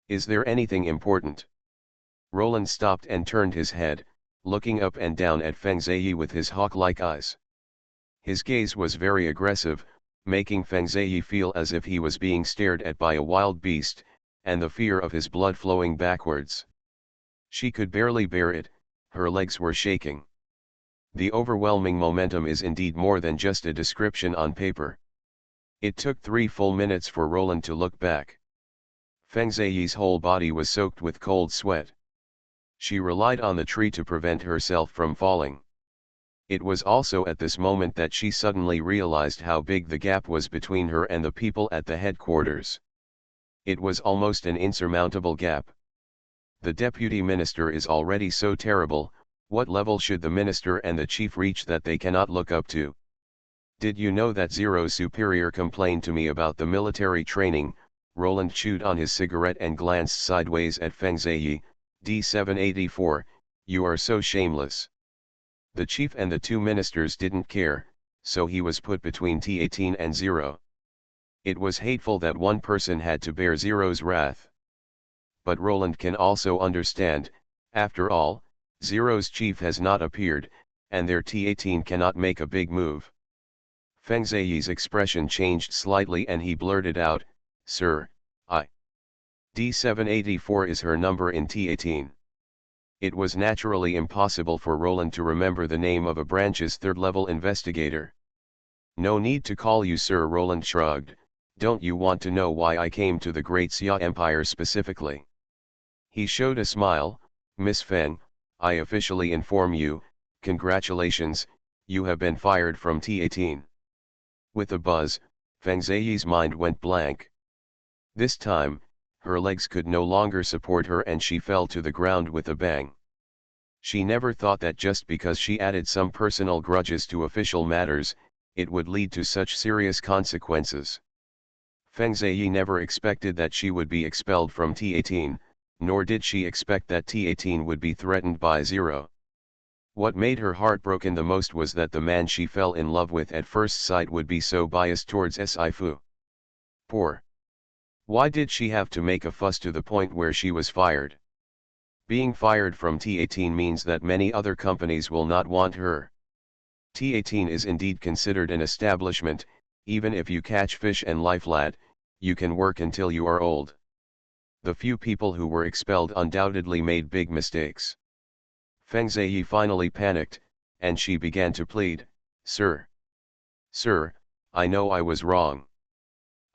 Is there anything important? Roland stopped and turned his head, looking up and down at Feng Ziyi with his hawk-like eyes. His gaze was very aggressive, making Feng Ziyi feel as if he was being stared at by a wild beast, and the fear of his blood flowing backwards. She could barely bear it, her legs were shaking. The overwhelming momentum is indeed more than just a description on paper. It took 3 full minutes for Roland to look back. Feng Ziyi's whole body was soaked with cold sweat. She relied on the tree to prevent herself from falling. It was also at this moment that she suddenly realized how big the gap was between her and the people at the headquarters. It was almost an insurmountable gap. The deputy minister is already so terrible, what level should the minister and the chief reach that they cannot look up to? Did you know that Zero's superior complained to me about the military training? Roland chewed on his cigarette and glanced sideways at Feng Ziyi. D784, you are so shameless. The chief and the 2 ministers didn't care, so he was put between T18 and Zero. It was hateful that one person had to bear Zero's wrath. But Roland can also understand, after all, Zero's chief has not appeared, and their T18 cannot make a big move. Feng Ziyi's expression changed slightly and he blurted out, Sir, D784 is her number in T18. It was naturally impossible for Roland to remember the name of a branch's third-level investigator. No need to call you sir, Roland shrugged. Don't you want to know why I came to the Great Xia Empire specifically? He showed a smile. Miss Feng, I officially inform you, congratulations, you have been fired from T18. With a buzz, Feng Ziyi's mind went blank. This time, her legs could no longer support her and she fell to the ground with a bang. She never thought that just because she added some personal grudges to official matters, it would lead to such serious consequences. Feng Ziyi never expected that she would be expelled from T18, nor did she expect that T18 would be threatened by Zero. What made her heartbroken the most was that the man she fell in love with at first sight would be so biased towards Sci-fi. Poor. Why did she have to make a fuss to the point where she was fired? Being fired from T18 means that many other companies will not want her. T18 is indeed considered an establishment. Even if you catch fish and lifelad, you can work until you are old. The few people who were expelled undoubtedly made big mistakes. Feng Ziyi finally panicked, and she began to plead, Sir. Sir, I know I was wrong.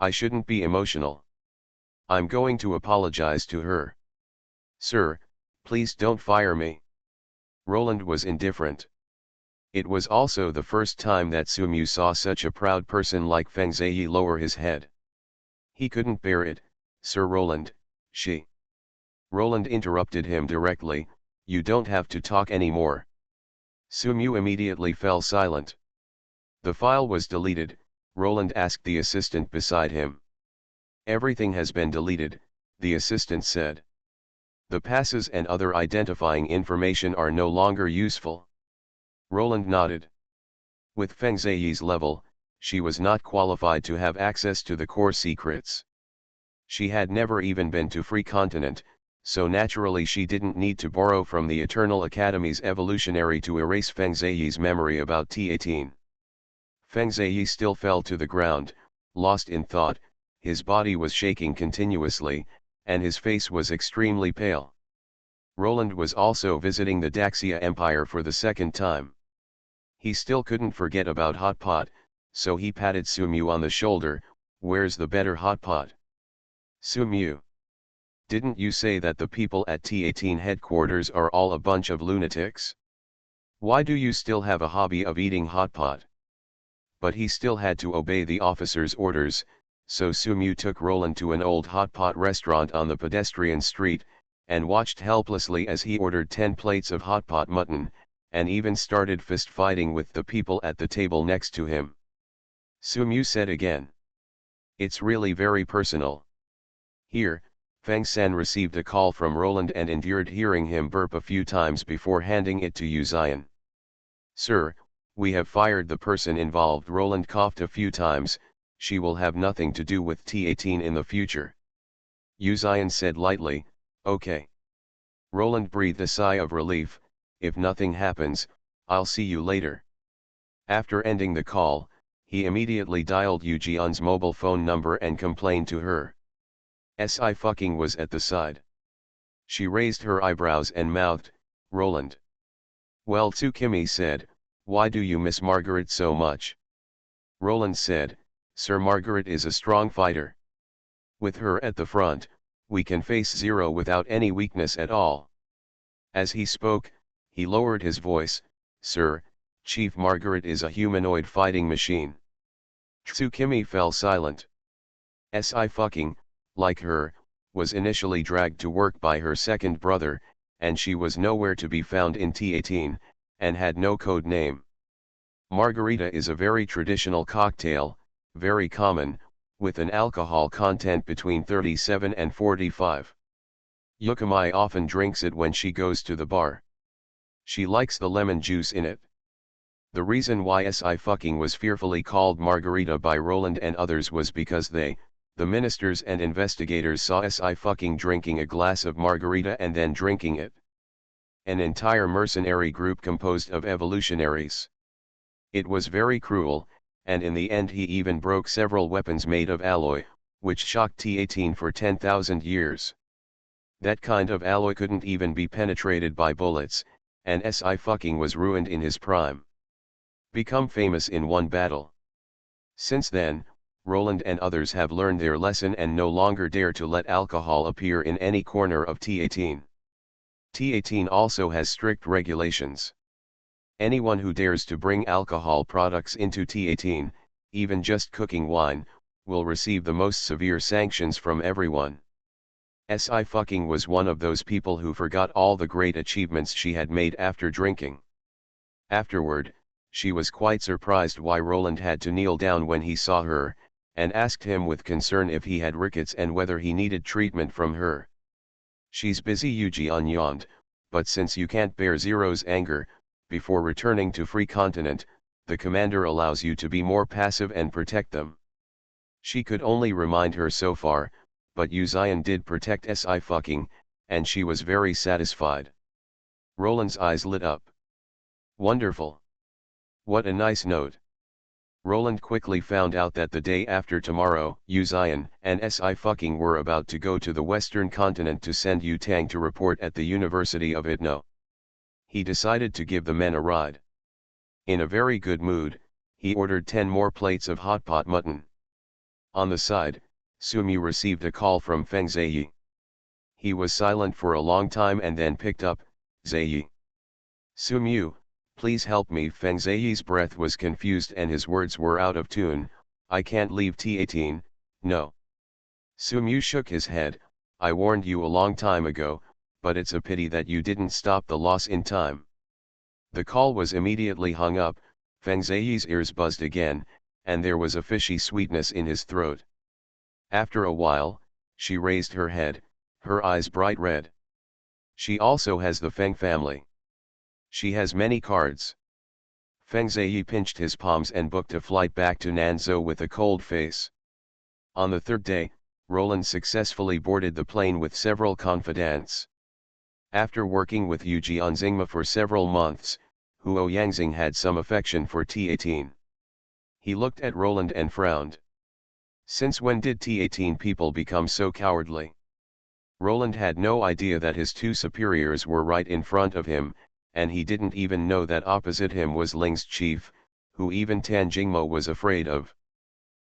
I shouldn't be emotional. I'm going to apologize to her. Sir, please don't fire me. Roland was indifferent. It was also the first time that Sumu saw such a proud person like Feng Ziyi lower his head. He couldn't bear it. Sir Roland, she. Roland interrupted him directly, you don't have to talk anymore. Sumu immediately fell silent. The file was deleted, Roland asked the assistant beside him. Everything has been deleted, the assistant said. The passes and other identifying information are no longer useful. Roland nodded. With Feng Ziyi's level, she was not qualified to have access to the core secrets. She had never even been to Free Continent, so naturally she didn't need to borrow from the Eternal Academy's evolutionary to erase Feng Ziyi's memory about T18. Feng Ziyi still fell to the ground, lost in thought, his body was shaking continuously, and his face was extremely pale. Roland was also visiting the Daxia Empire for the second time. He still couldn't forget about Hot Pot, so he patted Sumu on the shoulder. Where's the better Hot Pot? Sumu. Didn't you say that the people at T18 headquarters are all a bunch of lunatics? Why do you still have a hobby of eating Hot Pot? But he still had to obey the officer's orders, so Sumu took Roland to an old hot pot restaurant on the pedestrian street, and watched helplessly as he ordered 10 plates of hot pot mutton, and even started fist fighting with the people at the table next to him. Sumu said again. It's really very personal. Here, Feng San received a call from Roland and endured hearing him burp a few times before handing it to Yu Zion. Sir, we have fired the person involved. Roland coughed a few times. She will have nothing to do with T18 in the future. Yu Zion said lightly, okay. Roland breathed a sigh of relief. If nothing happens, I'll see you later. After ending the call, he immediately dialed Yu-Jian's mobile phone number and complained to her. Si fucking was at the side. She raised her eyebrows and mouthed, "Roland." "Well," Tsukimi said, "why do you miss Margaret so much?" Roland said, "Sir, Margaret is a strong fighter. With her at the front, we can face Zero without any weakness at all." As he spoke, he lowered his voice, "Sir, Chief Margaret is a humanoid fighting machine." Tsukimi fell silent. Si fucking, like her, was initially dragged to work by her second brother, and she was nowhere to be found in T18, and had no code name. Margarita is a very traditional cocktail, very common, with an alcohol content between 37 and 45. Yukamai often drinks it when she goes to the bar. She likes the lemon juice in it. The reason why Si fucking was fearfully called Margarita by Roland and others was because they, the ministers and investigators, saw Si fucking drinking a glass of margarita and then drinking it. An entire mercenary group composed of evolutionaries. It was very cruel, and in the end he even broke several weapons made of alloy, which shocked T18 for 10,000 years. That kind of alloy couldn't even be penetrated by bullets, and Si fucking was ruined in his prime. Become famous in one battle. Since then, Roland and others have learned their lesson and no longer dare to let alcohol appear in any corner of T18. T18 also has strict regulations. Anyone who dares to bring alcohol products into T18, even just cooking wine, will receive the most severe sanctions from everyone. Si fucking was one of those people who forgot all the great achievements she had made after drinking. Afterward, she was quite surprised why Roland had to kneel down when he saw her, and asked him with concern if he had rickets and whether he needed treatment from her. "She's busy," Yu-Jian yawned, "but since you can't bear Zero's anger, before returning to Free Continent, the commander allows you to be more passive and protect them." She could only remind her so far, but Yu Zion did protect Si fucking, and she was very satisfied. Roland's eyes lit up. "Wonderful. What a nice note." Roland quickly found out that the day after tomorrow, Yu Zion and Si fucking were about to go to the Western Continent to send Yu Tang to report at the University of Itno. He decided to give the men a ride. In a very good mood, he ordered 10 more plates of hot pot mutton. On the side, Sumyu received a call from Feng Zheyi. He was silent for a long time and then picked up, "Zheyi. Sumyu, please help me." Feng Zheyi's breath was confused and his words were out of tune. "I can't leave T18, no." Sumyu shook his head. "I warned you a long time ago, but it's a pity that you didn't stop the loss in time." The call was immediately hung up. Feng Zheyi's ears buzzed again, and there was a fishy sweetness in his throat. After a while, she raised her head, her eyes bright red. "She also has the Feng family. She has many cards." Feng Zheyi pinched his palms and booked a flight back to Nanzhou with a cold face. On the third day, Roland successfully boarded the plane with several confidants. After working with Yujian Xingma for several months, Huo Yangxing had some affection for T18. He looked at Roland and frowned. Since when did T18 people become so cowardly? Roland had no idea that his two superiors were right in front of him, and he didn't even know that opposite him was Ling's chief, who even Tan Jingmo was afraid of.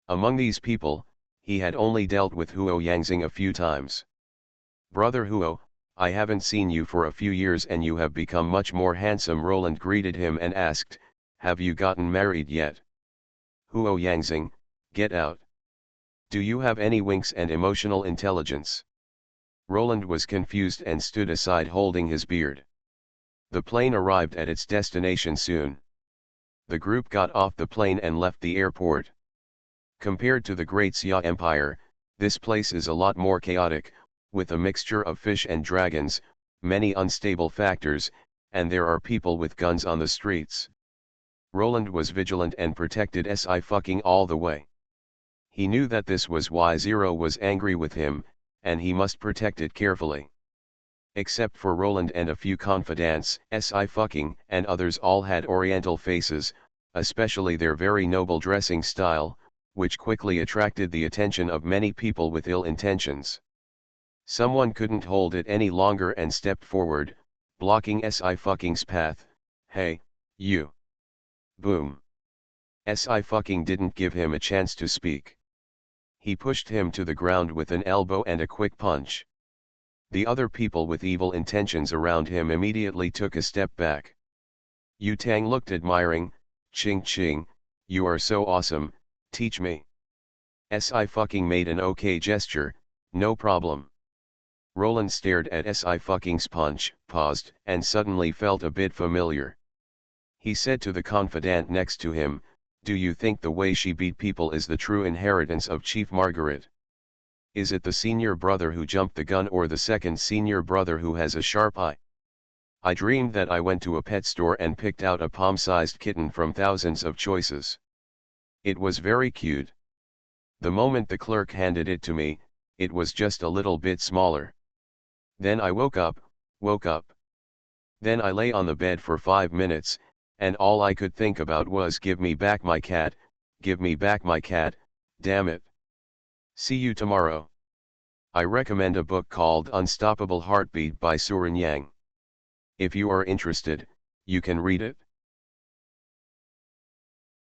Among these people, he had only dealt with Huo Yangxing a few times. "Brother Huo, I haven't seen you for a few years and you have become much more handsome." Roland greeted him and asked, "Have you gotten married yet?" "Huo Yangxing, get out. Do you have any winks and emotional intelligence?" Roland was confused and stood aside holding his beard. The plane arrived at its destination soon. The group got off the plane and left the airport. Compared to the Great Xia Empire, this place is a lot more chaotic, with a mixture of fish and dragons, many unstable factors, and there are people with guns on the streets. Roland was vigilant and protected Si fucking all the way. He knew that this was why Zero was angry with him, and he must protect it carefully. Except for Roland and a few confidants, Si fucking and others all had oriental faces, especially their very noble dressing style, which quickly attracted the attention of many people with ill intentions. Someone couldn't hold it any longer and stepped forward, blocking Sci-Fucking's path. "Hey, you." Boom. Sci-Fucking didn't give him a chance to speak. He pushed him to the ground with an elbow and a quick punch. The other people with evil intentions around him immediately took a step back. Yu Tang looked admiring. "Ching ching, you are so awesome, teach me." Sci-Fucking made an okay gesture, "No problem." Roland stared at Sci-Fucking's punch, paused, and suddenly felt a bit familiar. He said to the confidant next to him, "Do you think the way she beat people is the true inheritance of Chief Margaret? Is it the senior brother who jumped the gun or the second senior brother who has a sharp eye? I dreamed that I went to a pet store and picked out a palm-sized kitten from thousands of choices. It was very cute. The moment the clerk handed it to me, it was just a little bit smaller. Then I woke up. Then I lay on the bed for 5 minutes, and all I could think about was give me back my cat, damn it. See you tomorrow. I recommend a book called Unstoppable Heartbeat by Suren Yang. If you are interested, you can read it.